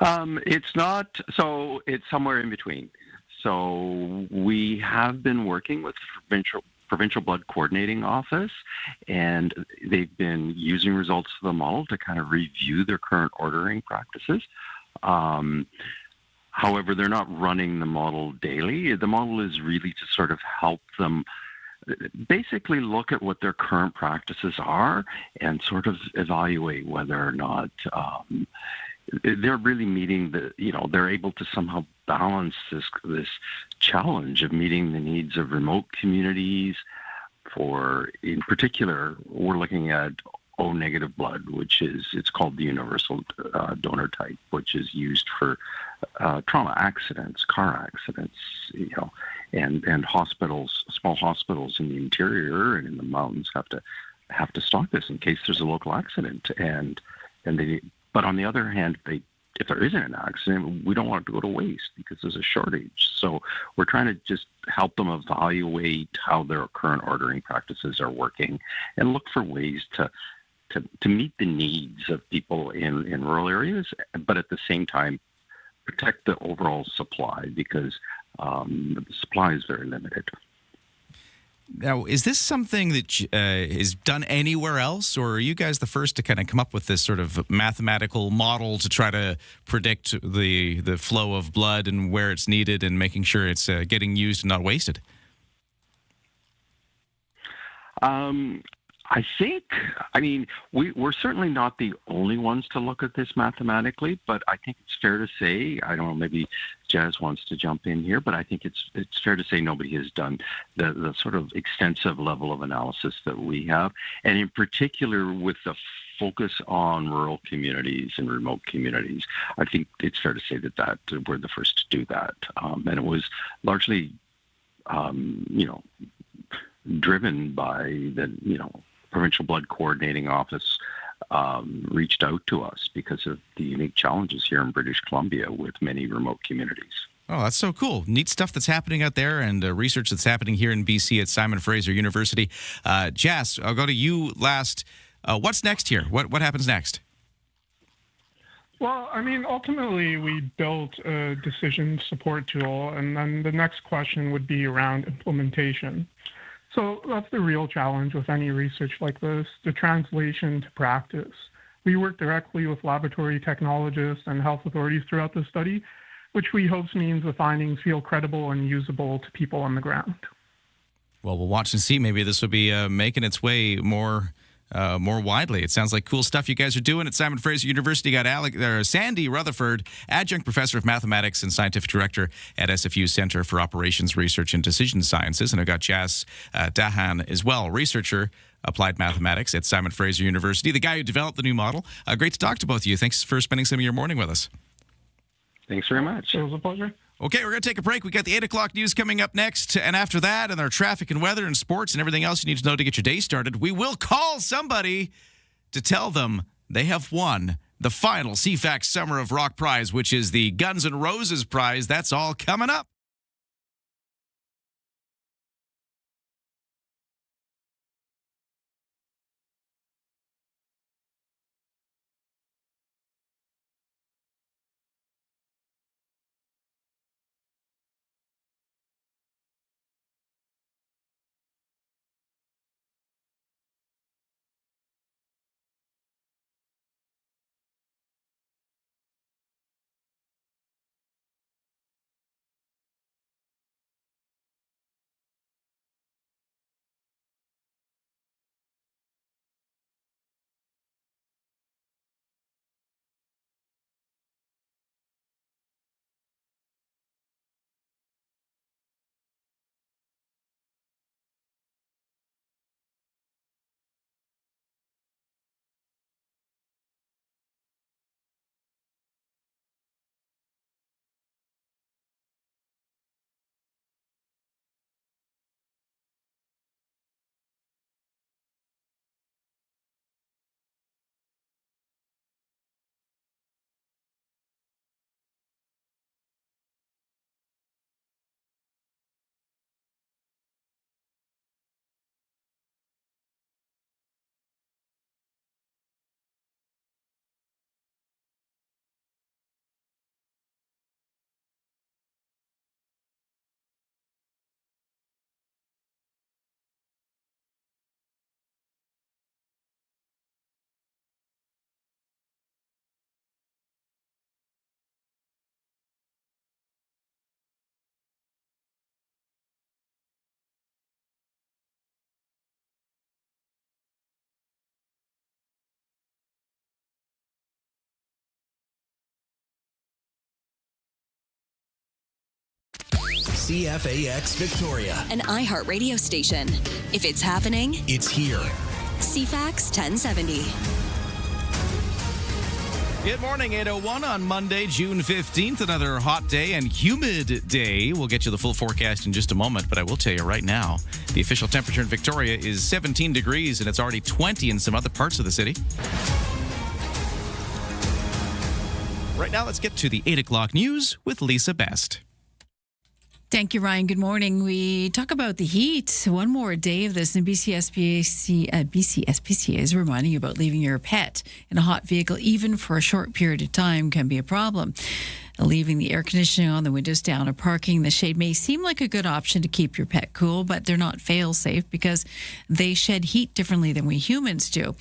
It's not, so it's somewhere in between. So we have been working with Provincial Blood Coordinating Office, and they've been using results of the model to kind of review their current ordering practices. However, they're not running the model daily. The model is really to sort of help them basically look at what their current practices are and sort of evaluate whether or not they're really meeting they're able to somehow balance this challenge of meeting the needs of remote communities. In particular, we're looking at O-negative blood, it's called the universal donor type, which is used for trauma accidents, car accidents, and hospitals, small hospitals in the interior and in the mountains have to stock this in case there's a local accident. But on the other hand, if there isn't an accident, we don't want it to go to waste because there's a shortage. So we're trying to just help them evaluate how their current ordering practices are working and look for ways to meet the needs of people in rural areas, but at the same time protect the overall supply because the supply is very limited. Now, is this something that is done anywhere else, or are you guys the first to kind of come up with this sort of mathematical model to try to predict the flow of blood and where it's needed and making sure it's getting used and not wasted? We're certainly not the only ones to look at this mathematically, but I think it's fair to say, I don't know, maybe Jas wants to jump in here, but I think it's fair to say nobody has done the sort of extensive level of analysis that we have. And in particular with the focus on rural communities and remote communities. I think it's fair to say that we're the first to do that. And it was largely, driven by the, Provincial Blood Coordinating Office reached out to us because of the unique challenges here in British Columbia with many remote communities. Oh, that's so cool. Neat stuff that's happening out there and research that's happening here in BC at Simon Fraser University. Jess, I'll go to you last. What's next here? What happens next? Well, ultimately, we built a decision support tool, and then the next question would be around implementation. So that's the real challenge with any research like this, the translation to practice. We work directly with laboratory technologists and health authorities throughout the study, which we hope means the findings feel credible and usable to people on the ground. Well, we'll watch and see. Maybe this will be making its way more widely. It sounds like cool stuff you guys are doing at Simon Fraser University. You got Sandy Rutherford, Adjunct Professor of Mathematics and Scientific Director at SFU Center for Operations Research and Decision Sciences. And I've got Jas Dahan as well, researcher, Applied Mathematics at Simon Fraser University, the guy who developed the new model. Great to talk to both of you. Thanks for spending some of your morning with us. Thanks very much. It was a pleasure. Okay, we're going to take a break. We got the 8 o'clock news coming up next. And after that, and our traffic and weather and sports and everything else you need to know to get your day started, we will call somebody to tell them they have won the final CFAX Summer of Rock prize, which is the Guns N' Roses prize. That's all coming up. CFAX Victoria, An iHeartRadio station. If it's happening, it's here. CFAX 1070. Good morning, 8:01 on Monday, June 15th. Another hot day and humid day. We'll get you the full forecast in just a moment, but I will tell you right now, the official temperature in Victoria is 17 degrees, and it's already 20 in some other parts of the city. Right now, let's get to the 8 o'clock news with Lisa Best. Thank you, Ryan. Good morning. We talk about the heat. One more day of this, and BCSPCA is reminding you about leaving your pet in a hot vehicle, even for a short period of time, can be a problem. Leaving the air conditioning on, the windows down, or parking in the shade may seem like a good option to keep your pet cool, but they're not fail-safe because they shed heat differently than we humans do.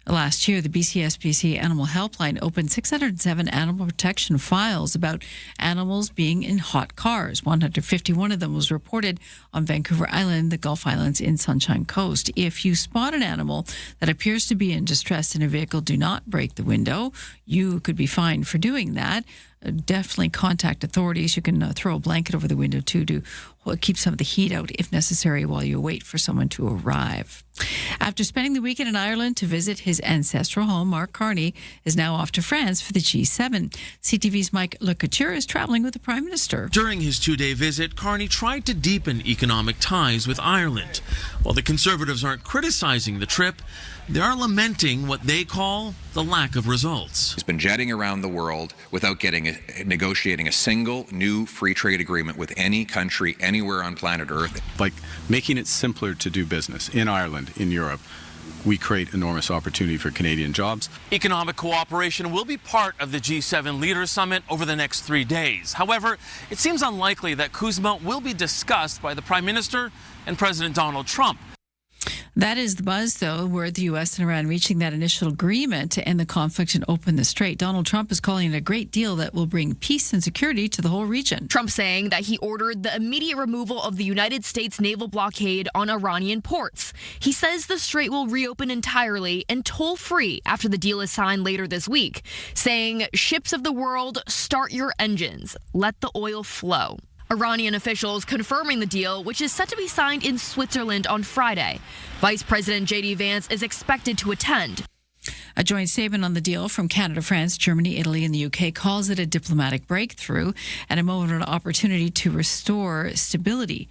Last year, the BCSPC Animal Helpline opened 607 animal protection files about animals being in hot cars. 151 of them was reported on Vancouver Island, the Gulf Islands in Sunshine Coast. If you spot an animal that appears to be in distress in a vehicle, do not break the window. You could be fined for doing that. definitely contact authorities. You can throw a blanket over the window too to keep some of the heat out if necessary while you wait for someone to arrive. After spending the weekend in Ireland to visit his ancestral home, Mark Carney is now off to France for the G7. CTV's Mike Le Couture is traveling with the Prime Minister. During his two-day visit, Carney tried to deepen economic ties with Ireland. While the Conservatives aren't criticizing the trip, they are lamenting what they call the lack of results. He's been jetting around the world without negotiating a single new free trade agreement with any country anywhere on planet Earth. Like making it simpler to do business in Ireland, in Europe, we create enormous opportunity for Canadian jobs. Economic cooperation will be part of the G7 Leaders Summit over the next 3 days. However, it seems unlikely that CUSMA will be discussed by the Prime Minister and President Donald Trump. That is the buzz, though, where the U.S. and Iran reaching that initial agreement to end the conflict and open the strait. Donald Trump is calling it a great deal that will bring peace and security to the whole region. Trump saying that he ordered the immediate removal of the United States naval blockade on Iranian ports. He says the strait will reopen entirely and toll-free after the deal is signed later this week, saying, "Ships of the world, start your engines. Let the oil flow." Iranian officials confirming the deal, which is set to be signed in Switzerland on Friday. Vice President J.D. Vance is expected to attend. A joint statement on the deal from Canada, France, Germany, Italy, and the UK calls it a diplomatic breakthrough and a moment of opportunity to restore stability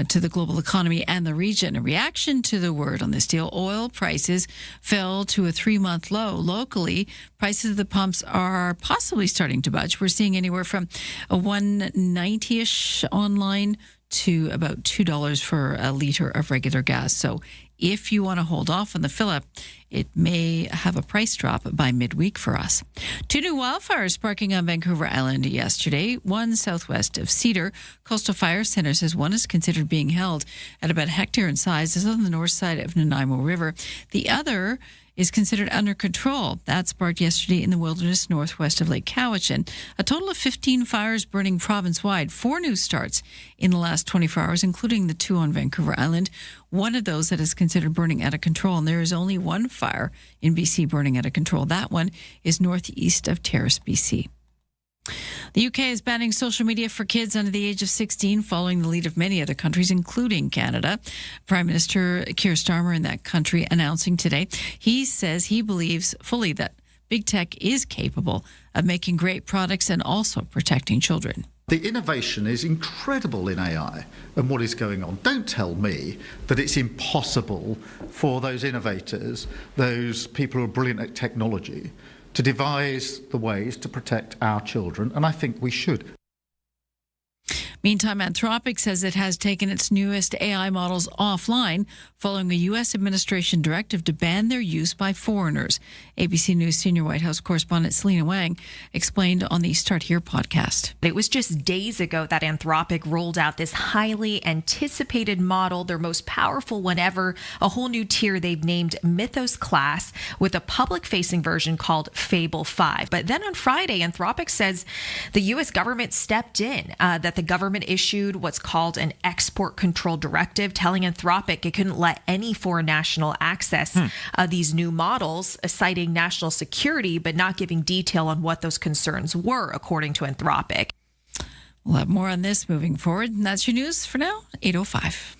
to the global economy and the region. In reaction to the word on this deal, oil prices fell to a 3-month low. Locally, prices at the pumps are possibly starting to budge. We're seeing anywhere from a $1.90-ish online to about $2 for a liter of regular gas. So if you want to hold off on the fill-up, it may have a price drop by midweek for us. 2 new wildfires sparking on Vancouver Island yesterday, one southwest of Cedar. Coastal Fire Center says one is considered being held at about a hectare in size. This is on the north side of Nanaimo River. The other is considered under control. That sparked yesterday in the wilderness northwest of Lake Cowichan. A total of 15 fires burning province-wide. 4 new starts in the last 24 hours, including the 2 on Vancouver Island. One of those that is considered burning out of control, and there is only one fire in BC burning out of control. That one is northeast of Terrace, BC. The UK is banning social media for kids under the age of 16, following the lead of many other countries, including Canada. Prime Minister Keir Starmer in that country announcing today, he says he believes fully that big tech is capable of making great products and also protecting children. The innovation is incredible in AI and what is going on. Don't tell me that it's impossible for those innovators, those people who are brilliant at technology, to devise the ways to protect our children, and I think we should. Meantime, Anthropic says it has taken its newest AI models offline following a U.S. administration directive to ban their use by foreigners. ABC News senior White House correspondent Selena Wang explained on the Start Here podcast. It was just days ago that Anthropic rolled out this highly anticipated model, their most powerful one ever, a whole new tier they've named Mythos Class, with a public-facing version called Fable 5. But then on Friday, Anthropic says the U.S. government stepped in, that the government issued what's called an export control directive, telling Anthropic it couldn't let any foreign national access these new models, citing national security, but not giving detail on what those concerns were, according to Anthropic. We'll have more on this moving forward. And that's your news for now, 8:05.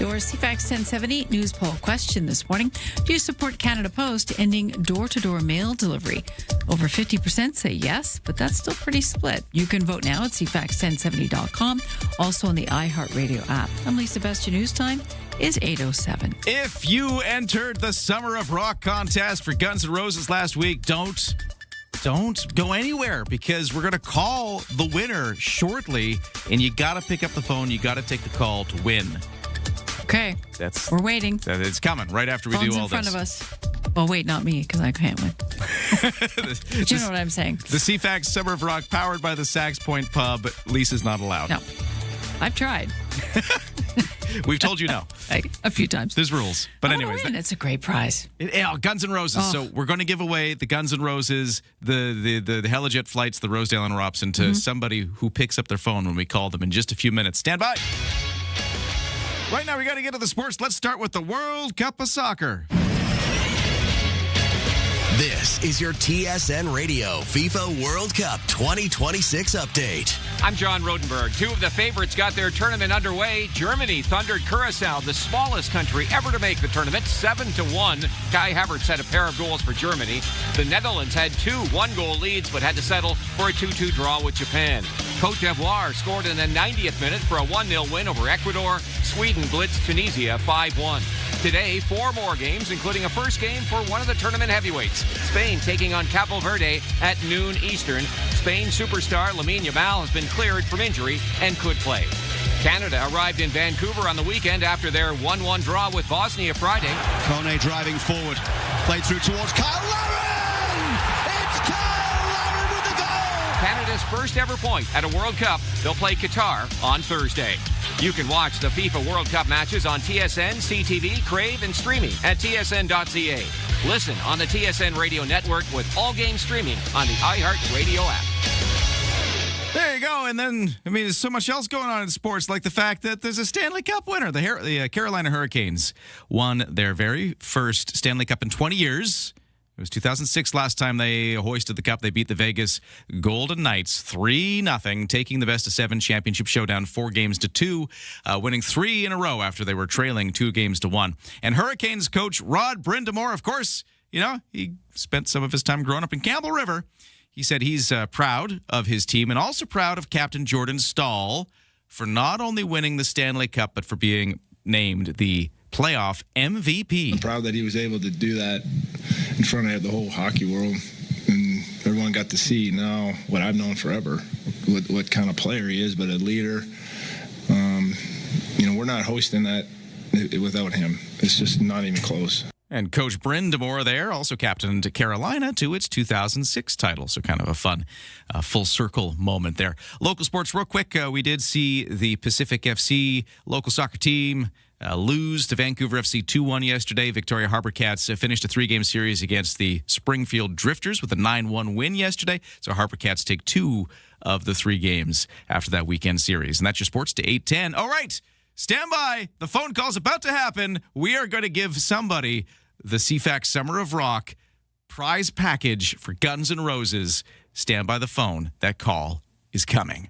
Your CFAX 1070 news poll question this morning. Do you support Canada Post ending door-to-door mail delivery? Over 50% say yes, but that's still pretty split. You can vote now at cfax1070.com, also on the iHeartRadio app. I'm Lisa Best. Your news time is 8:07. If you entered the Summer of Rock contest for Guns N' Roses last week, don't go anywhere, because we're going to call the winner shortly, and you got to pick up the phone. You got to take the call to win. Okay. We're waiting. It's coming right after we Phone's do all in front this. of us. Well, wait, not me, because I can't win. But you know what I'm saying. The CFAX Summer of Rock, powered by the Sax Point Pub. Lisa's not allowed. No. I've tried. We've told you no. A few times. There's rules. But anyways. It's a great prize. Guns N' Roses. So we're going to give away the Guns N' Roses, the Helijet flights, the Rosedale and Robson to somebody who picks up their phone when we call them in just a few minutes. Stand by. Right now, we got to get to the sports. Let's start with the World Cup of Soccer. This is your TSN Radio FIFA World Cup 2026 update. I'm John Rodenberg. Two of the favorites got their tournament underway. Germany thundered Curacao, the smallest country ever to make the tournament, 7-1. Kai Havertz had a pair of goals for Germany. The Netherlands had two one-goal leads, but had to settle for a 2-2 draw with Japan. Côte d'Ivoire scored in the 90th minute for a 1-0 win over Ecuador. Sweden blitzed Tunisia 5-1. Today, 4 more games, including a first game for one of the tournament heavyweights. Spain taking on Cabo Verde at noon Eastern. Spain superstar Lamine Yamal has been cleared from injury and could play. Canada arrived in Vancouver on the weekend after their 1-1 draw with Bosnia Friday. Kone driving forward, played through towards Kyle Larin! It's Kyle Larin with the goal! Canada's first ever point at a World Cup. They'll play Qatar on Thursday. You can watch the FIFA World Cup matches on TSN, CTV, Crave, and streaming at tsn.ca. Listen on the TSN Radio Network with all games streaming on the iHeartRadio app. There you go. And then, there's so much else going on in sports, like the fact that there's a Stanley Cup winner. The Carolina Hurricanes won their very first Stanley Cup in 20 years. It was 2006 last time they hoisted the cup. They beat the Vegas Golden Knights 3-0, taking the best-of-7 championship showdown 4-2, winning 3 in a row after they were trailing 2-1. And Hurricanes coach Rod Brind'Amour, of course, he spent some of his time growing up in Campbell River. He said he's proud of his team and also proud of Captain Jordan Staal for not only winning the Stanley Cup, but for being named the playoff MVP. I'm proud that he was able to do that in front of the whole hockey world, and everyone got to see now what I've known forever, what kind of player he is, but a leader. We're not hosting that without him. It's just not even close. And Coach Brind'Amour there also captained Carolina to its 2006 title. So kind of a fun full circle moment there. Local sports real quick. We did see the Pacific FC local soccer team lose to Vancouver FC 2-1 yesterday. Victoria Harbour Cats finished a 3-game series against the Springfield Drifters with a 9-1 win yesterday. So Harbour Cats take 2 of the 3 games after that weekend series. And that's your sports to 8:10. All right, stand by. The phone call's about to happen. We are going to give somebody the CFAX Summer of Rock prize package for Guns N' Roses. Stand by the phone. That call is coming.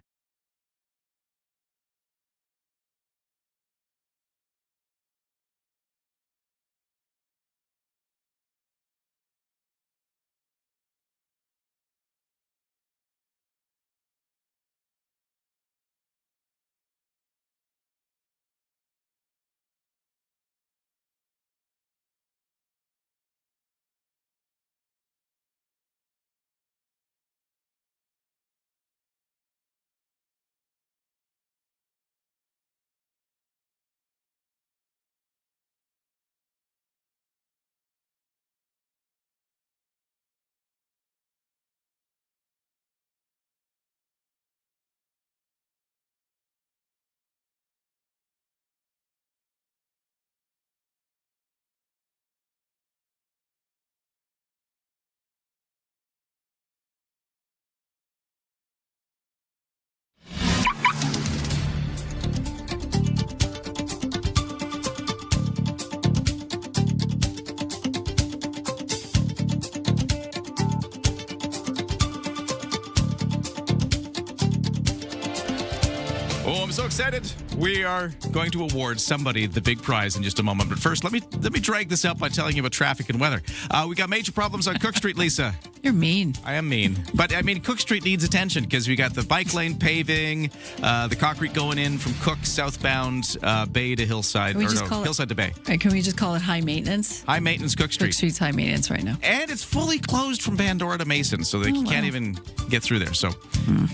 Oh, I'm so excited. We are going to award somebody the big prize in just a moment. But first, let me drag this up by telling you about traffic and weather. We got major problems on Cook Street, Lisa. You're mean. I am mean. But, I mean, Cook Street needs attention because we got the bike lane paving, the concrete going in from Cook southbound Bay to Hillside. Hillside to Bay. Right, can we just call it high maintenance? High maintenance Cook Street. Cook Street's high maintenance right now. And it's fully closed from Bandora to Mason, so they can't even get through there. So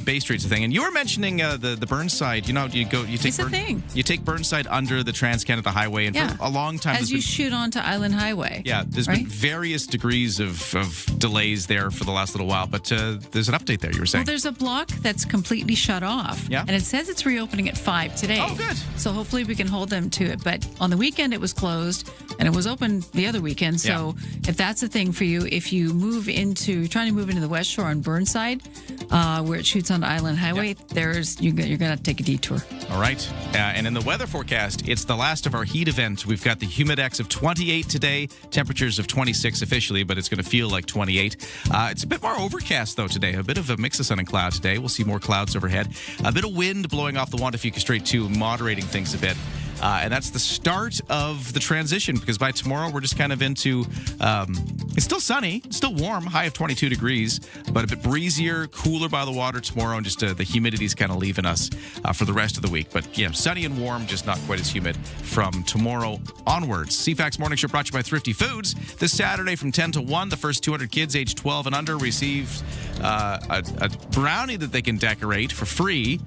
Bay Street's a thing. And you were mentioning the Burnside. You know, you take It's a thing. You take Burnside under the Trans-Canada Highway, and for a long time... As you shoot onto Island Highway. Yeah, there's been various degrees of delays there for the last little while, but there's an update there, you were saying. Well, there's a block that's completely shut off. Yeah. And it says it's reopening at 5 today. Oh, good. So hopefully we can hold them to it. But on the weekend, it was closed, and it was open the other weekend. So if that's a thing for you, if you you're trying to move into the West Shore on Burnside, where it shoots onto Island Highway, you're going to have to take a detour. All right. And in the weather forecast, it's the last of our heat event. We've got the humidex of 28 today, temperatures of 26 officially, but it's going to feel like 28. It's a bit more overcast, though, today. A bit of a mix of sun and cloud today. We'll see more clouds overhead. A bit of wind blowing off the Juan de Fuca Strait, too, moderating things a bit. And that's the start of the transition, because by tomorrow we're just kind of into, it's still sunny, it's still warm, high of 22 degrees, but a bit breezier, cooler by the water tomorrow, and just the humidity's kind of leaving us for the rest of the week. But, sunny and warm, just not quite as humid from tomorrow onwards. CFAX Morning Show brought to you by Thrifty Foods. This Saturday from 10 to 1, the first 200 kids aged 12 and under received a brownie that they can decorate for free.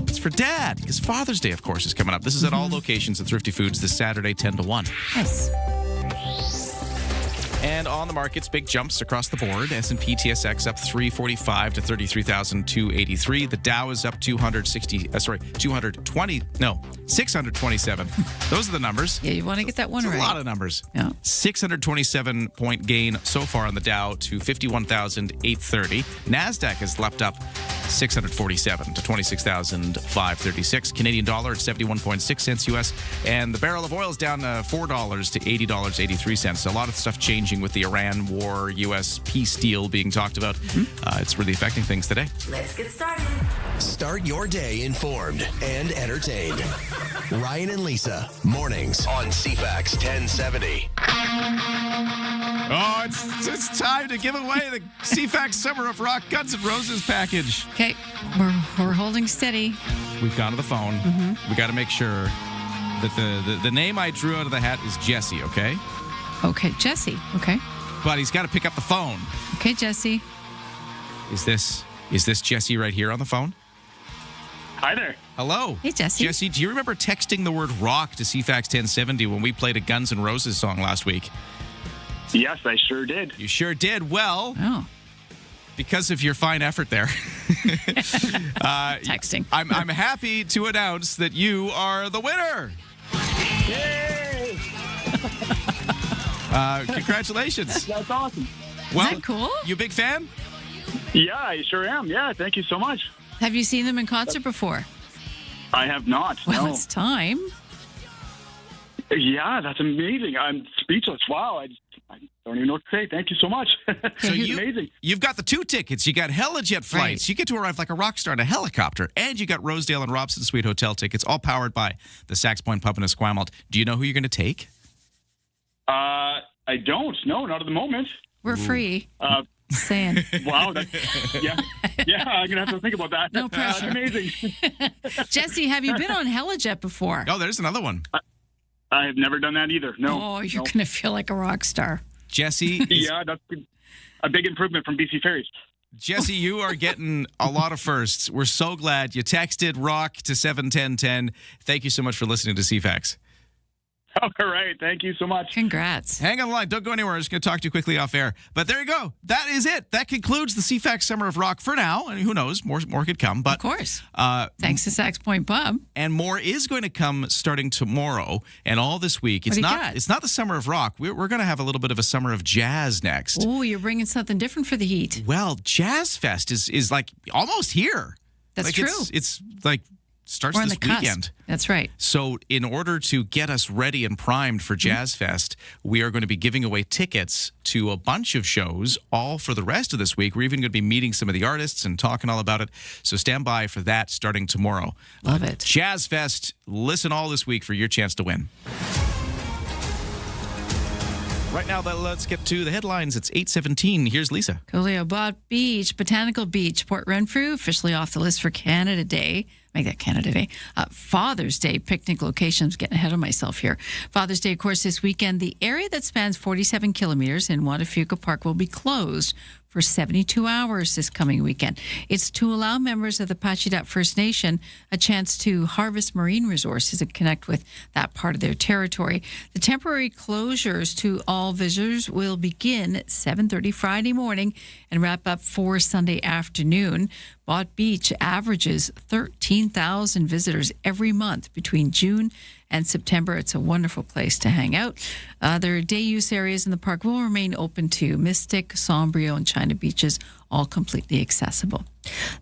It's for Dad, because Father's Day, of course, is coming up. This is at all locations at Thrifty Foods this Saturday, 10 to 1. Yes. And on the markets, big jumps across the board. S&P TSX up 345 to 33,283. The Dow is up 627. Those are the numbers. Yeah, you want to get that one That's right. A lot of numbers. Yeah. 627-point gain so far on the Dow to 51,830. NASDAQ has leapt up 647 to 26,536. Canadian dollar at 71.6 cents US. And the barrel of oil is down $4 to $80.83. A lot of stuff changing with the Iran war, U.S. peace deal being talked about. It's really affecting things today. Let's get started. Start your day informed and entertained. Ryan and Lisa, mornings on CFAX 1070. Oh, it's time to give away the CFAX Summer of Rock Guns N' Roses package. Okay, we're holding steady. We've gone to the phone. We got to make sure that the name I drew out of the hat is Jesse, okay? Okay, Jesse. Okay. But he's got to pick up the phone. Okay, Jesse. Is this Jesse right here on the phone? Hi there. Hello. Hey, Jesse. Jesse, do you remember texting the word rock to CFAX 1070 when we played a Guns N' Roses song last week? Yes, I sure did. You sure did. Well, because of your fine effort there. Texting. I'm happy to announce that you are the winner. Yay! Congratulations. That's awesome. Well, Is that cool? You a big fan? Yeah, I sure am. Yeah, thank you so much. Have you seen them in concert before? I have not. Well, no. it's time. Yeah, that's amazing. I'm speechless. Wow, I don't even know what to say. Thank you so much. So amazing. You've got the 2 tickets. You got Helijet flights. Right. You get to arrive like a rock star in a helicopter. And you got Rosedale and Robson Suite Hotel tickets, all powered by the Sax Point Pub in Esquimalt. Do you know who you're going to take? I don't. No, not at the moment. We're free. Saying. Wow. Yeah, I'm going to have to think about that. No pressure. Amazing. Jesse, have you been on Helijet before? Oh, there's another one. I have never done that either. No. Oh, you're going to feel like a rock star. Jesse. Yeah, that's a big improvement from BC Ferries. Jesse, you are getting a lot of firsts. We're so glad you texted rock to 71010. Thank you so much for listening to CFAX. All right. Thank you so much. Congrats. Hang on the line. Don't go anywhere. I'm just going to talk to you quickly off air. But there you go. That is it. That concludes the CFAX Summer of Rock for now. And who knows? More could come. But of course. Thanks to Sax Point Pub. And more is going to come starting tomorrow and all this week. It's not the Summer of Rock. We're going to have a little bit of a Summer of Jazz next. Oh, you're bringing something different for the heat. Well, Jazz Fest is like almost here. That's like true. It's like starts We're on this the cusp. weekend. That's right. So in order to get us ready and primed for Jazz Fest, we are going to be giving away tickets to a bunch of shows all for the rest of this week. We're even going to be meeting some of the artists and talking all about it. So stand by for that starting tomorrow. Love it. Jazz Fest, listen all this week for your chance to win. Right now, let's get to the headlines. It's 8:17. Here's Lisa. Coolio Bot Beach, Botanical Beach, Port Renfrew, officially off the list for Canada Day. Make that Canada Day. Father's Day picnic locations. Getting ahead of myself here. Father's Day, of course, this weekend. The area that spans 47 kilometers in Watafuka Park will be closed for 72 hours this coming weekend. It's to allow members of the Pacheedaht First Nation a chance to harvest marine resources and connect with that part of their territory. The temporary closures to all visitors will begin at 7:30 Friday morning and wrap up for Sunday afternoon. Bot Beach averages 13,000 visitors every month between June and September. It's a wonderful place to hang out. Other day use areas in the park will remain open to Mystic, Sombrio, and China beaches, all completely accessible.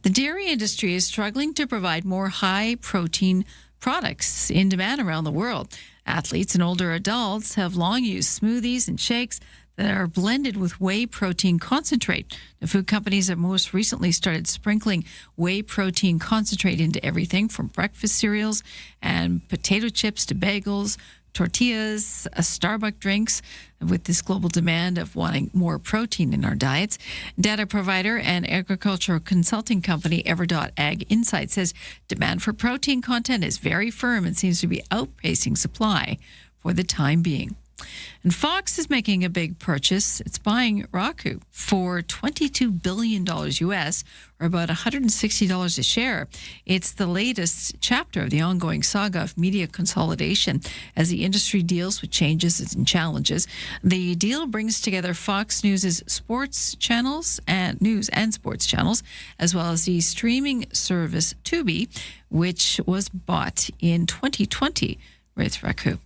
The dairy industry is struggling to provide more high-protein products in demand around the world. Athletes and older adults have long used smoothies and shakes that are blended with whey protein concentrate. The food companies have most recently started sprinkling whey protein concentrate into everything from breakfast cereals and potato chips to bagels, tortillas, Starbucks drinks, with this global demand of wanting more protein in our diets. Data provider and agricultural consulting company Everdot Ag Insight says demand for protein content is very firm and seems to be outpacing supply for the time being. And Fox is making a big purchase. It's buying Roku for $22 billion US, or about $160 a share. It's the latest chapter of the ongoing saga of media consolidation as the industry deals with changes and challenges. The deal brings together Fox News' sports channels and news and sports channels, as well as the streaming service Tubi, which was bought in 2020 with Roku.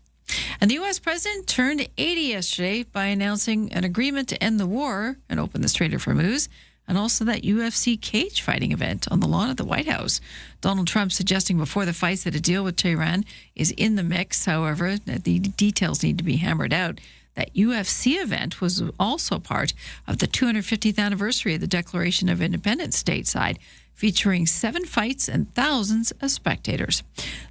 And the U.S. president turned 80 yesterday by announcing an agreement to end the war and open the Strait of Hormuz, and also that UFC cage fighting event on the lawn of the White House. Donald Trump suggesting before the fights that a deal with Tehran is in the mix. However, the details need to be hammered out. That UFC event was also part of the 250th anniversary of the Declaration of Independence stateside, featuring 7 fights and thousands of spectators.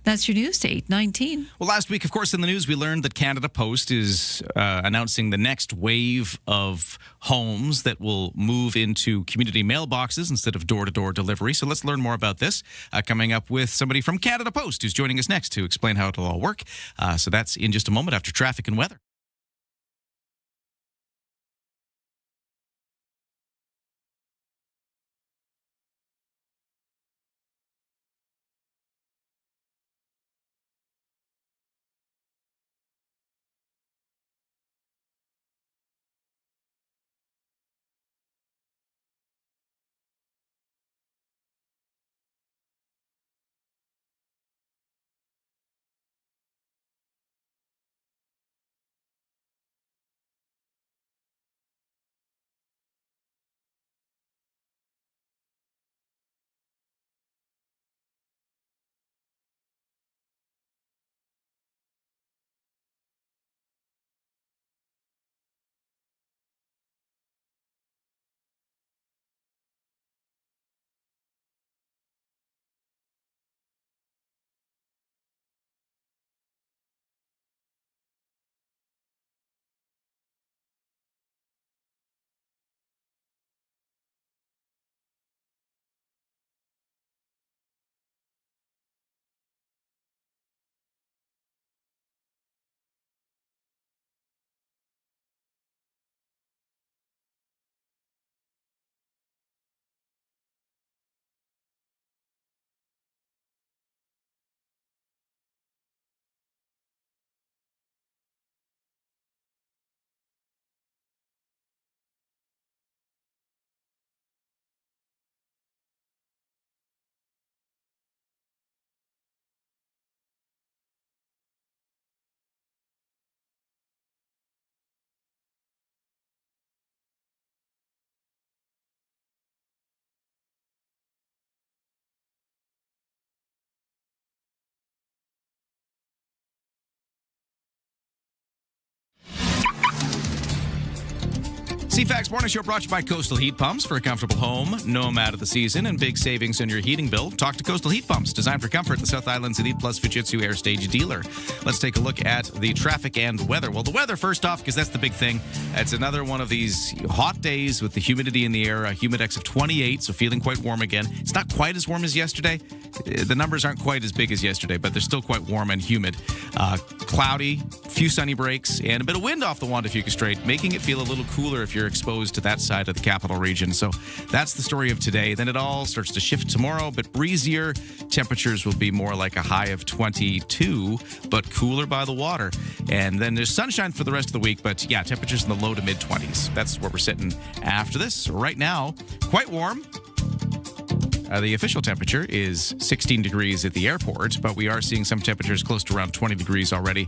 That's your news to 8:19. Well, last week, of course, in the news, we learned that Canada Post is announcing the next wave of homes that will move into community mailboxes instead of door-to-door delivery. So let's learn more about this. Coming up with somebody from Canada Post who's joining us next to explain how it'll all work. So that's in just a moment after traffic and weather. CFAX Morning Show brought to you by Coastal Heat Pumps for a comfortable home, no matter the season, and big savings on your heating bill. Talk to Coastal Heat Pumps, designed for comfort, the South Island's Elite Plus Fujitsu Air Stage dealer. Let's take a look at the traffic and weather. Well, the weather first off, because that's the big thing. It's another one of these hot days with the humidity in the air, a humidex of 28, so feeling quite warm again. It's not quite as warm as yesterday. The numbers aren't quite as big as yesterday, but they're still quite warm and humid. Cloudy, few sunny breaks, and a bit of wind off the Wanda-Fuca Strait, making it feel a little cooler if you're exposed to that side of the capital region. So that's the story of today. Then it all starts to shift tomorrow, but breezier. Temperatures will be more like a high of 22, but cooler by the water. And then there's sunshine for the rest of the week, but yeah, temperatures in the low to mid-20s. That's where we're sitting after this. Right now, quite warm. The official temperature is 16 degrees at the airport, but we are seeing some temperatures close to around 20 degrees already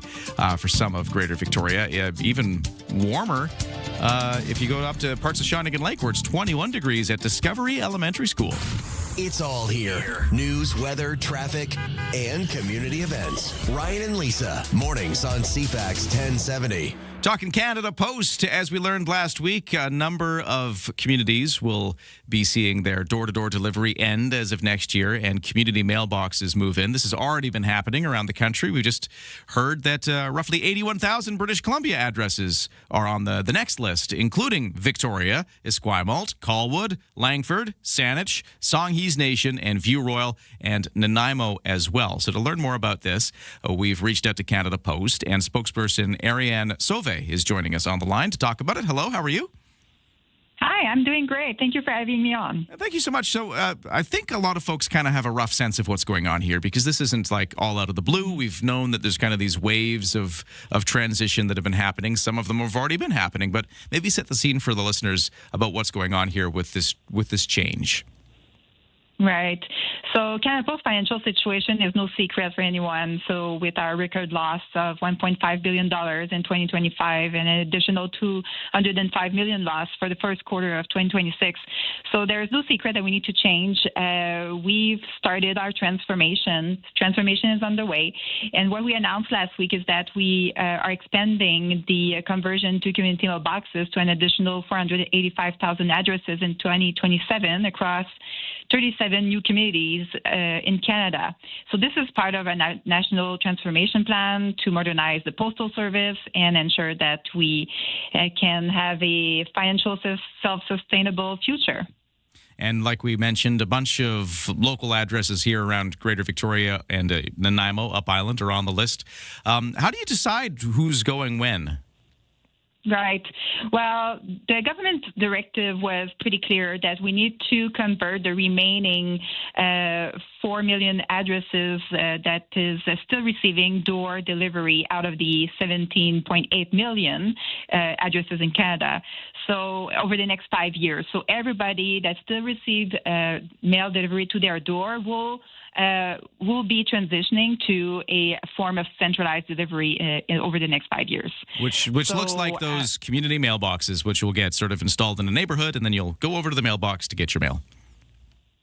for some of Greater Victoria. Even warmer if you go up to parts of Shawnigan Lake, where it's 21 degrees at Discovery Elementary School. It's all here. News, weather, traffic, and community events. Ryan and Lisa, mornings on CFAX 1070. Talking Canada Post, as we learned last week, a number of communities will be seeing their door-to-door delivery end as of next year, and community mailboxes move in. This has already been happening around the country. We just heard that roughly 81,000 British Columbia addresses are on the next list, including Victoria, Esquimalt, Colwood, Langford, Saanich, Songhees Nation, and View Royal, and Nanaimo as well. So to learn more about this, we've reached out to Canada Post, and spokesperson Ariane Sauvé is joining us on the line to talk about it. Hello, how are you? Hi, I'm doing great. Thank you for having me on. Thank you so much. So I think a lot of folks kind of have a rough sense of what's going on here, because this isn't like all out of the blue. We've known that there's kind of these waves of transition that have been happening. Some of them have already been happening, but maybe set the scene for the listeners about what's going on here with this change. Right. So Canada Post's financial situation is no secret for anyone. So with our record loss of $1.5 billion in 2025 and an additional $205 million loss for the first quarter of 2026. So there is no secret that we need to change. We've started our transformation. Transformation is underway. And what we announced last week is that we are expanding the conversion to community mailboxes to an additional 485,000 addresses in 2027 across 37 new communities in Canada. So this is part of a national transformation plan to modernize the postal service and ensure that we can have a financial self-sustainable future. And like we mentioned, a bunch of local addresses here around Greater Victoria and Nanaimo, Up Island, are on the list. How do you decide who's going when? Right. Well, the government directive was pretty clear that we need to convert the remaining 4 million addresses that is still receiving door delivery out of the 17.8 million addresses in Canada. So over the next 5 years. So everybody that still received mail delivery to their door will be transitioning to a form of centralized delivery over the next 5 years. Which looks like those community mailboxes, which will get sort of installed in a neighborhood, and then you'll go over to the mailbox to get your mail.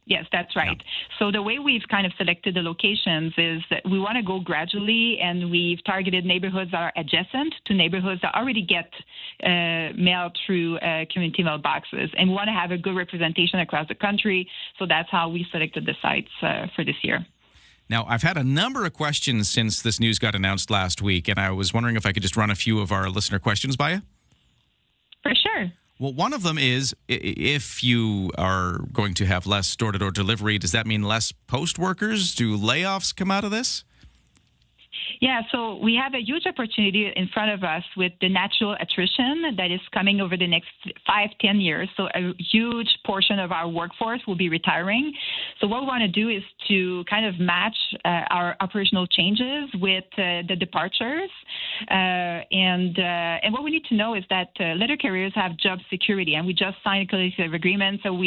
Yes, that's right. Yeah. So the way we've kind of selected the locations is that we want to go gradually, and we've targeted neighborhoods that are adjacent to neighborhoods that already get mail through community mailboxes. And we want to have a good representation across the country, so that's how we selected the sites for this year. Now, I've had a number of questions since this news got announced last week, and I was wondering if I could just run a few of our listener questions by you? For sure. Well, one of them is, if you are going to have less door-to-door delivery, does that mean less post workers? Do layoffs come out of this? Yeah, so we have a huge opportunity in front of us with the natural attrition that is coming over the next 5-10 years. So a huge portion of our workforce will be retiring. So what we want to do is to kind of match our operational changes with the departures. And what we need to know is that letter carriers have job security, and we just signed a collective agreement. So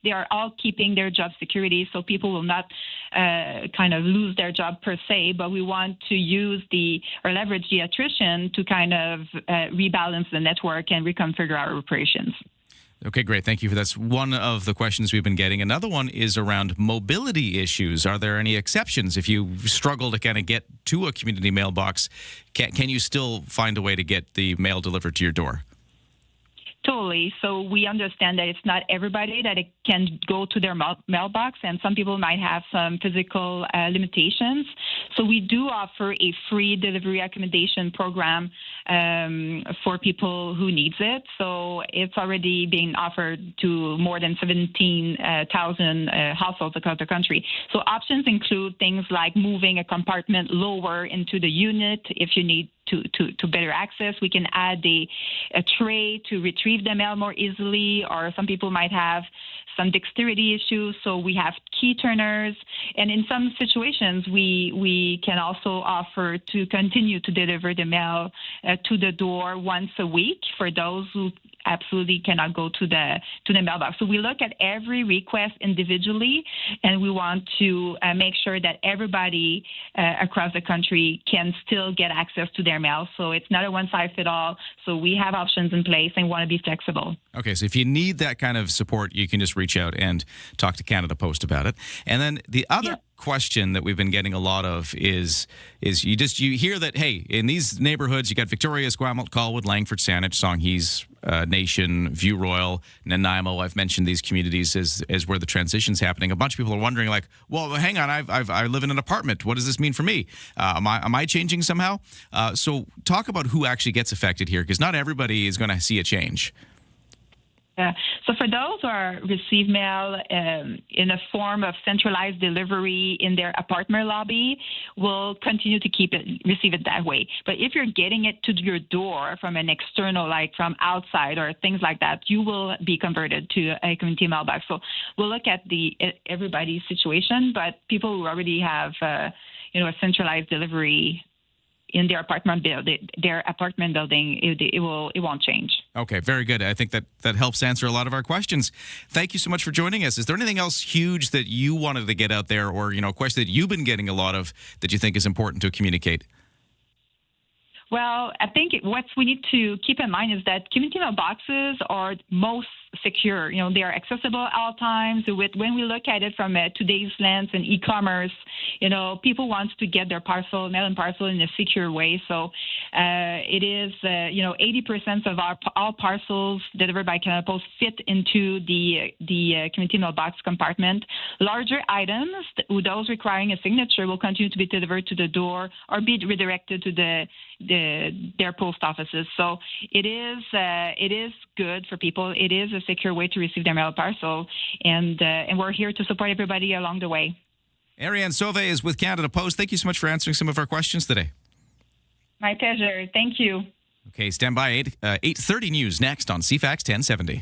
they are all keeping their job security, so people will not kind of lose their job per se, but we want to leverage the attrition to kind of rebalance the network and reconfigure our operations. Okay, great. Thank you for that. That's one of the questions we've been getting. Another one is around mobility issues. Are there any exceptions? If you struggle to kind of get to a community mailbox, can you still find a way to get the mail delivered to your door? Totally. So we understand that it's not everybody that it can go to their mailbox, and some people might have some physical limitations. So we do offer a free delivery accommodation program for people who needs it. So it's already being offered to more than 17,000 households across the country. So options include things like moving a compartment lower into the unit if you need to better access. We can add a tray to retrieve the mail more easily, or some people might have some dexterity issues. So we have key turners. And in some situations, we can also offer to continue to deliver the mail to the door once a week for those who absolutely cannot go to the mailbox. So we look at every request individually, and we want to make sure that everybody across the country can still get access to their mail. So it's not a one-size-fits-all. So we have options in place and want to be flexible. Okay, so if you need that kind of support, you can just reach out and talk to Canada Post about it. And then the other question that we've been getting a lot of is you hear that, hey, in these neighborhoods, you got Victoria, Esquimalt, Colwood, Langford, Saanich, Songhees, Nation, View Royal, Nanaimo. I've mentioned these communities as where the transition's happening. A bunch of people are wondering, like, well, hang on, I live in an apartment. What does this mean for me? Am I changing somehow? So talk about who actually gets affected here, because not everybody is going to see a change. So for those who receive mail in a form of centralized delivery in their apartment lobby, we'll continue to receive it that way. But if you're getting it to your door from an external, like from outside or things like that, you will be converted to a community mailbox. So we'll look at everybody's situation, but people who already have a centralized delivery in their apartment building, it won't change. Okay, very good. I think that helps answer a lot of our questions. Thank you so much for joining us. Is there anything else huge that you wanted to get out there, or a question that you've been getting a lot of that you think is important to communicate? Well, I think what we need to keep in mind is that community mailboxes are most secure. They are accessible at all times. When we look at it from today's lens and e-commerce, people want to get their mail and parcel in a secure way. So it is, 80% of all parcels delivered by Canada Post fit into the community mailbox compartment. Larger items, those requiring a signature, will continue to be delivered to the door or be redirected to their post offices. So it is good for people. It is a secure way to receive their mail parcel, and we're here to support everybody along the way. Ariane Sauvé is with Canada Post. Thank you so much for answering some of our questions today. My pleasure. Thank you. Okay, stand by. 8:30 news next on CFAX 1070.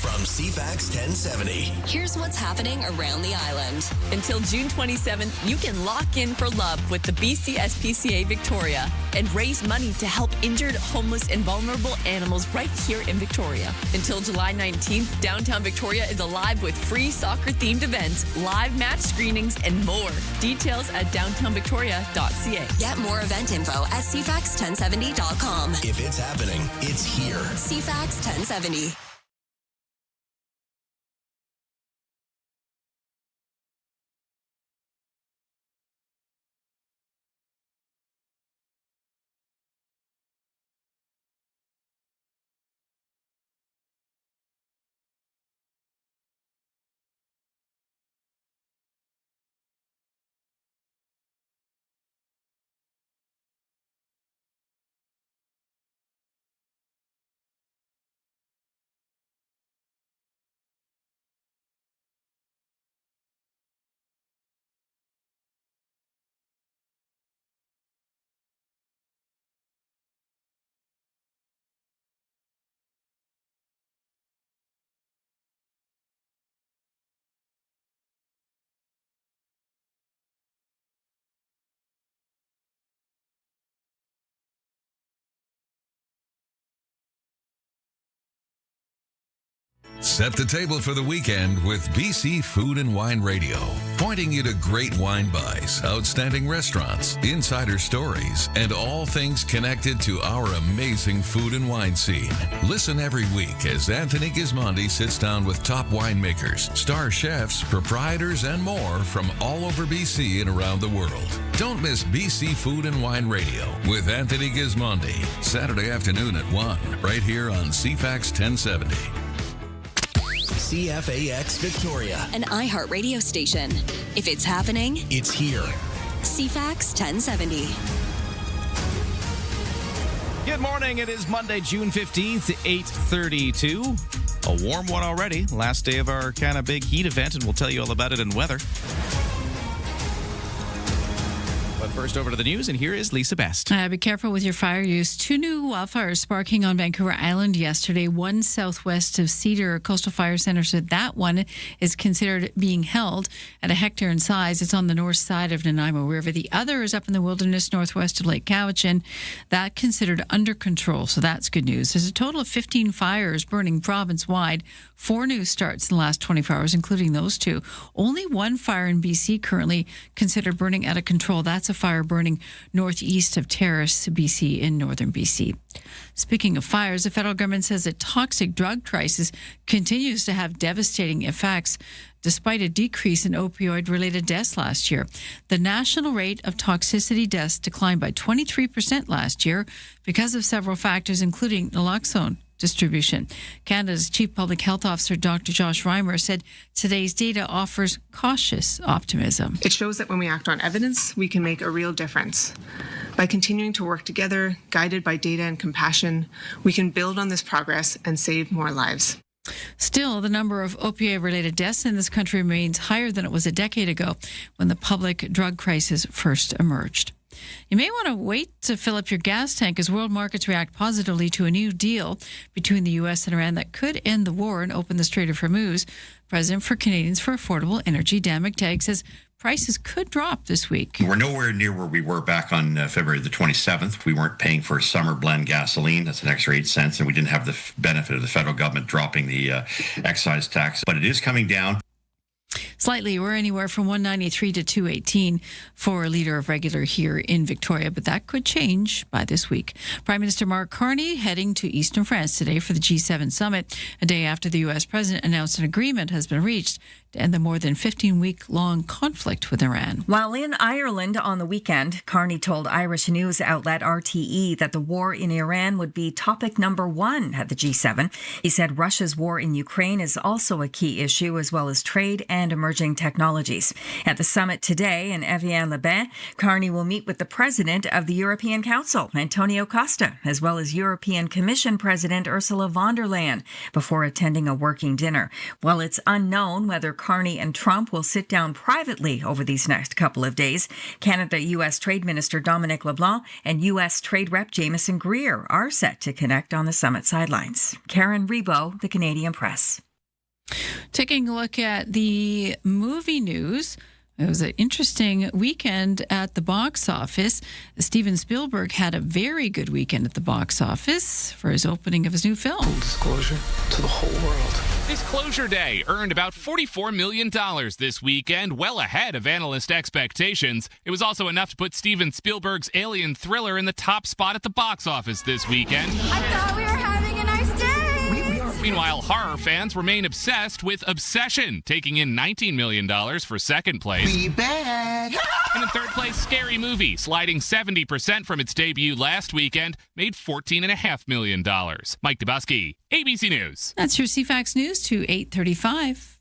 From CFAX 1070. Here's what's happening around the island. Until June 27th, you can lock in for love with the BC SPCA Victoria and raise money to help injured, homeless, and vulnerable animals right here in Victoria. Until July 19th, downtown Victoria is alive with free soccer-themed events, live match screenings, and more. Details at downtownvictoria.ca. Get more event info at cfax1070.com. If it's happening, it's here. CFAX 1070. Set the table for the weekend with BC Food and Wine Radio, pointing you to great wine buys, outstanding restaurants, insider stories, and all things connected to our amazing food and wine scene. Listen every week as Anthony Gismondi sits down with top winemakers, star chefs, proprietors, and more from all over BC and around the world. Don't miss BC Food and Wine Radio with Anthony Gismondi, Saturday afternoon at 1, right here on CFAX 1070. CFAX Victoria. An iHeart radio station. If it's happening, it's here. CFAX 1070. Good morning. It is Monday, June 15th, 8:32. A warm one already. Last day of our kind of big heat event, and we'll tell you all about it in weather. But first, over to the news, and here is Lisa Best. Be careful with your fire use. 2 new wildfires sparking on Vancouver Island yesterday, one southwest of Cedar. Coastal Fire Center said that one is considered being held at a hectare in size. It's on the north side of Nanaimo River. The other is up in the wilderness northwest of Lake Cowichan. That considered under control, so that's good news. There's a total of 15 fires burning province-wide. 4 new starts in the last 24 hours, including those 2. Only one fire in BC currently considered burning out of control. That's a fire burning northeast of Terrace, BC, in northern BC. Speaking of fires, the federal government says a toxic drug crisis continues to have devastating effects despite a decrease in opioid-related deaths last year. The national rate of toxicity deaths declined by 23% last year because of several factors, including naloxone distribution. Canada's Chief Public Health Officer, Dr. Josh Reimer, said today's data offers cautious optimism. It shows that when we act on evidence, we can make a real difference. By continuing to work together, guided by data and compassion, we can build on this progress and save more lives. Still, the number of opioid-related deaths in this country remains higher than it was a decade ago when the public drug crisis first emerged. You may want to wait to fill up your gas tank as world markets react positively to a new deal between the U.S. and Iran that could end the war and open the Strait of Hormuz. President for Canadians for Affordable Energy, Dan McTagg, says prices could drop this week. We're nowhere near where we were back on February the 27th. We weren't paying for summer blend gasoline. That's an extra 8 cents. And we didn't have the benefit of the federal government dropping the excise tax. But it is coming down. Slightly, we're anywhere from $1.93 to $2.18 for a litre of regular here in Victoria, but that could change by this week. Prime Minister Mark Carney heading to eastern France today for the G7 summit, a day after the U.S. president announced an agreement has been reached to end the more than 15-week-long conflict with Iran. While in Ireland on the weekend, Carney told Irish news outlet RTE that the war in Iran would be topic number 1 at the G7. He said Russia's war in Ukraine is also a key issue, as well as trade and emerging technologies. At the summit today in Evian-les-Bains, Carney will meet with the president of the European Council, Antonio Costa, as well as European Commission President Ursula von der Leyen, before attending a working dinner. While it's unknown whether Carney and Trump will sit down privately over these next couple of days, Canada-U.S. Trade Minister Dominic LeBlanc and U.S. Trade Rep Jameson Greer are set to connect on the summit sidelines. Karen Rebo, The Canadian Press. Taking a look at the movie news. It was an interesting weekend at the box office. Steven Spielberg had a very good weekend at the box office for his opening of his new film. Full disclosure to the whole world. Disclosure Day earned about $44 million this weekend, well ahead of analyst expectations. It was also enough to put Steven Spielberg's alien thriller in the top spot at the box office this weekend. I thought we were having a nice day. Meanwhile, horror fans remain obsessed with Obsession, taking in $19 million for second place. We back. And in third place, Scary Movie, sliding 70% from its debut last weekend, made $14.5 million. Mike Dubusky, ABC News. That's your CFAX News to 8:35.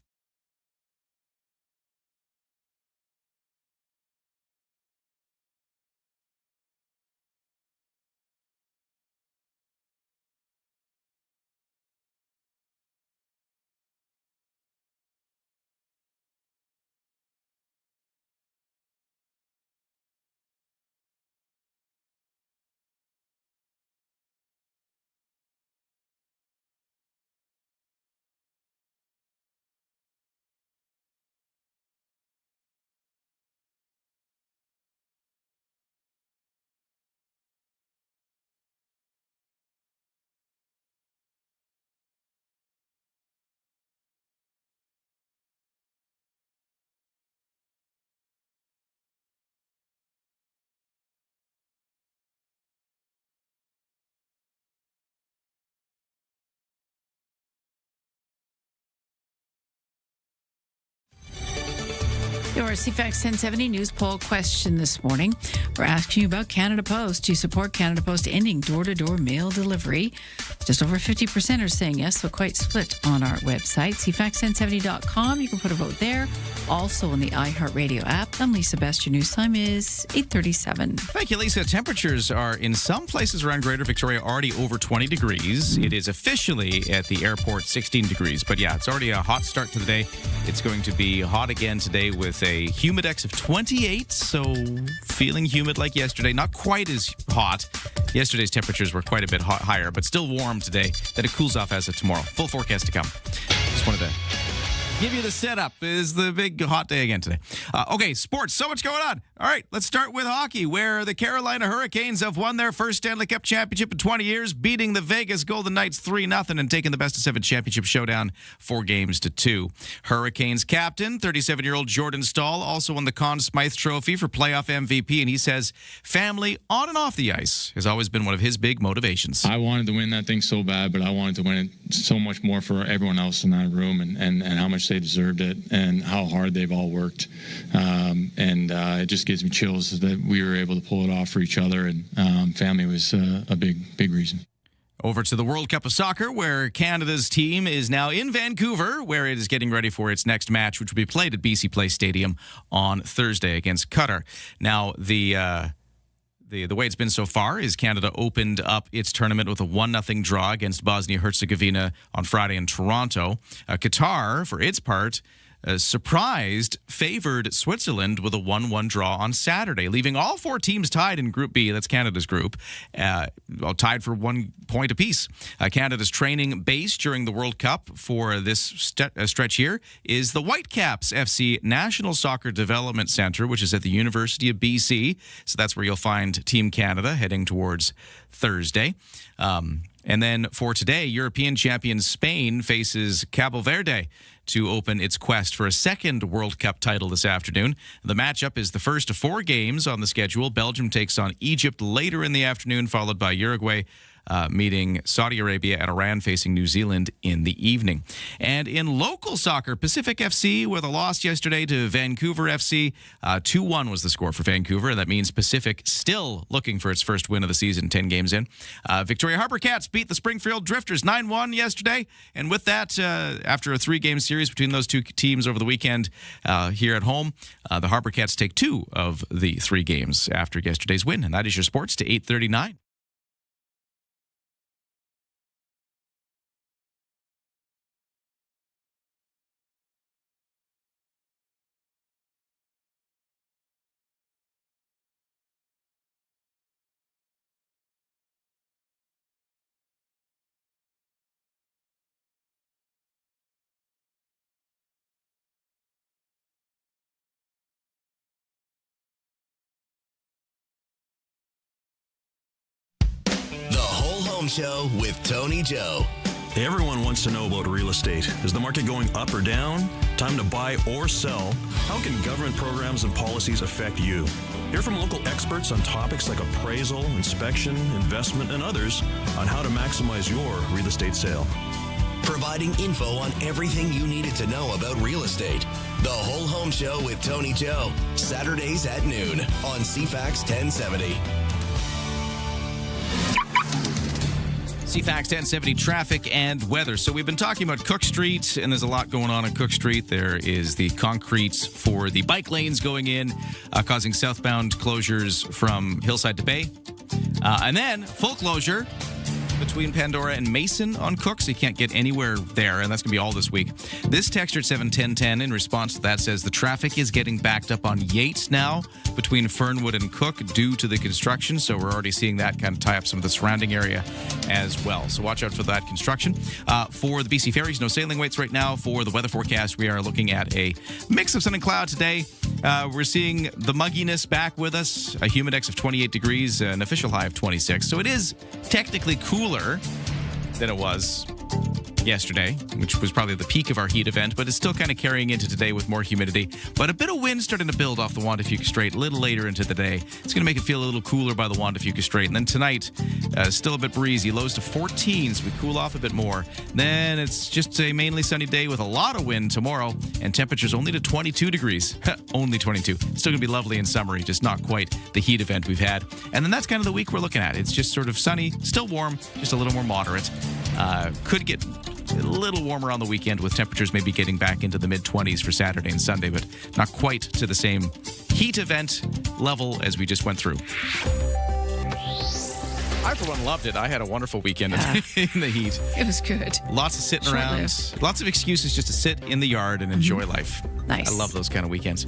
our CFAX 1070 news poll question this morning. We're asking you about Canada Post. Do you support Canada Post ending door-to-door mail delivery? Just over 50% are saying yes, so quite split on our website, CFAX1070.com. You can put a vote there. Also on the iHeartRadio app. I'm Lisa Best. Your news time is 8:37. Thank you, Lisa. Temperatures are in some places around Greater Victoria already over 20 degrees. It is officially at the airport 16 degrees. But yeah, it's already a hot start to the day. It's going to be hot again today with a humidex of 28. So feeling humid like yesterday. Not quite as hot. Yesterday's temperatures were quite a bit higher, but still warm today. Then it cools off as of tomorrow. Full forecast to come. Just wanted to give you the setup. Is the big hot day again today. Okay, sports. So much going on. All right, let's start with hockey, where the Carolina Hurricanes have won their first Stanley Cup championship in 20 years, beating the Vegas Golden Knights 3-0 and taking the best-of-7 championship showdown 4-2. Hurricanes captain, 37-year-old Jordan Stahl, also won the Conn Smythe Trophy for playoff MVP, and he says family on and off the ice has always been one of his big motivations. I wanted to win that thing so bad, but I wanted to win it so much more for everyone else in that room and how much they deserved it and how hard they've all worked. It just gives me chills that we were able to pull it off for each other, and family was a big reason. Over to the World Cup of Soccer, where Canada's team is now in Vancouver, where it is getting ready for its next match, which will be played at BC Place Stadium on Thursday against Qatar. Now, the way it's been so far is Canada opened up its tournament with a 1-0 draw against Bosnia-Herzegovina on Friday in Toronto. Qatar, for its part, favored Switzerland with a 1-1 draw on Saturday, leaving all four teams tied in Group B. That's Canada's group, tied for 1 point apiece. Canada's training base during the World Cup for this stretch here is the Whitecaps FC National Soccer Development Centre, which is at the University of BC. So that's where you'll find Team Canada heading towards Thursday. And then for today, European champion Spain faces Cabo Verde to open its quest for a second World Cup title this afternoon. The matchup is the first of 4 games on the schedule. Belgium takes on Egypt later in the afternoon, followed by Uruguay meeting Saudi Arabia, and Iran facing New Zealand in the evening. And in local soccer, Pacific FC with a loss yesterday to Vancouver FC. 2-1 was the score for Vancouver, and that means Pacific still looking for its first win of the season, 10 games in. Victoria Harbour Cats beat the Springfield Drifters 9-1 yesterday, and with that, after a 3-game series between those two teams over the weekend here at home, the Harbour Cats take 2 of the 3 games after yesterday's win, and that is your sports to 8:39. Show with Tony Joe. Everyone wants to know about real estate. Is the market going up or down? Time to buy or sell? How can government programs and policies affect you? Hear from local experts on topics like appraisal, inspection, investment, and others on how to maximize your real estate sale. Providing info on everything you needed to know about real estate. The Whole Home Show with Tony Joe. Saturdays at noon on CFAX 1070. CFAX 1070 traffic and weather. So we've been talking about Cook Street, and there's a lot going on Cook Street. There is the concrete for the bike lanes going in, causing southbound closures from Hillside to Bay. And then full closure between Pandora and Mason on Cook, so you can't get anywhere there, and that's going to be all this week. This texture at 71010 in response to that says the traffic is getting backed up on Yates now between Fernwood and Cook due to the construction, so we're already seeing that kind of tie up some of the surrounding area as well. So watch out for that construction. For the BC Ferries, no sailing weights right now. For the weather forecast, we are looking at a mix of sun and cloud today. We're seeing the mugginess back with us, a humidex of 28 degrees, an official high of 26. So it is technically cooler than it was yesterday, which was probably the peak of our heat event, but it's still kind of carrying into today with more humidity. But a bit of wind starting to build off the Juan de Fuca Strait a little later into the day. It's going to make it feel a little cooler by the Juan de Fuca Strait. And then tonight, still a bit breezy, lows to 14, so we cool off a bit more. Then it's just a mainly sunny day with a lot of wind tomorrow, and temperatures only to 22 degrees. Only 22. Still going to be lovely and summery, just not quite the heat event we've had. And then that's kind of the week we're looking at. It's just sort of sunny, still warm, just a little more moderate. Could get a little warmer on the weekend with temperatures maybe getting back into the mid-20s for Saturday and Sunday, but not quite to the same heat event level as we just went through. I, for one, loved it. I had a wonderful weekend in the heat. It was good. Lots of sitting around. Lots of excuses just to sit in the yard and enjoy life. Nice. I love those kind of weekends.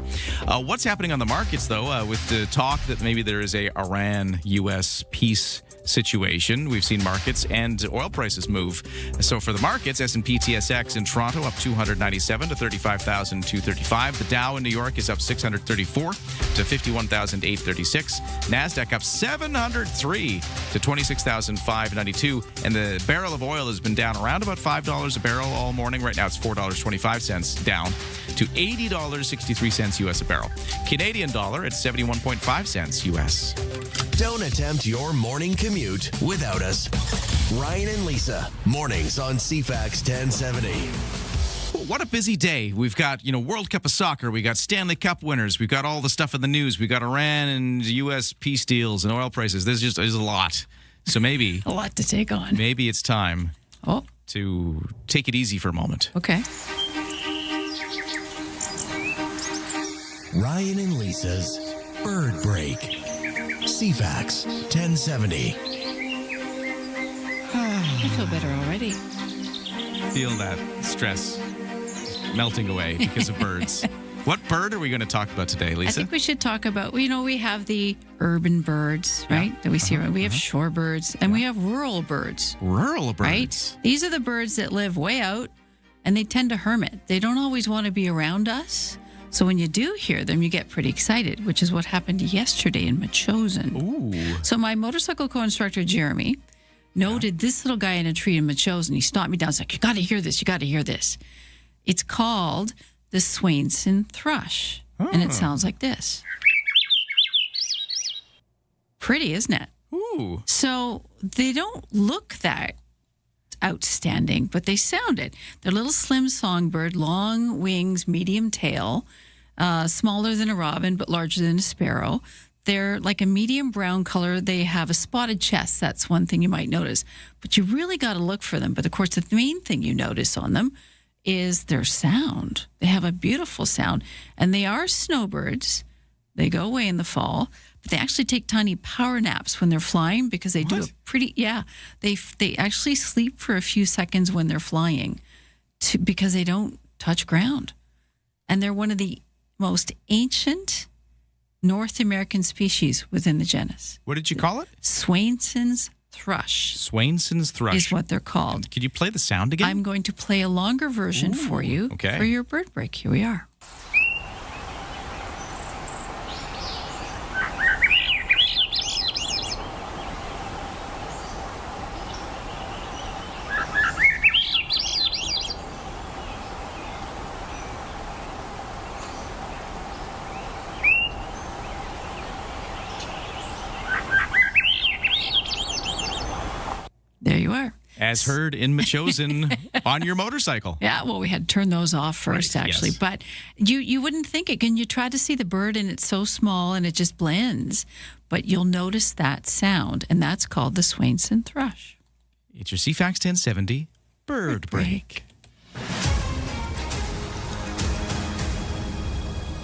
What's happening on the markets, though, with the talk that maybe there is a Iran-U.S. peace situation? We've seen markets and oil prices move. So for the markets, S&P TSX in Toronto up 297 to 35,235. The Dow in New York is up 634 to 51,836. NASDAQ up 703 to 26,592. And the barrel of oil has been down around about $5 a barrel all morning. Right now it's $4.25 down to $80.63 U.S. a barrel. Canadian dollar at 71.5 cents U.S. Don't attempt your morning commute without us. Ryan and Lisa, mornings on CFAX 1070. What a busy day. We've got, World Cup of Soccer. We got Stanley Cup winners. We've got all the stuff in the news. We got Iran and U.S. peace deals and oil prices. There's a lot. So maybe... a lot to take on. Maybe it's time to take it easy for a moment. Okay. Ryan and Lisa's Bird Break. CFAX 1070. I feel better already. Feel that stress melting away because of birds. What bird are we going to talk about today, Lisa? I think we should talk about, we have the urban birds, right? That we see around. We have shorebirds and we have rural birds. Rural birds. Right? These are the birds that live way out and they tend to hermit. They don't always want to be around us. So when you do hear them, you get pretty excited, which is what happened yesterday in Metchosin. Ooh. So my motorcycle co-instructor, Jeremy, noted this little guy in a tree in Metchosin. He stopped me down and said, you got to hear this. You got to hear this. It's called the Swainson thrush. And it sounds like this. Pretty, isn't it? Ooh. So they don't look that outstanding, but they sound it. They're a little slim songbird, long wings, medium tail, smaller than a robin, but larger than a sparrow. They're like a medium brown color. They have a spotted chest. That's one thing you might notice. But you really got to look for them. But of course, the main thing you notice on them is their sound. They have a beautiful sound. And they are snowbirds. They go away in the fall. But they actually take tiny power naps when they're flying because they do a pretty, they actually sleep for a few seconds when they're flying because they don't touch ground. And they're one of the most ancient North American species within the genus. What did you call it? Swainson's thrush. Swainson's thrush. Is what they're called. Could you play the sound again? I'm going to play a longer version for you for your bird break. Here we are. There you are. As heard in Metchosin on your motorcycle. Yeah, well, we had to turn those off first, actually. Yes. But you wouldn't think it. Can you try to see the bird, and it's so small, and it just blends. But you'll notice that sound, and that's called the Swainson thrush. It's your CFAX 1070 Bird Break.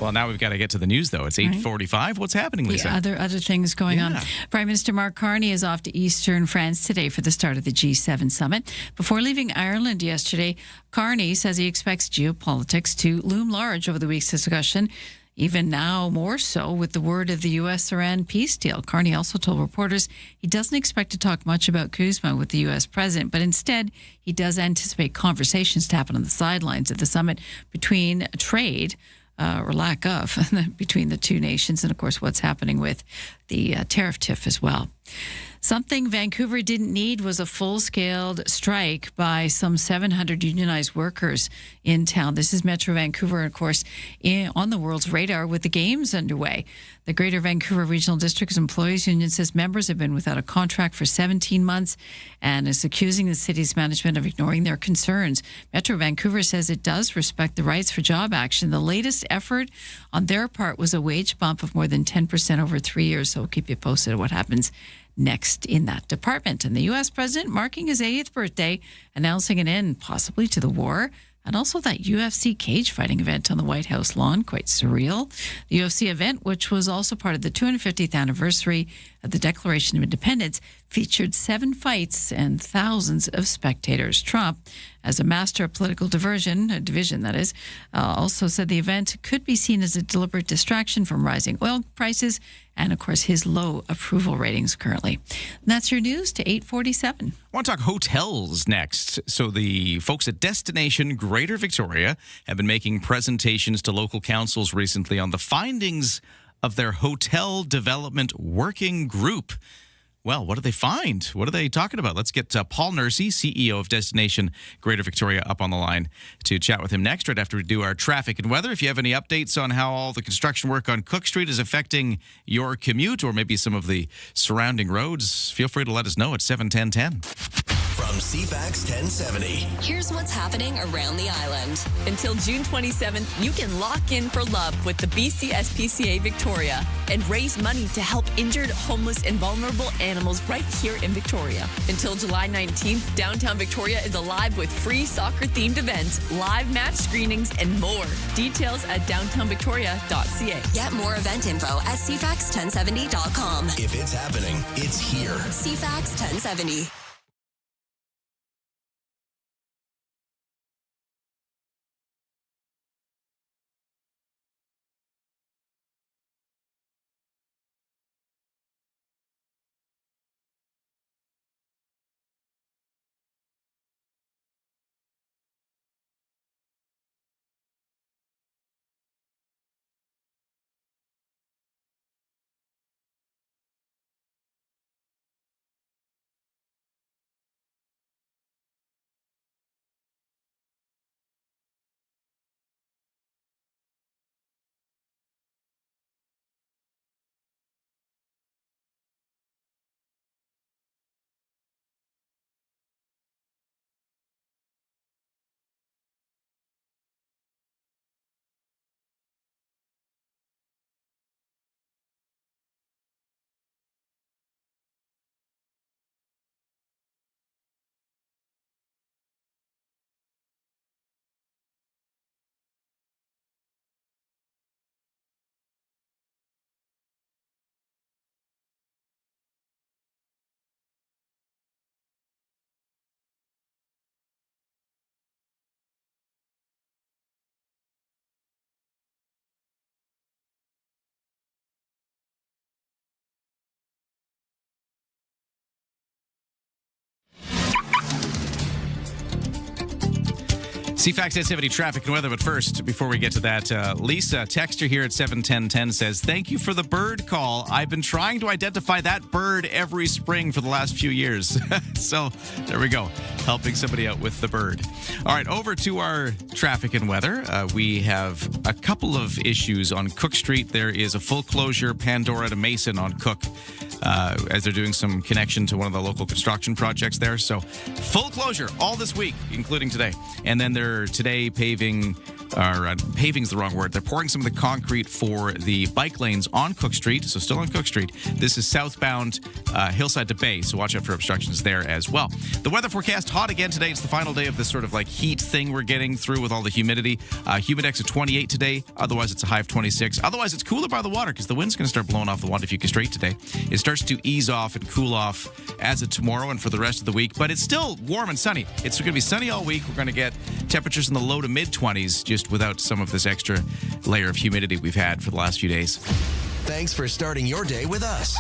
Well, now we've got to get to the news, though. It's 8:45. What's happening, Lisa? The other things going on. Prime Minister Mark Carney is off to Eastern France today for the start of the G7 summit. Before leaving Ireland yesterday, Carney says he expects geopolitics to loom large over the week's discussion, even now more so with the word of the U.S.-Iran peace deal. Carney also told reporters he doesn't expect to talk much about Kuzma with the U.S. president, but instead he does anticipate conversations to happen on the sidelines of the summit between trade or lack of, between the two nations, and of course what's happening with the tariff tiff as well. Something Vancouver didn't need was a full-scale strike by some 700 unionized workers in town. This is Metro Vancouver, of course, on the world's radar with the games underway. The Greater Vancouver Regional District's Employees Union says members have been without a contract for 17 months and is accusing the city's management of ignoring their concerns. Metro Vancouver says it does respect the rights for job action. The latest effort on their part was a wage bump of more than 10% over 3 years, so we'll keep you posted on what happens next in that department. And the U.S. president marking his 80th birthday, announcing an end possibly to the war, and also that UFC cage fighting event on the White House lawn, quite surreal. The UFC event, which was also part of the 250th anniversary of the Declaration of Independence, featured 7 fights and thousands of spectators. Trump, as a master of political division, that is, also said the event could be seen as a deliberate distraction from rising oil prices and, of course, his low approval ratings currently. And that's your news to 8:47. I want to talk hotels next. So the folks at Destination Greater Victoria have been making presentations to local councils recently on the findings of their hotel development working group. Well, what did they find? What are they talking about? Let's get Paul Nursey, CEO of Destination Greater Victoria, up on the line to chat with him next, right after we do our traffic and weather. If you have any updates on how all the construction work on Cook Street is affecting your commute or maybe some of the surrounding roads, feel free to let us know at 71010. From CFAX 1070. Here's what's happening around the island. Until June 27th, you can lock in for love with the BC SPCA Victoria and raise money to help injured, homeless, and vulnerable animals right here in Victoria. Until July 19th, downtown Victoria is alive with free soccer-themed events, live match screenings, and more. Details at downtownvictoria.ca. Get more event info at cfax1070.com. If it's happening, it's here. CFAX 1070. CFAX 1070 traffic and weather, but first, before we get to that, Lisa, texter here at 71010 says, thank you for the bird call. I've been trying to identify that bird every spring for the last few years. So there we go, helping somebody out with the bird. All right, over to our traffic and weather. We have a couple of issues on Cook Street. There is a full closure, Pandora to Mason on Cook, as they're doing some connection to one of the local construction projects there. So full closure all this week, including today. And then they're today paving's the wrong word. They're pouring some of the concrete for the bike lanes on Cook Street, so still on Cook Street. This is southbound Hillside to Bay, so watch out for obstructions there as well. The weather forecast, hot again today. It's the final day of this sort of like heat thing we're getting through with all the humidity. Humidex of 28 today. Otherwise, it's a high of 26. Otherwise, it's cooler by the water because the wind's going to start blowing off the Wandafuka Strait today. It starts to ease off and cool off as of tomorrow and for the rest of the week, but it's still warm and sunny. It's going to be sunny all week. We're going to get temperatures in the low to mid-20s just without some of this extra layer of humidity we've had for the last few days. Thanks for starting your day with us.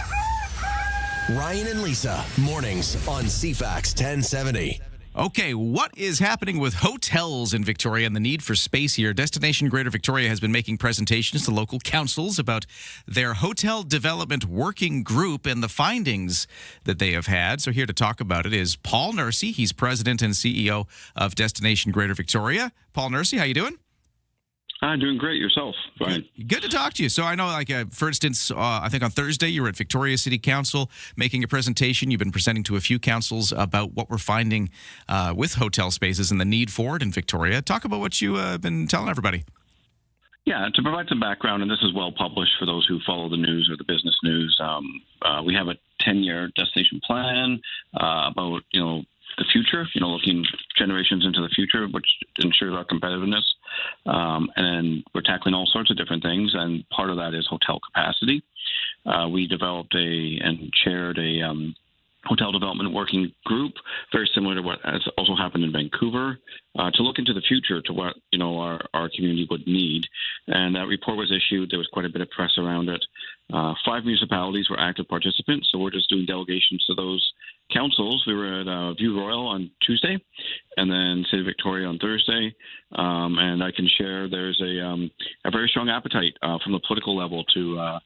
Ryan and Lisa, mornings on CFAX 1070. Okay, what is happening with hotels in Victoria and the need for space here? Destination Greater Victoria has been making presentations to local councils about their hotel development working group and the findings that they have had. So here to talk about it is Paul Nursey. He's president and CEO of Destination Greater Victoria. Paul Nursey, how you doing? I'm doing great. Yourself, Brian? Good to talk to you. So I know, for instance, I think on Thursday you were at Victoria City Council making a presentation. You've been presenting to a few councils about what we're finding with hotel spaces and the need for it in Victoria. Talk about what you've been telling everybody. Yeah, to provide some background, and this is well published for those who follow the news or the business news, we have a 10-year destination plan about, the future, looking generations into the future, which ensures our competitiveness. And we're tackling all sorts of different things, and part of that is hotel capacity. We developed and chaired a hotel development working group, very similar to what has also happened in Vancouver, to look into the future to what our community would need. And that report was issued. There was quite a bit of press around it. 5 municipalities were active participants, so we're just doing delegations to those councils. We were at View Royal on Tuesday, and then City of Victoria on Thursday. And I can share there's a very strong appetite from the political level to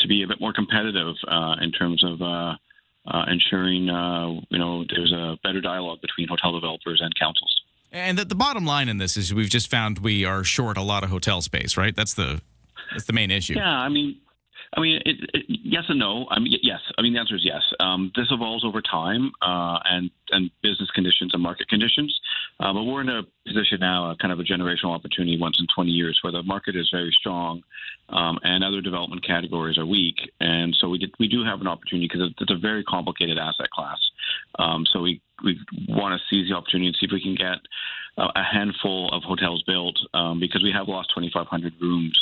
be a bit more competitive in terms of ensuring there's a better dialogue between hotel developers and councils. And the bottom line in this is we've just found we are short a lot of hotel space, right? That's the main issue. Yeah, I mean, yes and no. Yes. The answer is yes. This evolves over time and business conditions and market conditions. But we're in a position now, kind of a generational opportunity once in 20 years, where the market is very strong and other development categories are weak. And so we do have an opportunity because it's a very complicated asset class. So we want to seize the opportunity and see if we can get a handful of hotels built because we have lost 2,500 rooms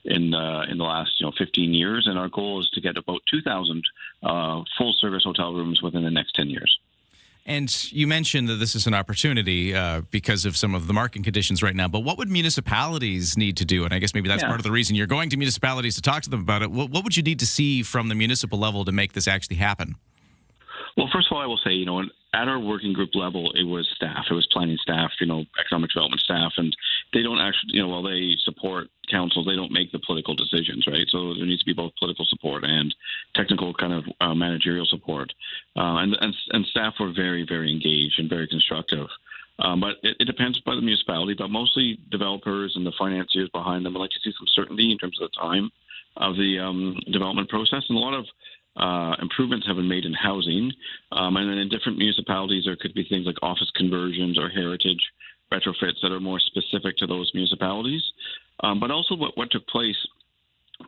in the last 15 years, and our goal is to get about 2,000 full service hotel rooms within the next 10 years. And you mentioned that this is an opportunity because of some of the market conditions right now, but what would municipalities need to do? And I guess maybe that's part of the reason you're going to municipalities to talk to them about it. What would you need to see from the municipal level to make this actually happen? Well, first of all, I will say, at our working group level, it was staff. It was planning staff, economic development staff, and they don't actually, while they support councils, they don't make the political decisions, right? So there needs to be both political support and technical kind of managerial support. And staff were very, very engaged and very constructive. But it depends by the municipality, but mostly developers and the financiers behind them would like to see some certainty in terms of the time of the development process. And a lot of improvements have been made in housing. And then in different municipalities, there could be things like office conversions or heritage retrofits that are more specific to those municipalities. But also what took place,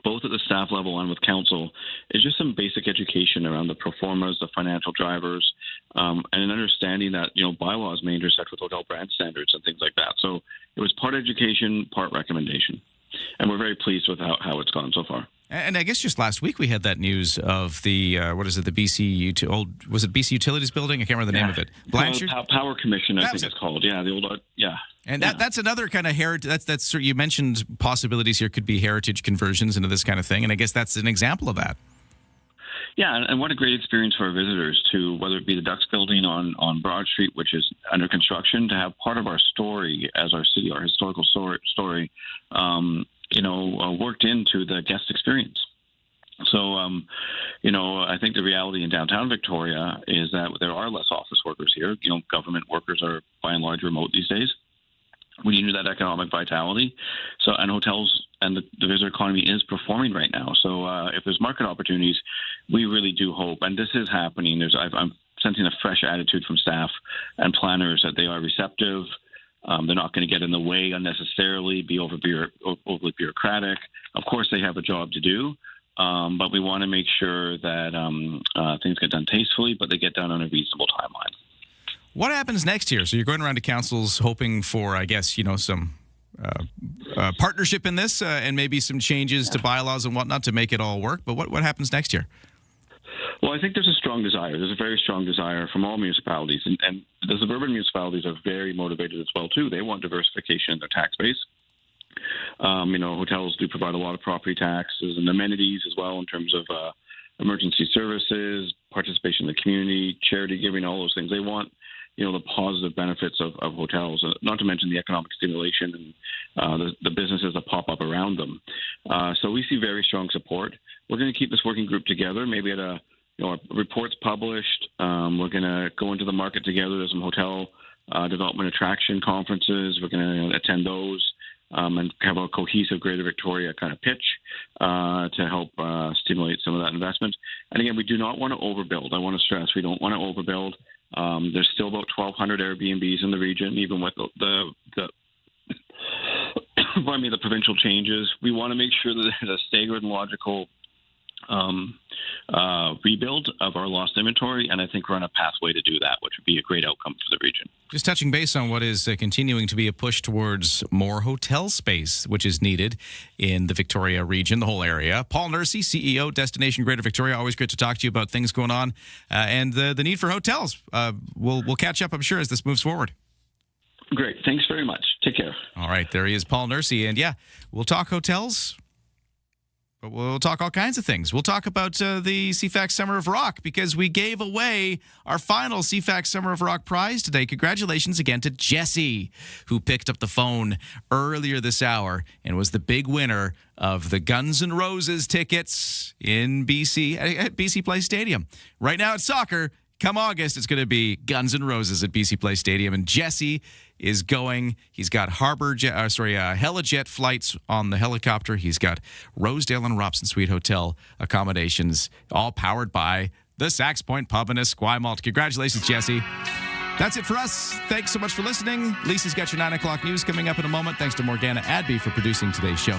both at the staff level and with council, is just some basic education around the pro formas, the financial drivers, and an understanding that, bylaws may intersect with hotel brand standards and things like that. So it was part education, part recommendation. And we're very pleased with how it's gone so far. And I guess just last week we had that news of the the BC was it BC Utilities building? I can't remember the name of it. Blanchard Power Commission, I think it's called. Yeah, the old And that's another kind of heritage. That's you mentioned possibilities here could be heritage conversions into this kind of thing, and I guess that's an example of that. Yeah, and what a great experience for our visitors to, whether it be the Ducks building on Broad Street, which is under construction, to have part of our story as our city, our historical story, worked into the guest experience. So, I think the reality in downtown Victoria is that there are less office workers here. Government workers are by and large remote these days. We need that economic vitality. So, and hotels and the visitor economy is performing right now. So, if there's market opportunities, we really do hope, and this is happening. I'm sensing a fresh attitude from staff and planners that they are receptive. They're not going to get in the way unnecessarily, be overly bureaucratic. Of course, they have a job to do, but we want to make sure that things get done tastefully, but they get done on a reasonable timeline. What happens next year? So you're going around to councils hoping for, I guess, some partnership in this and maybe some changes to bylaws and whatnot to make it all work. But what happens next year? Well, I think there's a strong desire. There's a very strong desire from all municipalities. And the suburban municipalities are very motivated as well, too. They want diversification in their tax base. Hotels do provide a lot of property taxes and amenities as well in terms of emergency services, participation in the community, charity giving, all those things. They want the positive benefits of hotels, not to mention the economic stimulation and the businesses that pop up around them. So we see very strong support. We're going to keep this working group together, maybe at a reports published. We're going to go into the market together. There's some hotel development attraction conferences. We're going to attend those and have a cohesive Greater Victoria kind of pitch to help stimulate some of that investment. And again, we do not want to overbuild. I want to stress we don't want to overbuild. There's still about 1,200 Airbnbs in the region, even with the provincial changes. We want to make sure that there's a staggered and logical rebuild of our lost inventory, and I think we're on a pathway to do that, which would be a great outcome for the region. Just touching base on what is continuing to be a push towards more hotel space, which is needed in the Victoria region, the whole area. Paul Nursey, CEO, Destination Greater Victoria. Always great to talk to you about things going on and the need for hotels. We'll catch up, I'm sure, as this moves forward. Great. Thanks very much. Take care. All right. There he is, Paul Nursey. And yeah, we'll talk hotels. But we'll talk all kinds of things. We'll talk about the CFAX Summer of Rock because we gave away our final CFAX Summer of Rock prize today. Congratulations again to Jesse, who picked up the phone earlier this hour and was the big winner of the Guns N' Roses tickets in BC at BC Place Stadium. Right now it's soccer. Come August, it's going to be Guns N' Roses at BC Place Stadium. And Jesse is going. He's got Helijet flights on the helicopter. He's got Rosedale and Robson Suite Hotel accommodations, all powered by the Sax Point Pub in Esquimalt. Congratulations, Jesse. That's it for us. Thanks so much for listening. Lisa's got your 9 o'clock news coming up in a moment. Thanks to Morgana Adby for producing today's show.